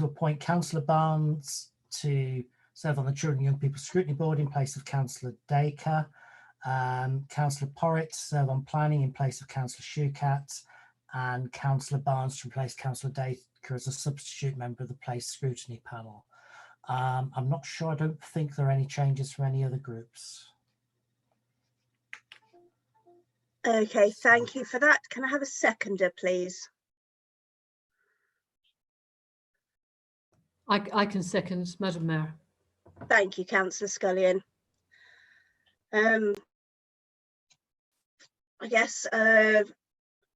appoint Councillor Barnes to serve on the Children and Young People Scrutiny Board in place of Councillor Dacre, Councillor Porritt to serve on planning in place of Councillor Shukat, and Councillor Barnes to replace Councillor Dacre as a substitute member of the Place Scrutiny Panel. I'm not sure, I don't think there are any changes from any other groups. Okay, thank you for that. Can I have a seconder, please? I can second, Madam Mayor. Thank you, Councillor Scullion. I guess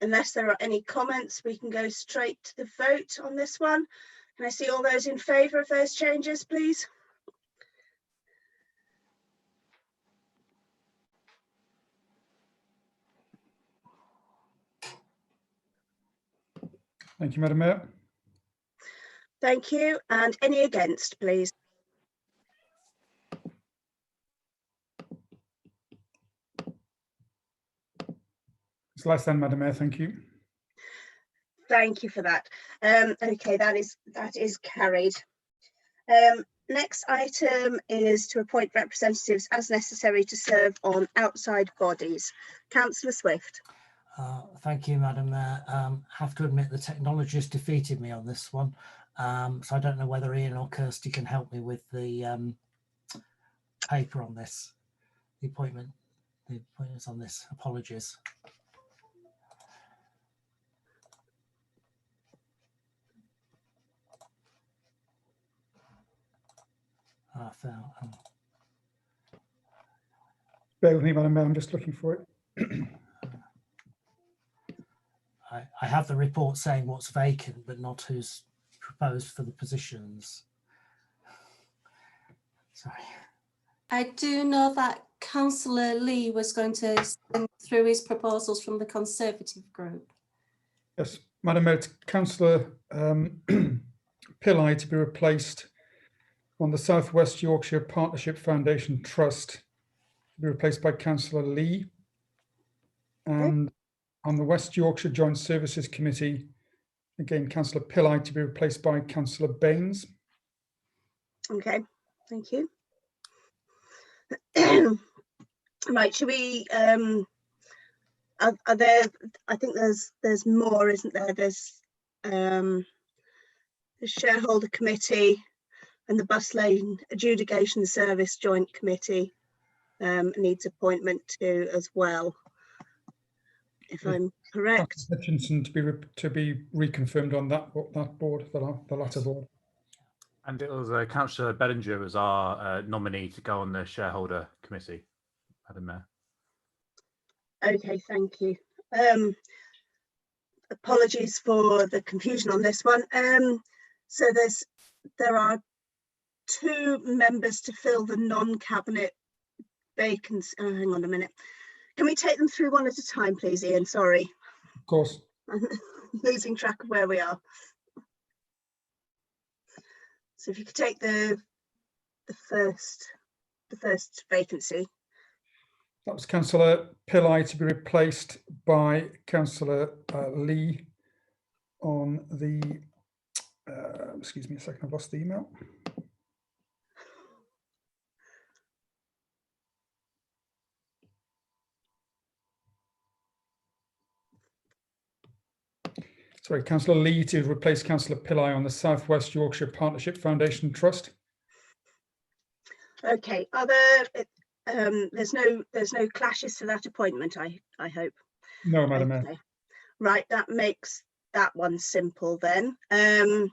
unless there are any comments, we can go straight to the vote on this one. Can I see all those in favour of those changes, please? Thank you, Madam Mayor. Thank you. And any against, please? It's less than, Madam Mayor. Thank you. Thank you for that. Okay, that is carried. Next item is to appoint representatives as necessary to serve on outside bodies. Councillor Swift. Thank you, Madam Mayor. Have to admit the technology has defeated me on this one. So I don't know whether Ian or Kirsty can help me with the paper on this, the appointments on this. Apologies. Bear with me, Madam Mayor. I'm just looking for it. I have the report saying what's vacant, but not who's proposed for the positions. Sorry. I do know that Councillor Lee was going to send through his proposals from the Conservative group. Yes, Madam Mayor, Councillor Pillai to be replaced on the South West Yorkshire Partnership Foundation Trust, to be replaced by Councillor Lee. And on the West Yorkshire Joint Services Committee, again, Councillor Pillai to be replaced by Councillor Baines. Okay, thank you. Right, should we, are there, I think there's more, isn't there? There's the Shareholder Committee and the Bus Lane Adjudication Service Joint Committee needs appointment to as well, if I'm correct. Hutchinson to be reconfirmed on that board, the latter board. And it was Councillor Bellinger as our nominee to go on the Shareholder Committee, Madam Mayor. Okay, thank you. Apologies for the confusion on this one. So there are 2 members to fill the non-cabinet vacancy. Oh, hang on a minute. Can we take them through one at a time, please, Ian? Sorry. Of course. I'm losing track of where we are. So if you could take the first vacancy. That was Councillor Pillai to be replaced by Councillor Lee on the, excuse me a second, I've lost the email. Sorry, Councillor Lee to replace Councillor Pillai on the South West Yorkshire Partnership Foundation Trust. Okay, are there, there's no clashes to that appointment, I hope. No, Madam Mayor. Right, that makes that one simple then. Do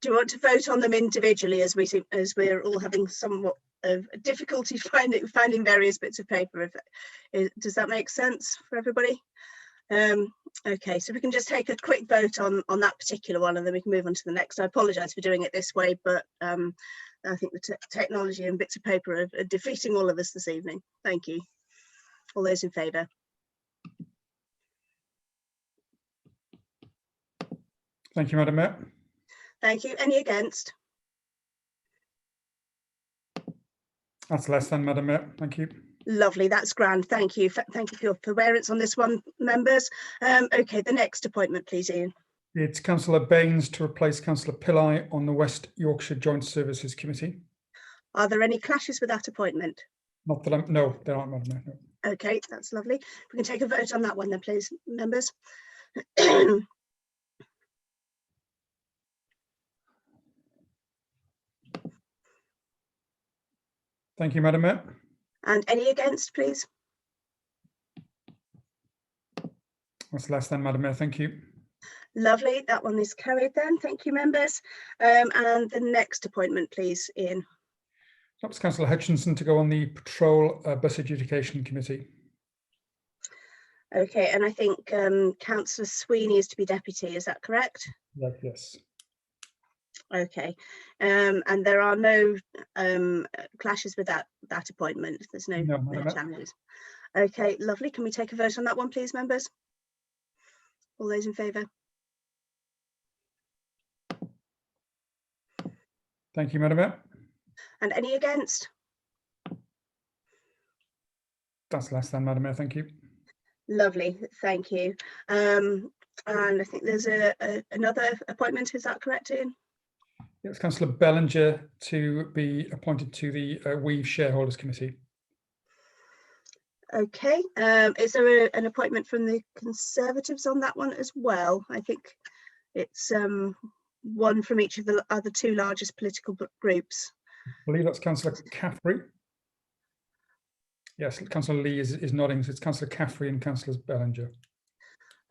you want to vote on them individually as we're all having somewhat of difficulty finding various bits of paper? Does that make sense for everybody? Okay, so we can just take a quick vote on that particular one and then we can move on to the next. I apologise for doing it this way, but I think the technology and bits of paper are defeating all of us this evening. Thank you. All those in favour? Thank you, Madam Mayor. Thank you. Any against? That's less than, Madam Mayor. Thank you. Lovely, that's grand. Thank you. Thank you for your forbearance on this one, members. Okay, the next appointment, please, Ian. It's Councillor Baines to replace Councillor Pillai on the West Yorkshire Joint Services Committee. Are there any clashes with that appointment? Not that I'm, no, there aren't, Madam Mayor. No. Okay, that's lovely. We can take a vote on that one then, please, members. Thank you, Madam Mayor. And any against, please? That's less than, Madam Mayor. Thank you. Lovely, that one is carried then. Thank you, members. And the next appointment, please, Ian. That's Councillor Hutchinson to go on the Patrol Bus Adjudication Committee. Okay, and I think Councillor Sweeney is to be deputy, is that correct? Yes. Okay, and there are no clashes with that appointment. There's no challenges. Okay, lovely. Can we take a vote on that one, please, members? All those in favour? Thank you, Madam Mayor. And any against? That's less than, Madam Mayor. Thank you. Lovely, thank you. And I think there's another appointment. Is that correct, Ian? It's Councillor Bellinger to be appointed to the Weave Shareholders Committee. Okay, is there an appointment from the Conservatives on that one as well? I think it's one from each of the other two largest political groups. I believe that's Councillor Caffrey. Yes, Councillor Lee is nodding, so it's Councillor Caffrey and Councillor Bellinger.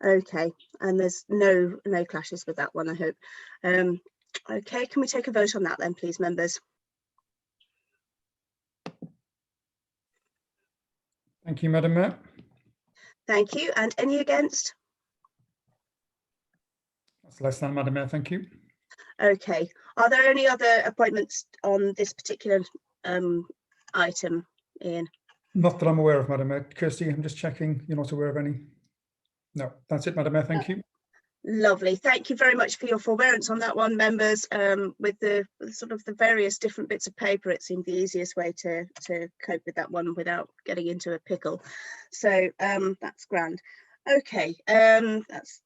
Okay, and there's no clashes with that one, I hope. Okay, can we take a vote on that then, please, members? Thank you, Madam Mayor. Thank you. And any against? That's less than, Madam Mayor. Thank you. Okay. Are there any other appointments on this particular item, Ian? Not that I'm aware of, Madam Mayor. Kirsty, I'm just checking. You're not aware of any? No, that's it, Madam Mayor. Thank you. Lovely. Thank you very much for your forbearance on that one, members. With the sort of the various different bits of paper, it seemed the easiest way to cope with that one without getting into a pickle. So that's grand. Okay, that's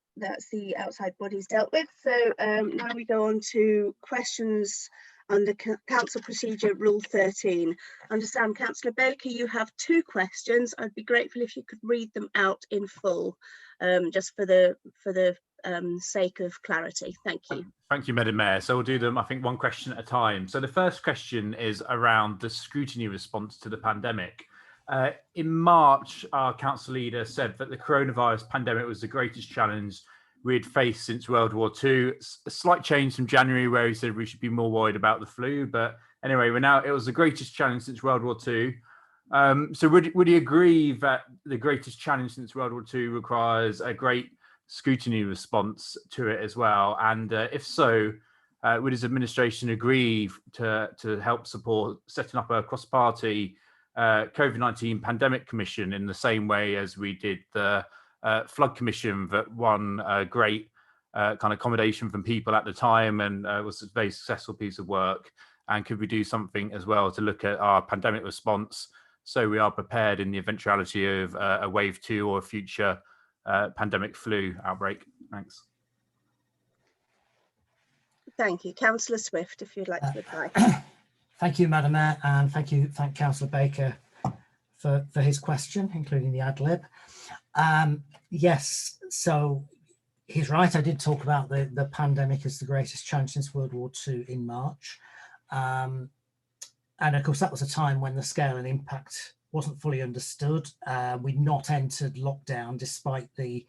the outside bodies dealt with. So now we go on to questions under Council Procedure Rule 13. I understand, Councillor Baker, you have 2 questions. I'd be grateful if you could read them out in full, just for the sake of clarity. Thank you. Thank you, Madam Mayor. So we'll do them, I think, one question at a time. So the first question is around the scrutiny response to the pandemic. In March, our council leader said that the coronavirus pandemic was the greatest challenge we had faced since World War II. A slight change from January where he said we should be more worried about the flu. But anyway, it was the greatest challenge since World War II. So would you agree that the greatest challenge since World War II requires a great scrutiny response to it as well? And if so, would his administration agree to help support setting up a cross-party COVID-19 pandemic commission in the same way as we did the flood commission that won a great kind of accommodation from people at the time and was a very successful piece of work? And could we do something as well to look at our pandemic response so we are prepared in the eventuality of a wave 2 or a future pandemic flu outbreak? Thanks. Thank you. Councillor Swift, if you'd like to reply. Thank you, Madam Mayor, and thank Councillor Baker for his question, including the ad-lib. Yes, so he's right. I did talk about the pandemic as the greatest challenge since World War II in March. And of course, that was a time when the scale and impact wasn't fully understood. We'd not entered lockdown despite the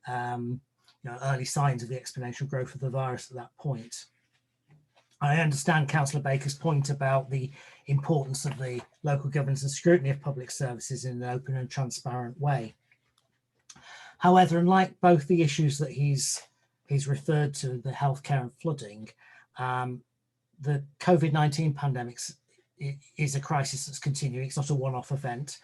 early signs of the exponential growth of the virus at that point. I understand Councillor Baker's point about the importance of the local governance and scrutiny of public services in an open and transparent way. However, unlike both the issues that he's referred to, the healthcare and flooding, the COVID-19 pandemic is a crisis that's continuing. It's not a one-off event.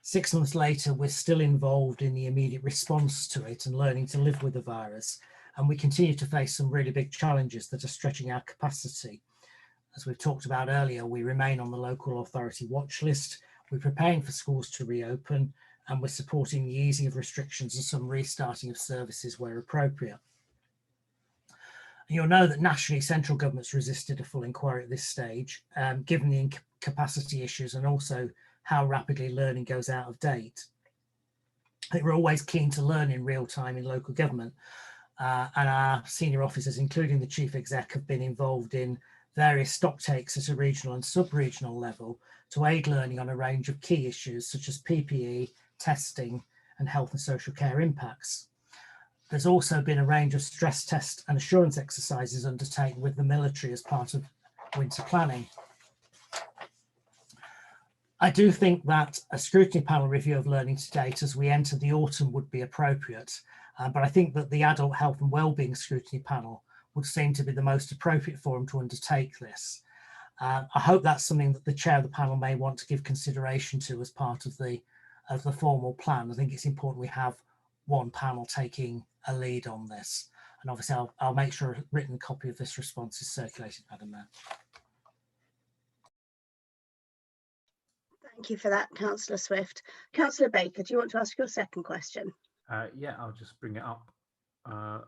6 months later, we're still involved in the immediate response to it and learning to live with the virus. And we continue to face some really big challenges that are stretching our capacity. As we've talked about earlier, we remain on the local authority watch list. We're preparing for schools to reopen, and we're supporting the easing of restrictions and some restarting of services where appropriate. You'll know that nationally, central governments resisted a full inquiry at this stage, given the incapacity issues and also how rapidly learning goes out of date. I think we're always keen to learn in real time in local government, and our senior officers, including the chief exec, have been involved in various stock takes at a regional and sub-regional level to aid learning on a range of key issues such as PPE, testing and health and social care impacts. There's also been a range of stress test and assurance exercises undertaken with the military as part of winter planning. I do think that a scrutiny panel review of learning to date as we enter the autumn would be appropriate, but I think that the adult health and wellbeing scrutiny panel would seem to be the most appropriate forum to undertake this. I hope that's something that the chair of the panel may want to give consideration to as part of the formal plan. I think it's important we have one panel taking a lead on this, and obviously I'll make sure a written copy of this response is circulated, Madam Mayor. Thank you for that, Councillor Swift. Councillor Baker, do you want to ask your second question? Yeah, I'll just bring it up on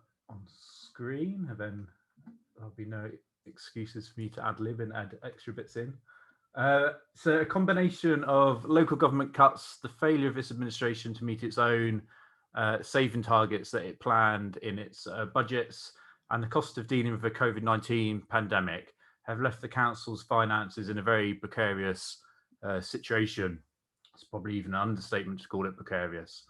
screen, and then there'll be no excuses for me to ad lib and add extra bits in. So a combination of local government cuts, the failure of this administration to meet its own saving targets that it planned in its budgets, and the cost of dealing with the COVID-19 pandemic have left the council's finances in a very precarious situation. It's probably even an understatement to call it precarious.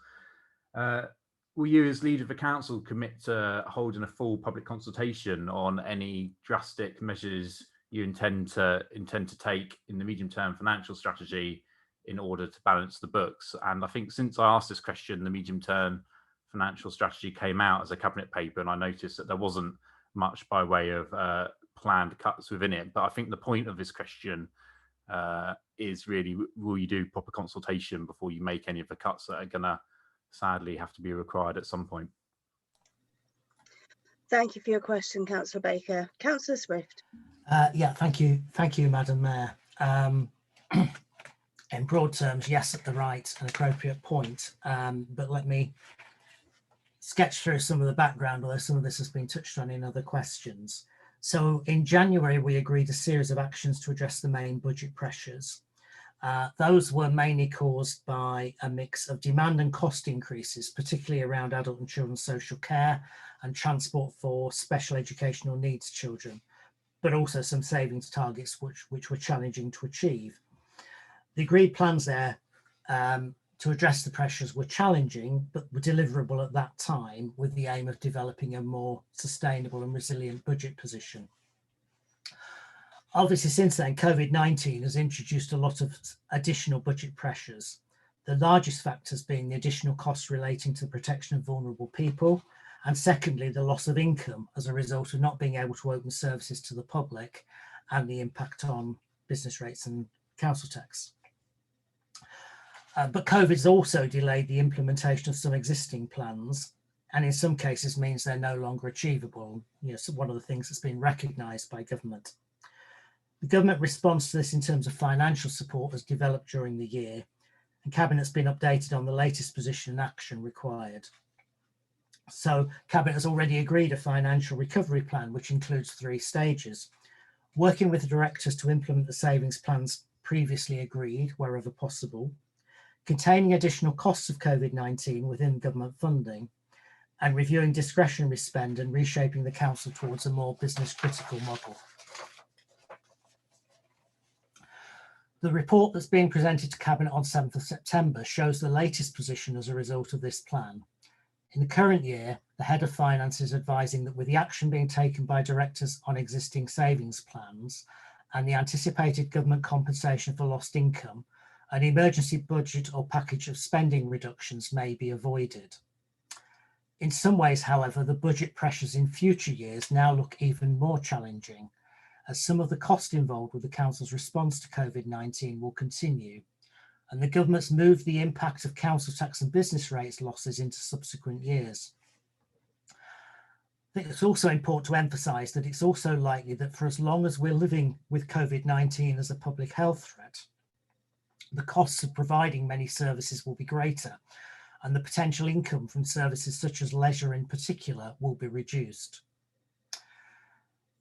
Will you, as leader of the council, commit to holding a full public consultation on any drastic measures you intend to take in the medium-term financial strategy in order to balance the books? And I think since I asked this question, the medium-term financial strategy came out as a cabinet paper, and I noticed that there wasn't much by way of planned cuts within it. But I think the point of this question is really, will you do proper consultation before you make any of the cuts that are going to sadly have to be required at some point? Thank you for your question, Councillor Baker. Councillor Swift. Yeah, thank you, Madam Mayor. In broad terms, yes, at the right and appropriate point, but let me sketch through some of the background, although some of this has been touched on in other questions. So in January, we agreed a series of actions to address the main budget pressures. Those were mainly caused by a mix of demand and cost increases, particularly around adult and children's social care and transport for special educational needs children, but also some savings targets which were challenging to achieve. The agreed plans there to address the pressures were challenging, but were deliverable at that time, with the aim of developing a more sustainable and resilient budget position. Obviously, since then, COVID-19 has introduced a lot of additional budget pressures, the largest factors being the additional costs relating to the protection of vulnerable people, and secondly, the loss of income as a result of not being able to open services to the public and the impact on business rates and council tax. But COVID has also delayed the implementation of some existing plans, and in some cases means they're no longer achievable. You know, so one of the things that's been recognised by government. The government response to this in terms of financial support has developed during the year, and Cabinet's been updated on the latest position and action required. So Cabinet has already agreed a financial recovery plan, which includes 3 stages: working with the directors to implement the savings plans previously agreed wherever possible, containing additional costs of COVID-19 within government funding, and reviewing discretionary spend and reshaping the council towards a more business critical model. The report that's being presented to Cabinet on 7th of September shows the latest position as a result of this plan. In the current year, the Head of Finance is advising that with the action being taken by directors on existing savings plans and the anticipated government compensation for lost income, an emergency budget or package of spending reductions may be avoided. In some ways, however, the budget pressures in future years now look even more challenging, as some of the cost involved with the Council's response to COVID-19 will continue, and the government's moved the impact of council tax and business rates losses into subsequent years. I think it's also important to emphasise that it's also likely that for as long as we're living with COVID-19 as a public health threat, the costs of providing many services will be greater, and the potential income from services such as leisure in particular will be reduced.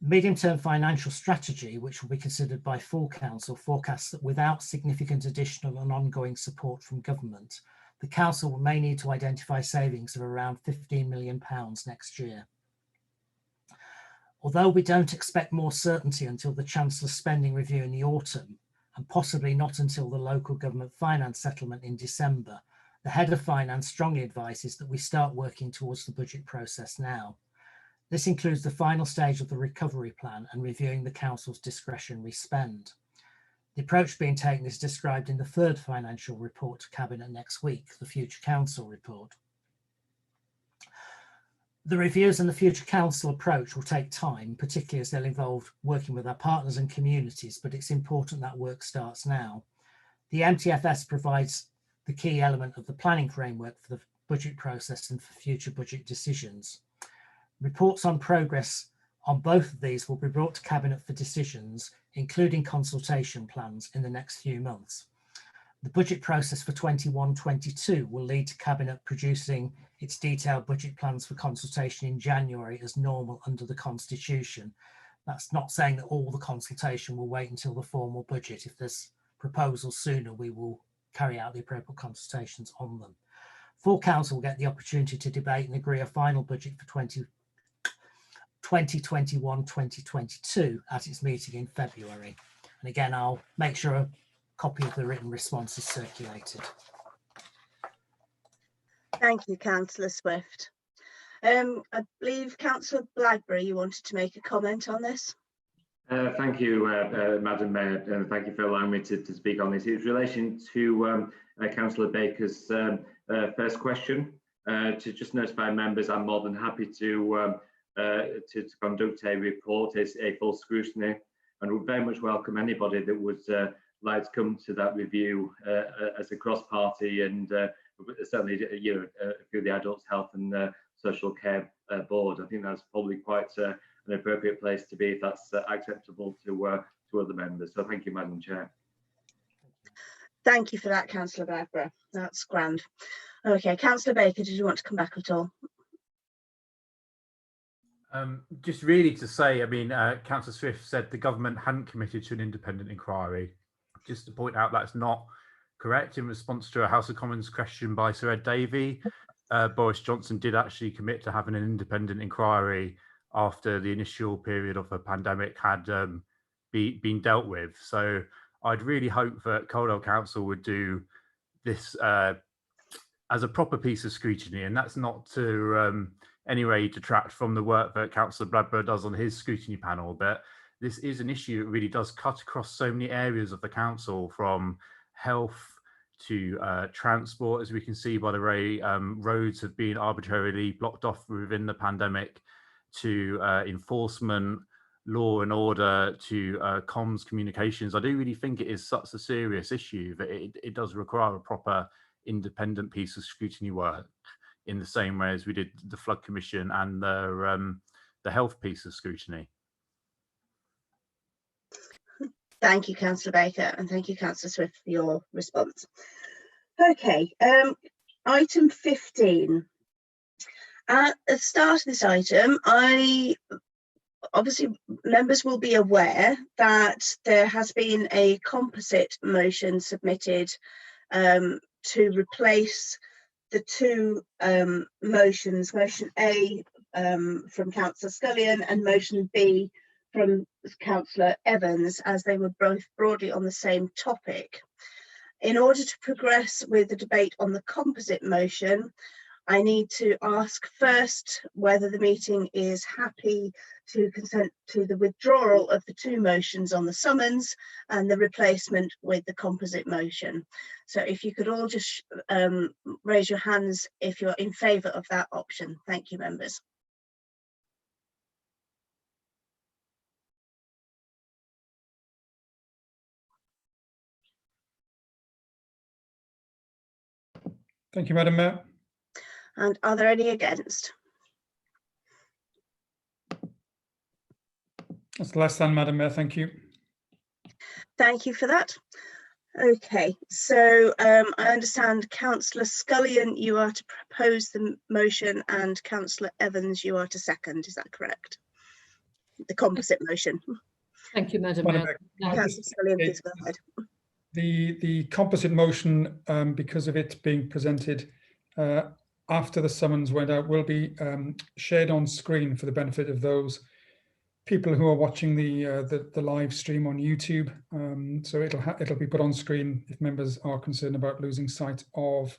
Medium-term financial strategy, which will be considered by full council, forecasts that without significant additional and ongoing support from government, the council may need to identify savings of around £15 million next year. Although we don't expect more certainty until the Chancellor's spending review in the autumn, and possibly not until the local government finance settlement in December, the Head of Finance strongly advises that we start working towards the budget process now. This includes the final stage of the recovery plan and reviewing the council's discretionary spend. The approach being taken is described in the third financial report to Cabinet next week, the Future Council report. The reviews and the Future Council approach will take time, particularly as they'll involve working with our partners and communities, but it's important that work starts now. The MTFS provides the key element of the planning framework for the budget process and for future budget decisions. Reports on progress on both of these will be brought to Cabinet for decisions, including consultation plans in the next few months. The budget process for 21-22 will lead to Cabinet producing its detailed budget plans for consultation in January as normal under the Constitution. That's not saying that all the consultation will wait until the formal budget. If there's proposals sooner, we will carry out the appropriate consultations on them. Full Council will get the opportunity to debate and agree a final budget for 2021-2022 at its meeting in February. And again, I'll make sure a copy of the written response is circulated. Thank you, Councillor Swift. I believe Councillor Blackburn, you wanted to make a comment on this. Thank you, Madam Mayor, and thank you for allowing me to speak on this. In relation to Councillor Baker's first question, to just notify members, I'm more than happy to conduct a report, a full scrutiny, and would very much welcome anybody that would like to come to that review as a cross-party and certainly through the Adults Health and Social Care Board. I think that's probably quite an appropriate place to be if that's acceptable to other members. So thank you, Madam Chair. Thank you for that, Councillor Blackburn. That's grand. Okay, Councillor Baker, did you want to come back at all? Just really to say, I mean, Councillor Swift said the government hadn't committed to an independent inquiry. Just to point out that's not correct. In response to a House of Commons question by Sir Ed Davey, Boris Johnson did actually commit to having an independent inquiry after the initial period of the pandemic had been dealt with. So I'd really hope that Calderdale Council would do this as a proper piece of scrutiny, and that's not to any way detract from the work that Councillor Bradburn does on his scrutiny panel, but this is an issue that really does cut across so many areas of the council, from health to transport, as we can see by the way roads have been arbitrarily blocked off within the pandemic, to enforcement, law and order, to comms communications. I do really think it is such a serious issue that it does require a proper independent piece of scrutiny work, in the same way as we did the Flood Commission and the health piece of scrutiny. Thank you, Councillor Baker, and thank you, Councillor Swift, for your response. Okay, item 15. At the start of this item, obviously members will be aware that there has been a composite motion submitted to replace the two motions, motion A from Councillor Scullion and motion B from Councillor Evans, as they were both broadly on the same topic. In order to progress with the debate on the composite motion, I need to ask first whether the meeting is happy to consent to the withdrawal of the two motions on the summons and the replacement with the composite motion. So if you could all just raise your hands if you're in favour of that option. Thank you, members. Thank you, Madam Mayor. And are there any against? That's the last stand, Madam Mayor. Thank you. Thank you for that. Okay, so I understand Councillor Scullion, you are to propose the motion, and Councillor Evans, you are to second. Is that correct? The composite motion. Thank you, Madam Madam Mayor. Mayor, Councillor Scullion, please go ahead. The composite motion, because of it being presented after the summons went out, will be shared on screen for the benefit of those people who are watching the live stream on YouTube. So it'll be put on screen if members are concerned about losing sight of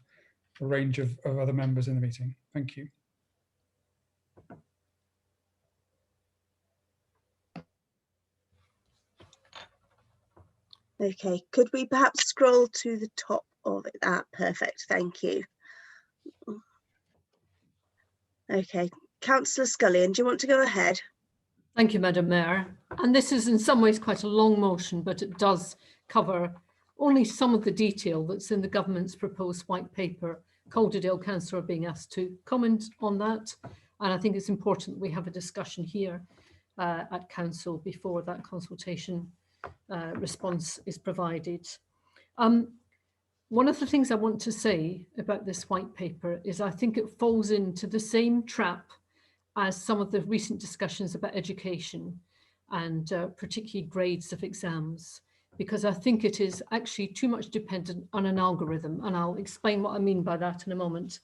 a range of other members in the meeting. Thank you. Okay, could we perhaps scroll to the top of it? Ah, perfect, thank you. Okay, Councillor Scullion, do you want to go ahead? Thank you, Madam Mayor. And this is in some ways quite a long motion, but it does cover only some of the detail that's in the government's proposed white paper. Calderdale Council are being asked to comment on that. And I think it's important we have a discussion here at Council before that consultation response is provided. One of the things I want to say about this white paper is I think it falls into the same trap as some of the recent discussions about education and particularly grades of exams, because I think it is actually too much dependent on an algorithm, and I'll explain what I mean by that in a moment.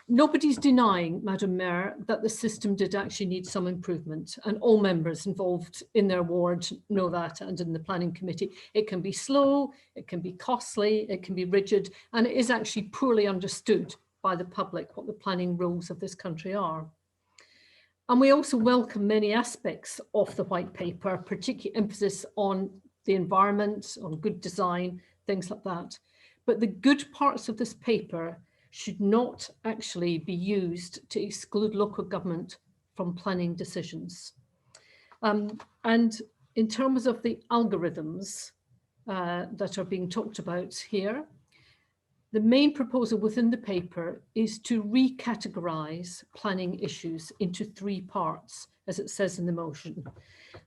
Nobody's denying, Madam Mayor, that the system did actually need some improvement, and all members involved in their ward know that, and in the planning committee. It can be slow, it can be costly, it can be rigid, and it is actually poorly understood by the public what the planning rules of this country are. And we also welcome many aspects of the white paper, particularly emphasis on the environment, on good design, things like that. But the good parts of this paper should not actually be used to exclude local government from planning decisions. And in terms of the algorithms that are being talked about here, the main proposal within the paper is to recategorize planning issues into 3 parts, as it says in the motion.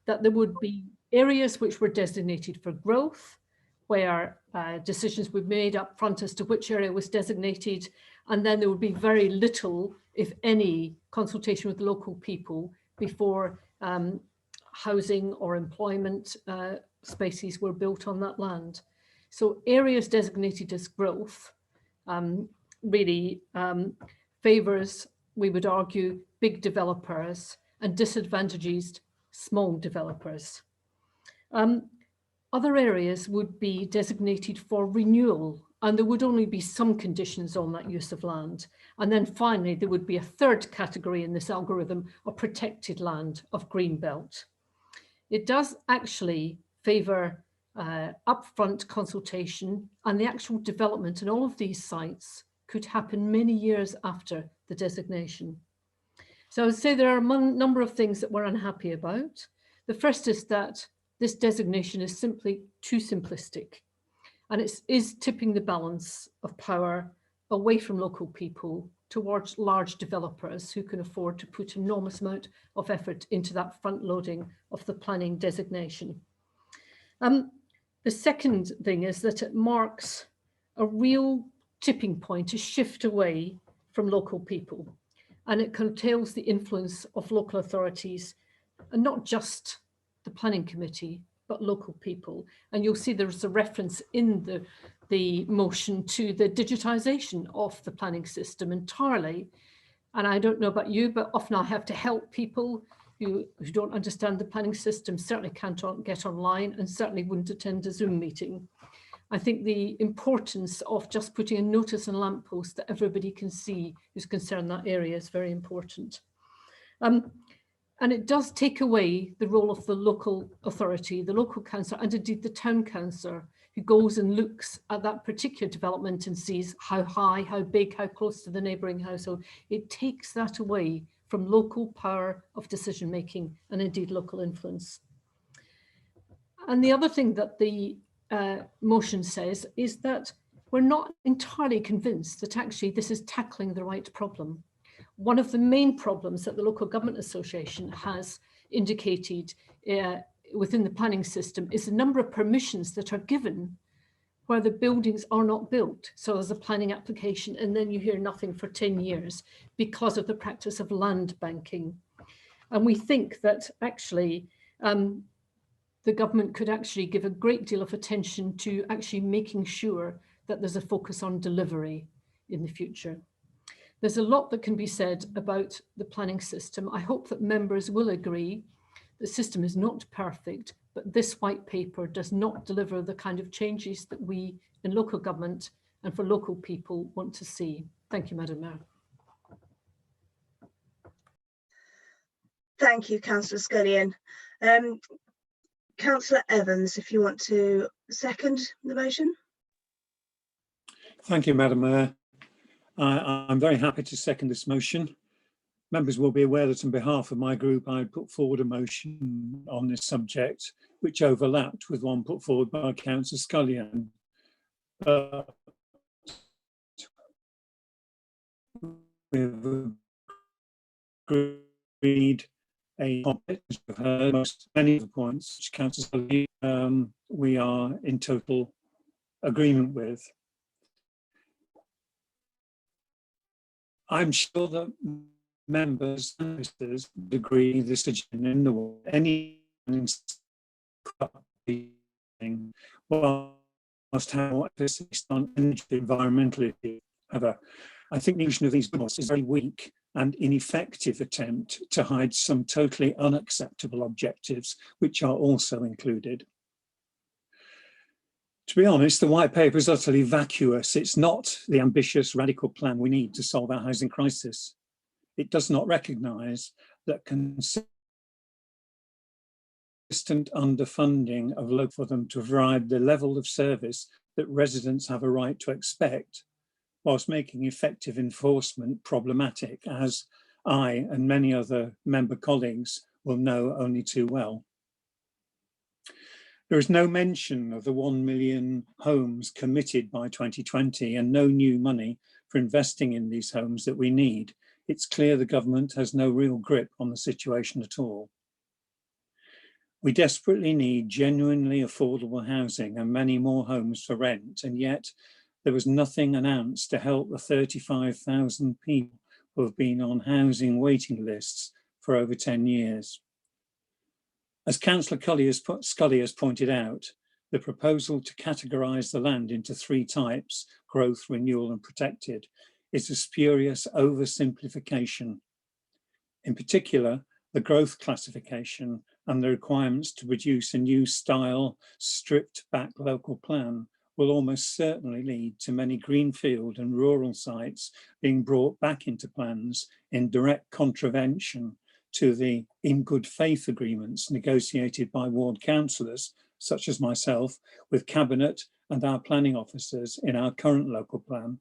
That there would be areas which were designated for growth, where decisions were made up front as to which area was designated, and then there would be very little, if any, consultation with local people before housing or employment spaces were built on that land. So areas designated as growth really favours, we would argue, big developers and disadvantages small developers. Other areas would be designated for renewal, and there would only be some conditions on that use of land. And then finally, there would be a 3rd category in this algorithm of protected land, of green belt. It does actually favour upfront consultation, and the actual development in all of these sites could happen many years after the designation. So I would say there are a number of things that we're unhappy about. The first is that this designation is simply too simplistic, and it is tipping the balance of power away from local people towards large developers who can afford to put an enormous amount of effort into that front loading of the planning designation. The second thing is that it marks a real tipping point, a shift away from local people, and it curtails the influence of local authorities, and not just the planning committee, but local people. And you'll see there's a reference in the motion to the digitisation of the planning system entirely. And I don't know about you, but often I have to help people who don't understand the planning system, certainly can't get online, and certainly wouldn't attend a Zoom meeting. I think the importance of just putting a notice on a lamppost that everybody can see who's concerned in that area is very important. And it does take away the role of the local authority, the local councillor, and indeed the town councillor, who goes and looks at that particular development and sees how high, how big, how close to the neighbouring household. It takes that away from local power of decision making and indeed local influence. And the other thing that the motion says is that we're not entirely convinced that actually this is tackling the right problem. One of the main problems that the Local Government Association has indicated within the planning system is the number of permissions that are given where the buildings are not built. So there's a planning application and then you hear nothing for 10 years because of the practice of land banking. And we think that actually the government could actually give a great deal of attention to actually making sure that there's a focus on delivery in the future. There's a lot that can be said about the planning system. I hope that members will agree the system is not perfect, but this white paper does not deliver the kind of changes that we in local government and for local people want to see. Thank you, Madam Mayor. Thank you, Councillor Scullion. Councillor Evans, if you want to second the motion. Thank you, Madam Mayor. I'm very happy to second this motion. Members will be aware that on behalf of my group, I put forward a motion on this subject, which overlapped with one put forward by Councillor Scullion. We've agreed most many of the points which Councillor Scullion we are in total agreement with. I'm sure that members and ministers agree this agenda in the way any must have more emphasis on energy environmentality. However, I think the inclusion of these goals is a very weak and ineffective attempt to hide some totally unacceptable objectives which are also included. To be honest, the white paper is utterly vacuous. It's not the ambitious, radical plan we need to solve our housing crisis. It does not recognise that consistent underfunding of local for them to provide the level of service that residents have a right to expect, whilst making effective enforcement problematic, as I and many other member colleagues will know only too well. There is no mention of the 1 million homes committed by 2020 and no new money for investing in these homes that we need. It's clear the government has no real grip on the situation at all. We desperately need genuinely affordable housing and many more homes for rent, and yet there was nothing announced to help the 35,000 people who have been on housing waiting lists for over 10 years. As Councillor Scully has pointed out, the proposal to categorise the land into 3 types, growth, renewal and protected, is a spurious oversimplification. In particular, the growth classification and the requirements to produce a new style, stripped back local plan will almost certainly lead to many greenfield and rural sites being brought back into plans in direct contravention to the in good faith agreements negotiated by ward councillors, such as myself, with Cabinet and our planning officers in our current local plan.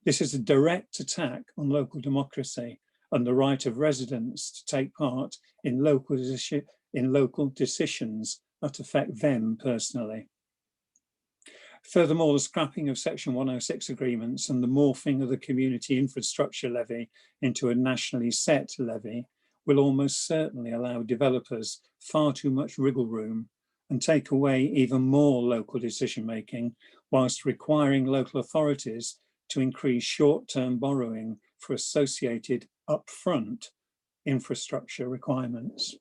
This is a direct attack on local democracy and the right of residents to take part in local decisions that affect them personally. Furthermore, the scrapping of Section 106 agreements and the morphing of the community infrastructure levy into a nationally set levy will almost certainly allow developers far too much wriggle room and take away even more local decision making, whilst requiring local authorities to increase short-term borrowing for associated upfront infrastructure requirements.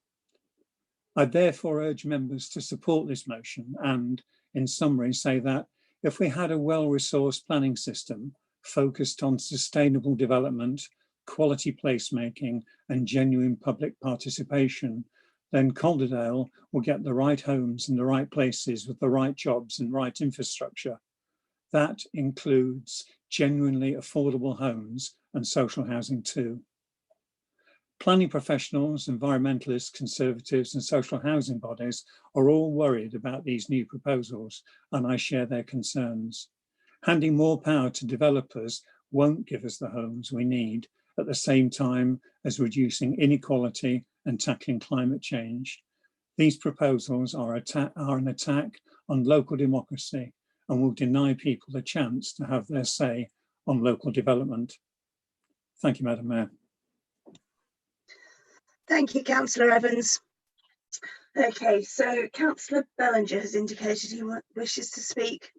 I therefore urge members to support this motion and, in summary, say that if we had a well-resourced planning system focused on sustainable development, quality placemaking and genuine public participation, then Calderdale will get the right homes in the right places with the right jobs and right infrastructure. That includes genuinely affordable homes and social housing too. Planning professionals, environmentalists, conservatives and social housing bodies are all worried about these new proposals, and I share their concerns. Handing more power to developers won't give us the homes we need at the same time as reducing inequality and tackling climate change. These proposals are an attack on local democracy and will deny people the chance to have their say on local development. Thank you, Madam Mayor. Thank you, Councillor Evans. Okay, so Councillor Bellinger has indicated he wishes to speak.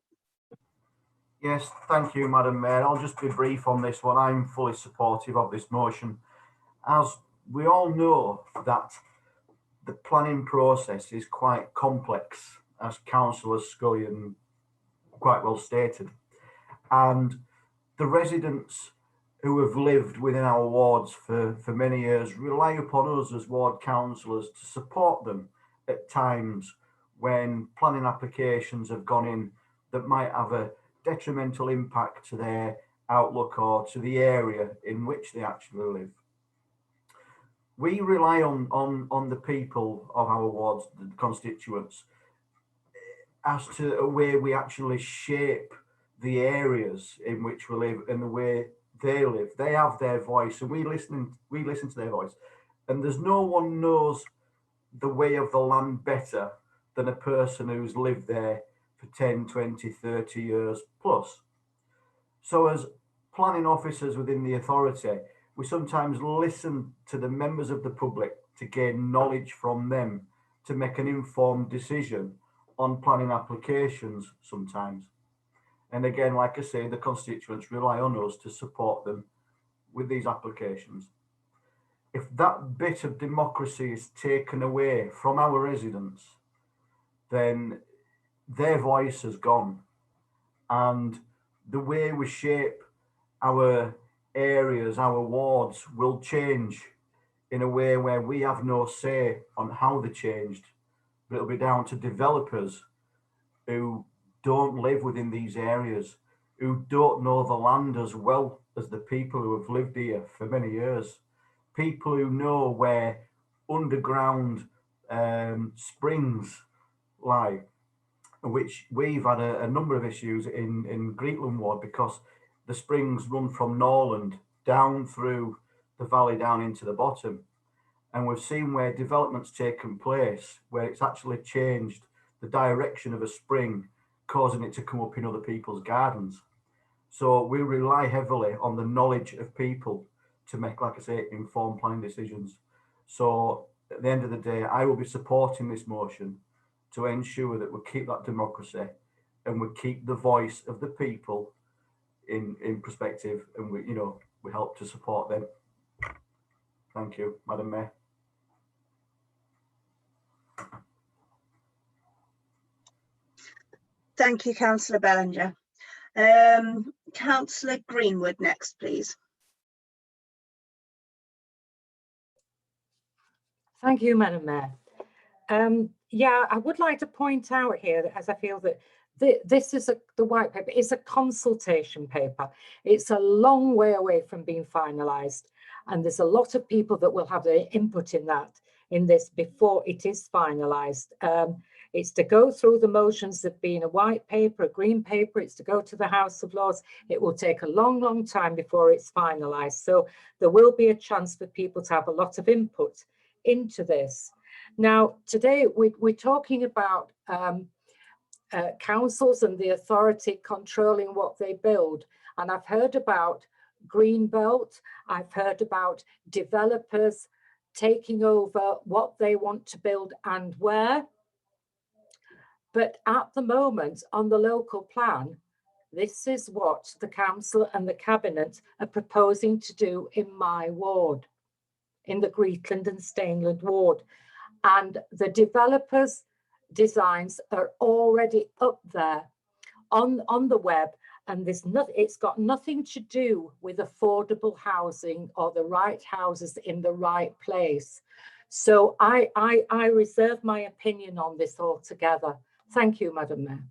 Yes, thank you, Madam Mayor. I'll just be brief on this one. I'm fully supportive of this motion. As we all know that the planning process is quite complex, as Councillor Scullion quite well stated. And the residents who have lived within our wards for many years rely upon us as ward councillors to support them at times when planning applications have gone in that might have a detrimental impact to their outlook or to the area in which they actually live. We rely on the people of our wards, the constituents, as to a way we actually shape the areas in which we live and the way they live. They have their voice and we listen to their voice. And there's no one knows the way of the land better than a person who's lived there for 10, 20, 30 years plus. So as planning officers within the authority, we sometimes listen to the members of the public to gain knowledge from them to make an informed decision on planning applications sometimes. And again, like I say, the constituents rely on us to support them with these applications. If that bit of democracy is taken away from our residents, then their voice has gone. And the way we shape our areas, our wards will change in a way where we have no say on how they changed. But it'll be down to developers who don't live within these areas, who don't know the land as well as the people who have lived here for many years. People who know where underground springs lie, which we've had a number of issues in Greetland Ward because the springs run from Norland down through the valley down into the bottom. And we've seen where development's taken place, where it's actually changed the direction of a spring, causing it to come up in other people's gardens. So we rely heavily on the knowledge of people to make, like I say, informed planning decisions. So at the end of the day, I will be supporting this motion to ensure that we keep that democracy and we keep the voice of the people in perspective, and we help to support them. Thank you, Madam Mayor. Thank you, Councillor Bellinger. Councillor Greenwood next, please. Thank you, Madam Mayor. Yeah, I would like to point out here that as I feel that this is the white paper is a consultation paper. It's a long way away from being finalised, and there's a lot of people that will have their input in this before it is finalised. It's to go through the motions of being a white paper, a green paper. It's to go to the House of Lords. It will take a long, long time before it's finalised. So there will be a chance for people to have a lot of input into this. Now, today we're talking about councils and the authority controlling what they build. And I've heard about Greenbelt. I've heard about developers taking over what they want to build and where. But at the moment, on the local plan, this is what the council and the cabinet are proposing to do in my ward, in the Greetland and Stainland ward. And the developers' designs are already up there on the web, and it's got nothing to do with affordable housing or the right houses in the right place. So I reserve my opinion on this altogether. Thank you, Madam Mayor.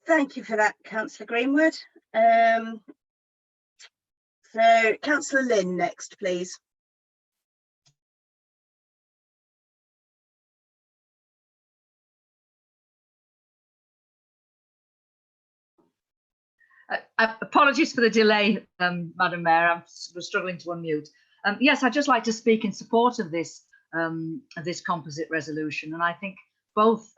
Thank you for that, Councillor Greenwood. So Councillor Lynn next, please. Apologies for the delay, Madam Mayor. I was struggling to unmute. Yes, I'd just like to speak in support of this composite resolution, and I think both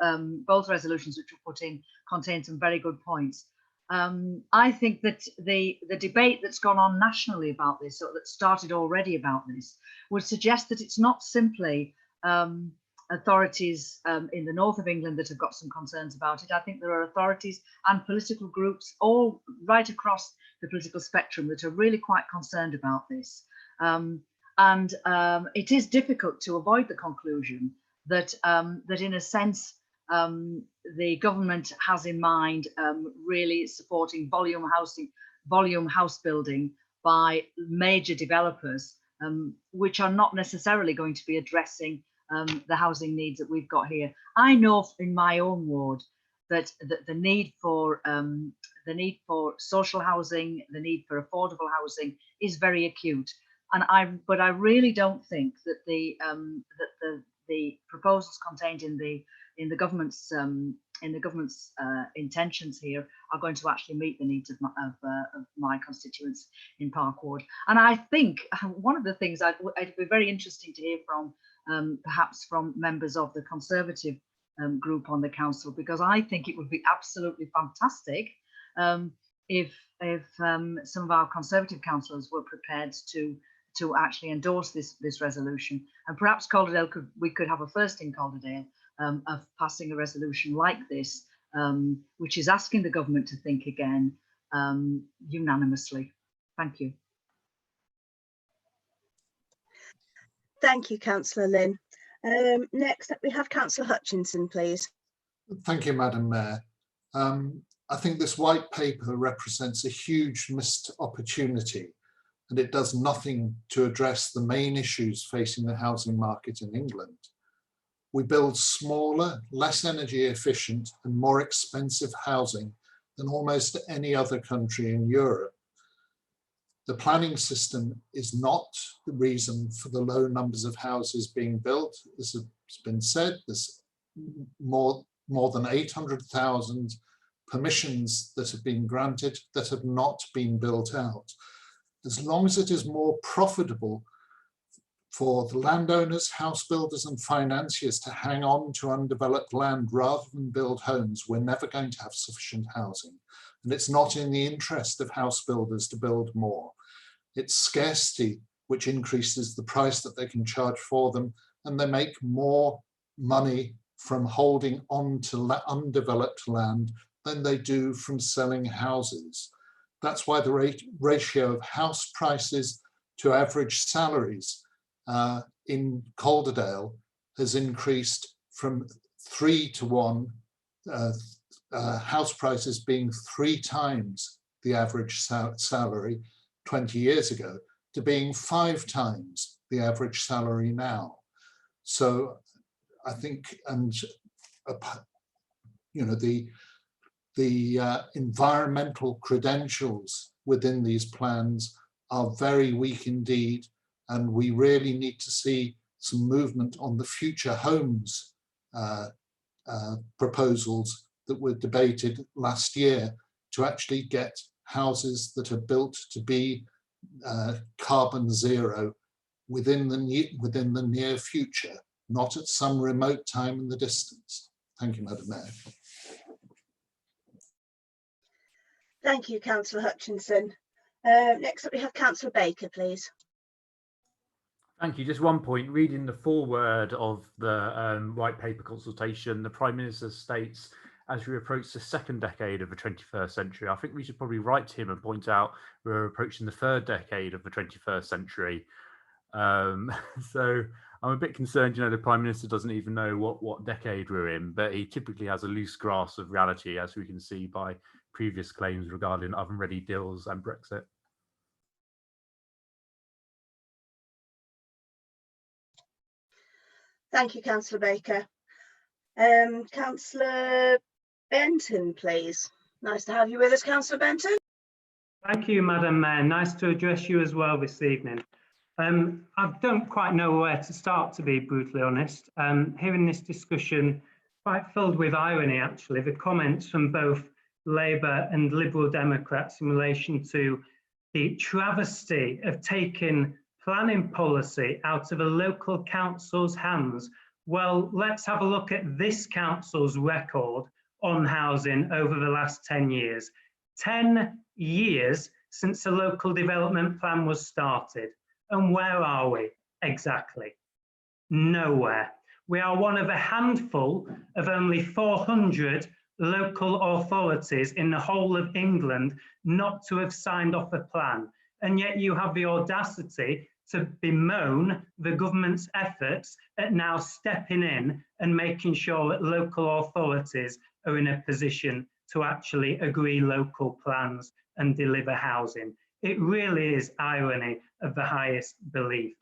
resolutions which were put in contain some very good points. I think that the debate that's gone on nationally about this, or that started already about this, would suggest that it's not simply authorities in the north of England that have got some concerns about it. I think there are authorities and political groups all right across the political spectrum that are really quite concerned about this. It is difficult to avoid the conclusion that that in a sense the government has in mind really supporting volume house building by major developers, which are not necessarily going to be addressing the housing needs that we've got here. I know in my own ward that the need for social housing, the need for affordable housing is very acute. But I really don't think that the proposals contained in the government's intentions here are going to actually meet the needs of my constituents in Park Ward. And I think one of the things it'd be very interesting to hear from perhaps from members of the Conservative group on the council, because I think it would be absolutely fantastic if some of our Conservative councillors were prepared to actually endorse this resolution. And perhaps Calderdale we could have a first in Calderdale of passing a resolution like this, which is asking the government to think again unanimously. Thank you. Thank you, Councillor Lynn. Next up, we have Councillor Hutchinson, please. Thank you, Madam Mayor. I think this white paper represents a huge missed opportunity, and it does nothing to address the main issues facing the housing market in England. We build smaller, less energy efficient and more expensive housing than almost any other country in Europe. The planning system is not the reason for the low numbers of houses being built. This has been said, there's more than 800,000 permissions that have been granted that have not been built out. As long as it is more profitable for the landowners, house builders and financiers to hang on to undeveloped land rather than build homes, we're never going to have sufficient housing. And it's not in the interest of house builders to build more. It's scarcity which increases the price that they can charge for them, and they make more money from holding on to undeveloped land than they do from selling houses. That's why the ratio of house prices to average salaries in Calderdale has increased from 3 to 1, house prices being 3 times the average salary 20 years ago, to being 5 times the average salary now. So I think, and you know, the environmental credentials within these plans are very weak indeed, and we really need to see some movement on the future homes proposals that were debated last year to actually get houses that are built to be carbon zero within the near future, not at some remote time in the distance. Thank you, Madam Mayor. Thank you, Councillor Hutchinson. Next up, we have Councillor Baker, please. Thank you. Just one point, reading the foreword of the white paper consultation, the Prime Minister states, as we approach the 2nd decade of the 21st century, I think we should probably write to him and point out we're approaching the 3rd decade of the 21st century. So I'm a bit concerned, you know, the Prime Minister doesn't even know what decade we're in, but he typically has a loose grasp of reality, as we can see by previous claims regarding oven-ready deals and Brexit. Thank you, Councillor Baker. Councillor Benton, please. Nice to have you with us, Councillor Benton. Thank you, Madam Mayor. Nice to address you as well this evening. I don't quite know where to start, to be brutally honest. Hearing this discussion, quite filled with irony, actually, the comments from both Labour and Liberal Democrats in relation to the travesty of taking planning policy out of a local council's hands. Well, let's have a look at this council's record on housing over the last 10 years. 10 years since a local development plan was started. And where are we exactly? Nowhere. We are one of a handful of only 400 local authorities in the whole of England not to have signed off a plan. And yet you have the audacity to bemoan the government's efforts at now stepping in and making sure that local authorities are in a position to actually agree local plans and deliver housing. It really is irony of the highest belief.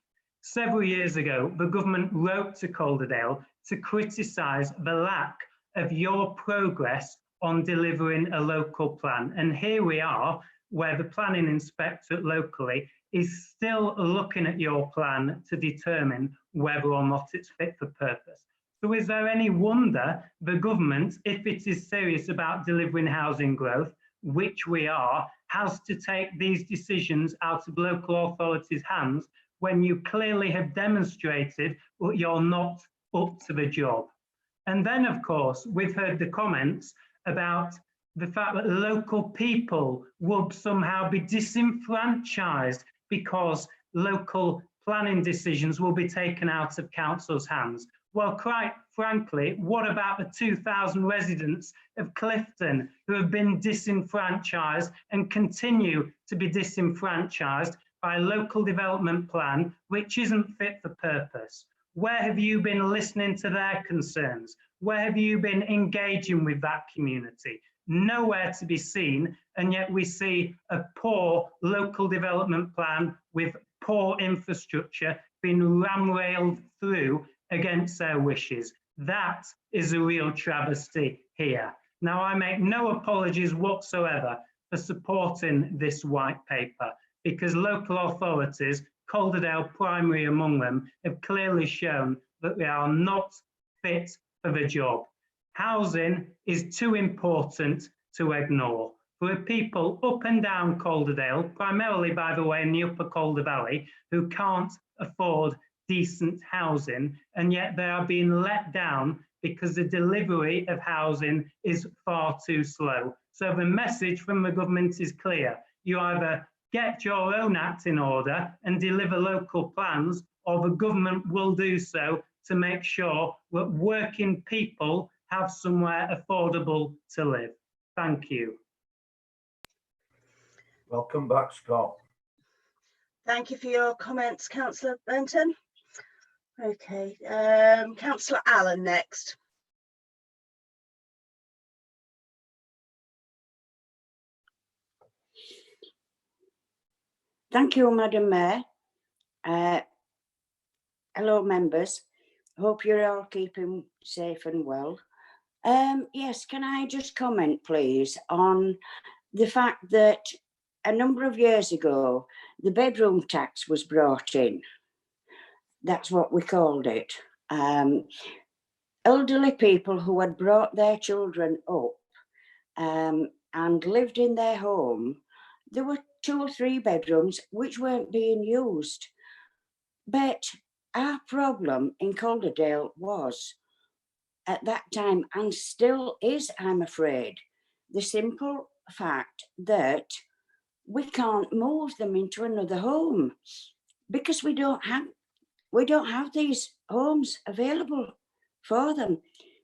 Several years ago, the government wrote to Calderdale to criticise the lack of your progress on delivering a local plan. And here we are, where the planning inspectorate locally is still looking at your plan to determine whether or not it's fit for purpose. So is there any wonder the government, if it is serious about delivering housing growth, which we are, has to take these decisions out of local authorities' hands when you clearly have demonstrated that you're not up to the job? And then, of course, we've heard the comments about the fact that local people would somehow be disenfranchised because local planning decisions will be taken out of council's hands. Well, quite frankly, what about the 2,000 residents of Clifton who have been disenfranchised and continue to be disenfranchised by a local development plan which isn't fit for purpose? Where have you been listening to their concerns? Where have you been engaging with that community? Nowhere to be seen, and yet we see a poor local development plan with poor infrastructure being ramrailed through against their wishes. That is a real travesty here. Now, I make no apologies whatsoever for supporting this white paper, because local authorities, Calderdale primary among them, have clearly shown that they are not fit for the job. Housing is too important to ignore. For people up and down Calderdale, primarily, by the way, in the upper Calder Valley, who can't afford decent housing, and yet they are being let down because the delivery of housing is far too slow. So the message from the government is clear. You either get your own act in order and deliver local plans, or the government will do so to make sure that working people have somewhere affordable to live. Thank you. Welcome back, Scott. Thank you for your comments, Councillor Benton. Okay, Councillor Allen next. Thank you, Madam Mayor. Hello, members. Hope you're all keeping safe and well. Yes, can I just comment, please, on the fact that a number of years ago, the bedroom tax was brought in. That's what we called it. Elderly people who had brought their children up and lived in their home, there were 2 or 3 bedrooms which weren't being used. But our problem in Calderdale was, at that time, and still is, I'm afraid, the simple fact that we can't move them into another home because we don't have these homes available for them.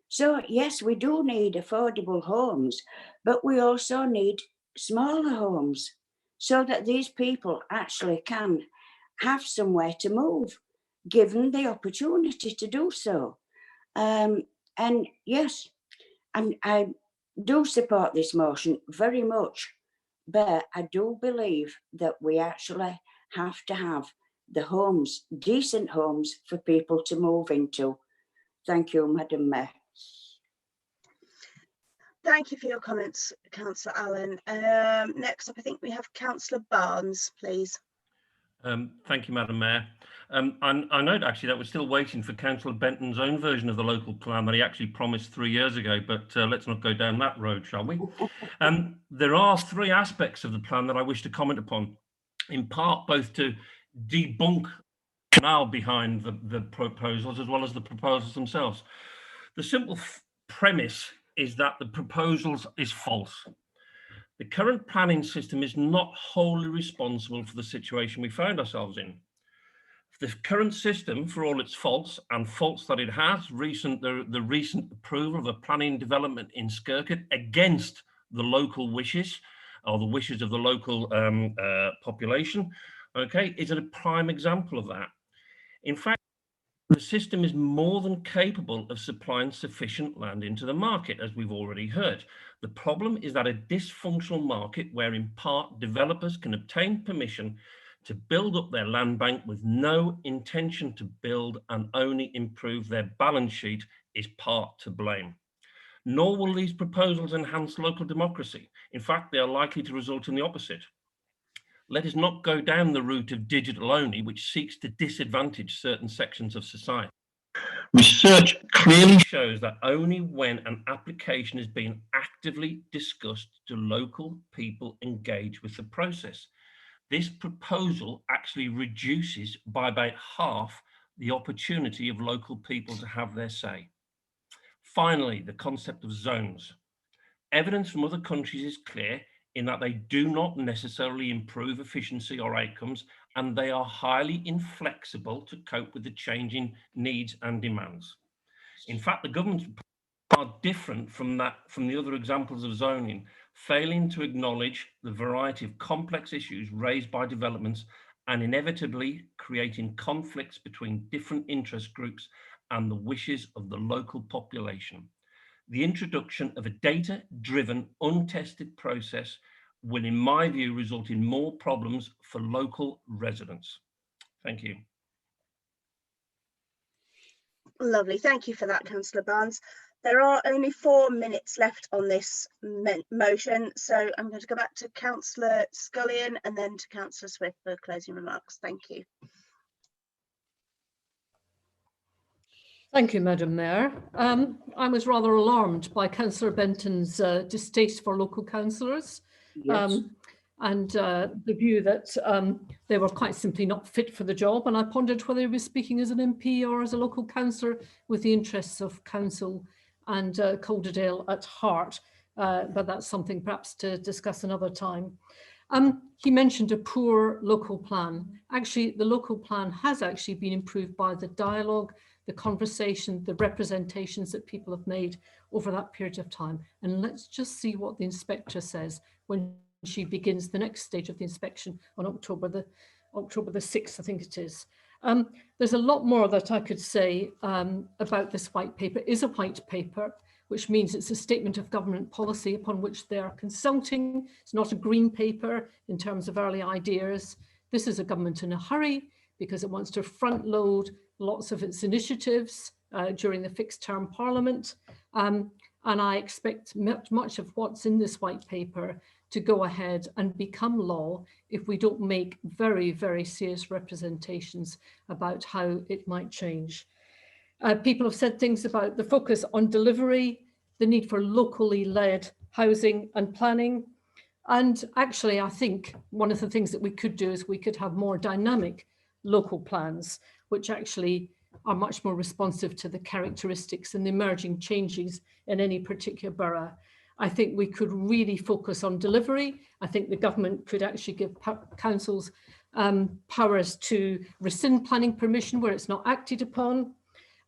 So yes, we do need affordable homes, but we also need smaller homes so that these people actually can have somewhere to move, given the opportunity to do so. And yes, I do support this motion very much, but I do believe that we actually have to have the homes, decent homes for people to move into. Thank you, Madam Mayor. Thank you for your comments, Councillor Allen. Next up, I think we have Councillor Barnes, please. Thank you, Madam Mayor. I note actually that we're still waiting for Councillor Benton's own version of the local plan that he actually promised 3 years ago, but let's not go down that road, shall we? There are 3 aspects of the plan that I wish to comment upon, in part both to debunk the rationale behind the proposals as well as the proposals themselves. The simple premise is that the proposals is false. The current planning system is not wholly responsible for the situation we found ourselves in. The current system, for all its faults and faults that it has, the recent approval of a planning development in Skirkett against the local wishes or the wishes of the local population, okay, is a prime example of that. In fact, the system is more than capable of supplying sufficient land into the market, as we've already heard. The problem is that a dysfunctional market where in part developers can obtain permission to build up their land bank with no intention to build and only improve their balance sheet is part to blame. Nor will these proposals enhance local democracy. In fact, they are likely to result in the opposite. Let us not go down the route of digital only, which seeks to disadvantage certain sections of society. Research clearly shows that only when an application is being actively discussed do local people engage with the process. This proposal actually reduces by about half the opportunity of local people to have their say. Finally, the concept of zones. Evidence from other countries is clear in that they do not necessarily improve efficiency or outcomes, and they are highly inflexible to cope with the changing needs and demands. In fact, the government's are different from the other examples of zoning, failing to acknowledge the variety of complex issues raised by developments and inevitably creating conflicts between different interest groups and the wishes of the local population. The introduction of a data-driven, untested process will, in my view, result in more problems for local residents. Thank you. Lovely, thank you for that, Councillor Barnes. There are only 4 minutes left on this motion, so I'm going to go back to Councillor Scullion and then to Councillor Swift for closing remarks. Thank you. Thank you, Madam Mayor. I was rather alarmed by Councillor Benton's distaste for local councillors. Yes. And the view that they were quite simply not fit for the job. And I pondered whether he was speaking as an MP or as a local councillor with the interests of council and Calderdale at heart. But that's something perhaps to discuss another time. He mentioned a poor local plan. Actually, the local plan has actually been improved by the dialogue, the conversation, the representations that people have made over that period of time. And let's just see what the inspector says when she begins the next stage of the inspection on October the 6th, I think it is. There's a lot more that I could say about this white paper. It is a white paper, which means it's a statement of government policy upon which they are consulting. It's not a green paper in terms of early ideas. This is a government in a hurry because it wants to front load lots of its initiatives during the fixed term parliament. And I expect much of what's in this white paper to go ahead and become law if we don't make very, very serious representations about how it might change. People have said things about the focus on delivery, the need for locally led housing and planning. And actually, I think one of the things that we could do is we could have more dynamic local plans, which actually are much more responsive to the characteristics and the emerging changes in any particular borough. I think we could really focus on delivery. I think the government could actually give councils powers to rescind planning permission where it's not acted upon.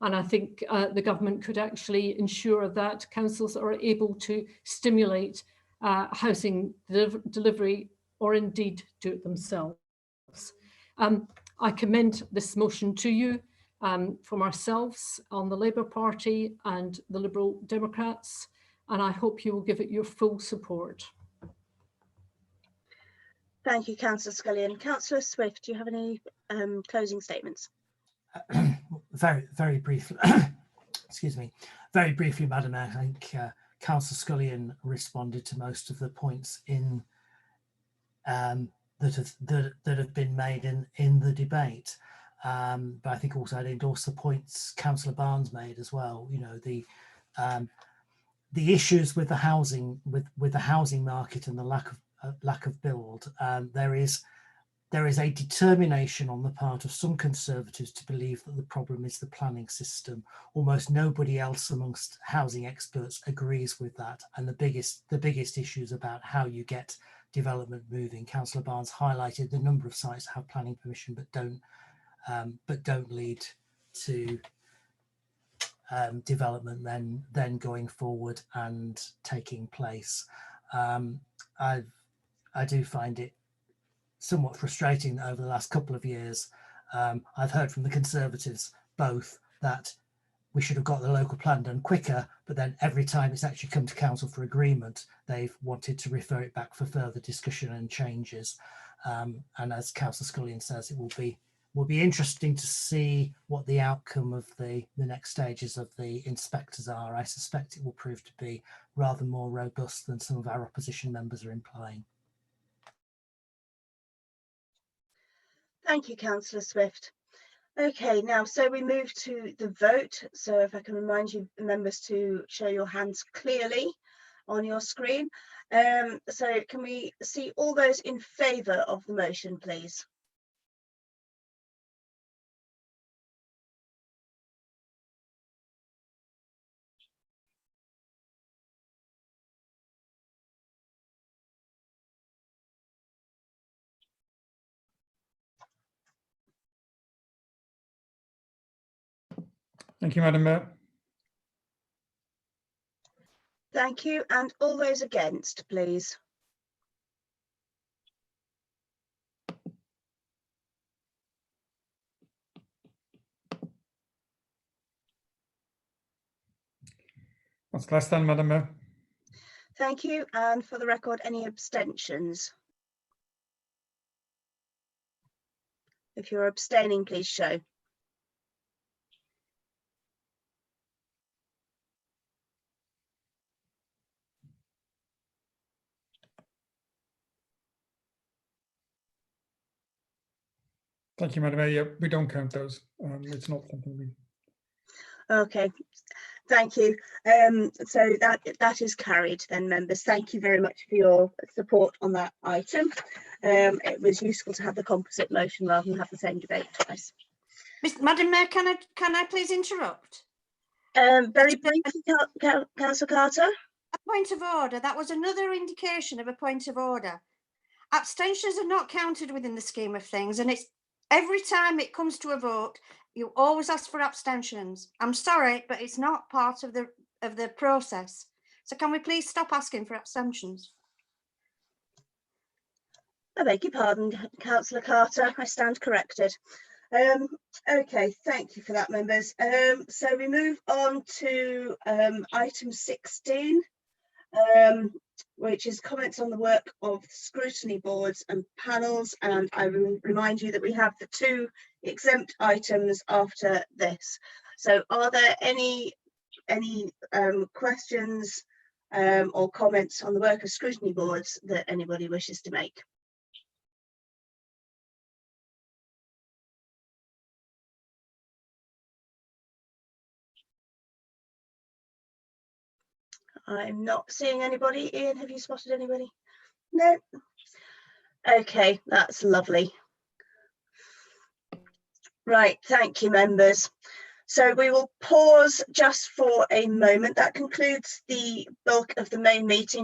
And I think the government could actually ensure that councils are able to stimulate housing delivery or indeed do it themselves. I commend this motion to you from ourselves on the Labour Party and the Liberal Democrats, and I hope you will give it your full support. Thank you, Councillor Scullion. Councillor Swift, do you have any closing statements? Very briefly, excuse me, very briefly, Madam Mayor. I think Councillor Scullion responded to most of the points in that have been made in the debate. But I think also I'd endorse the points Councillor Barnes made as well. You know, the issues with the housing with the housing market and the lack of build. There there is a determination on the part of some Conservatives to believe that the problem is the planning system. Almost nobody else amongst housing experts agrees with that. And the biggest issue is about how you get development moving. Councillor Barnes highlighted the number of sites that have planning permission but don't lead to development then going forward and taking place. I do find it somewhat frustrating that over the last couple of years, I've heard from the Conservatives both that we should have got the local plan done quicker, but then every time it's actually come to council for agreement, they've wanted to refer it back for further discussion and changes. And as Councillor Scullion says, it will be interesting to see what the outcome of the next stages of the inspectors are. I suspect it will prove to be rather more robust than some of our opposition members are implying. Thank you, Councillor Swift. Okay, now, so we move to the vote. So if I can remind you members to show your hands clearly on your screen. So can we see all those in favour of the motion, please? Thank you, Madam Mayor. Thank you. And all those against, please. That's less than, Madam Mayor. Thank you. And for the record, any abstentions? If you're abstaining, please show. Thank you, Madam Mayor. Yeah, we don't count those. It's not something we... Okay, thank you. So that is carried then, members. Thank you very much for your support on that item. It was useful to have the composite motion rather than have the same debate twice. Madam Mayor, can I please interrupt? Very briefly, Councillor Carter. A point of order. That was another indication of a point of order. Abstentions are not counted within the scheme of things, and it's every time it comes to a vote, you always ask for abstentions. I'm sorry, but it's not part of the process. So can we please stop asking for abstentions? I beg your pardon, Councillor Carter. I stand corrected. Okay, thank you for that, members. So we move on to item 16, which is comments on the work of scrutiny boards and panels. And I will remind you that we have the 2 exempt items after this. So are there any questions or comments on the work of scrutiny boards that anybody wishes to make? I'm not seeing anybody. Ian, have you spotted anybody? No. Okay, that's lovely. Right, thank you, members. So we will pause just for a moment. That concludes the bulk of the main meeting.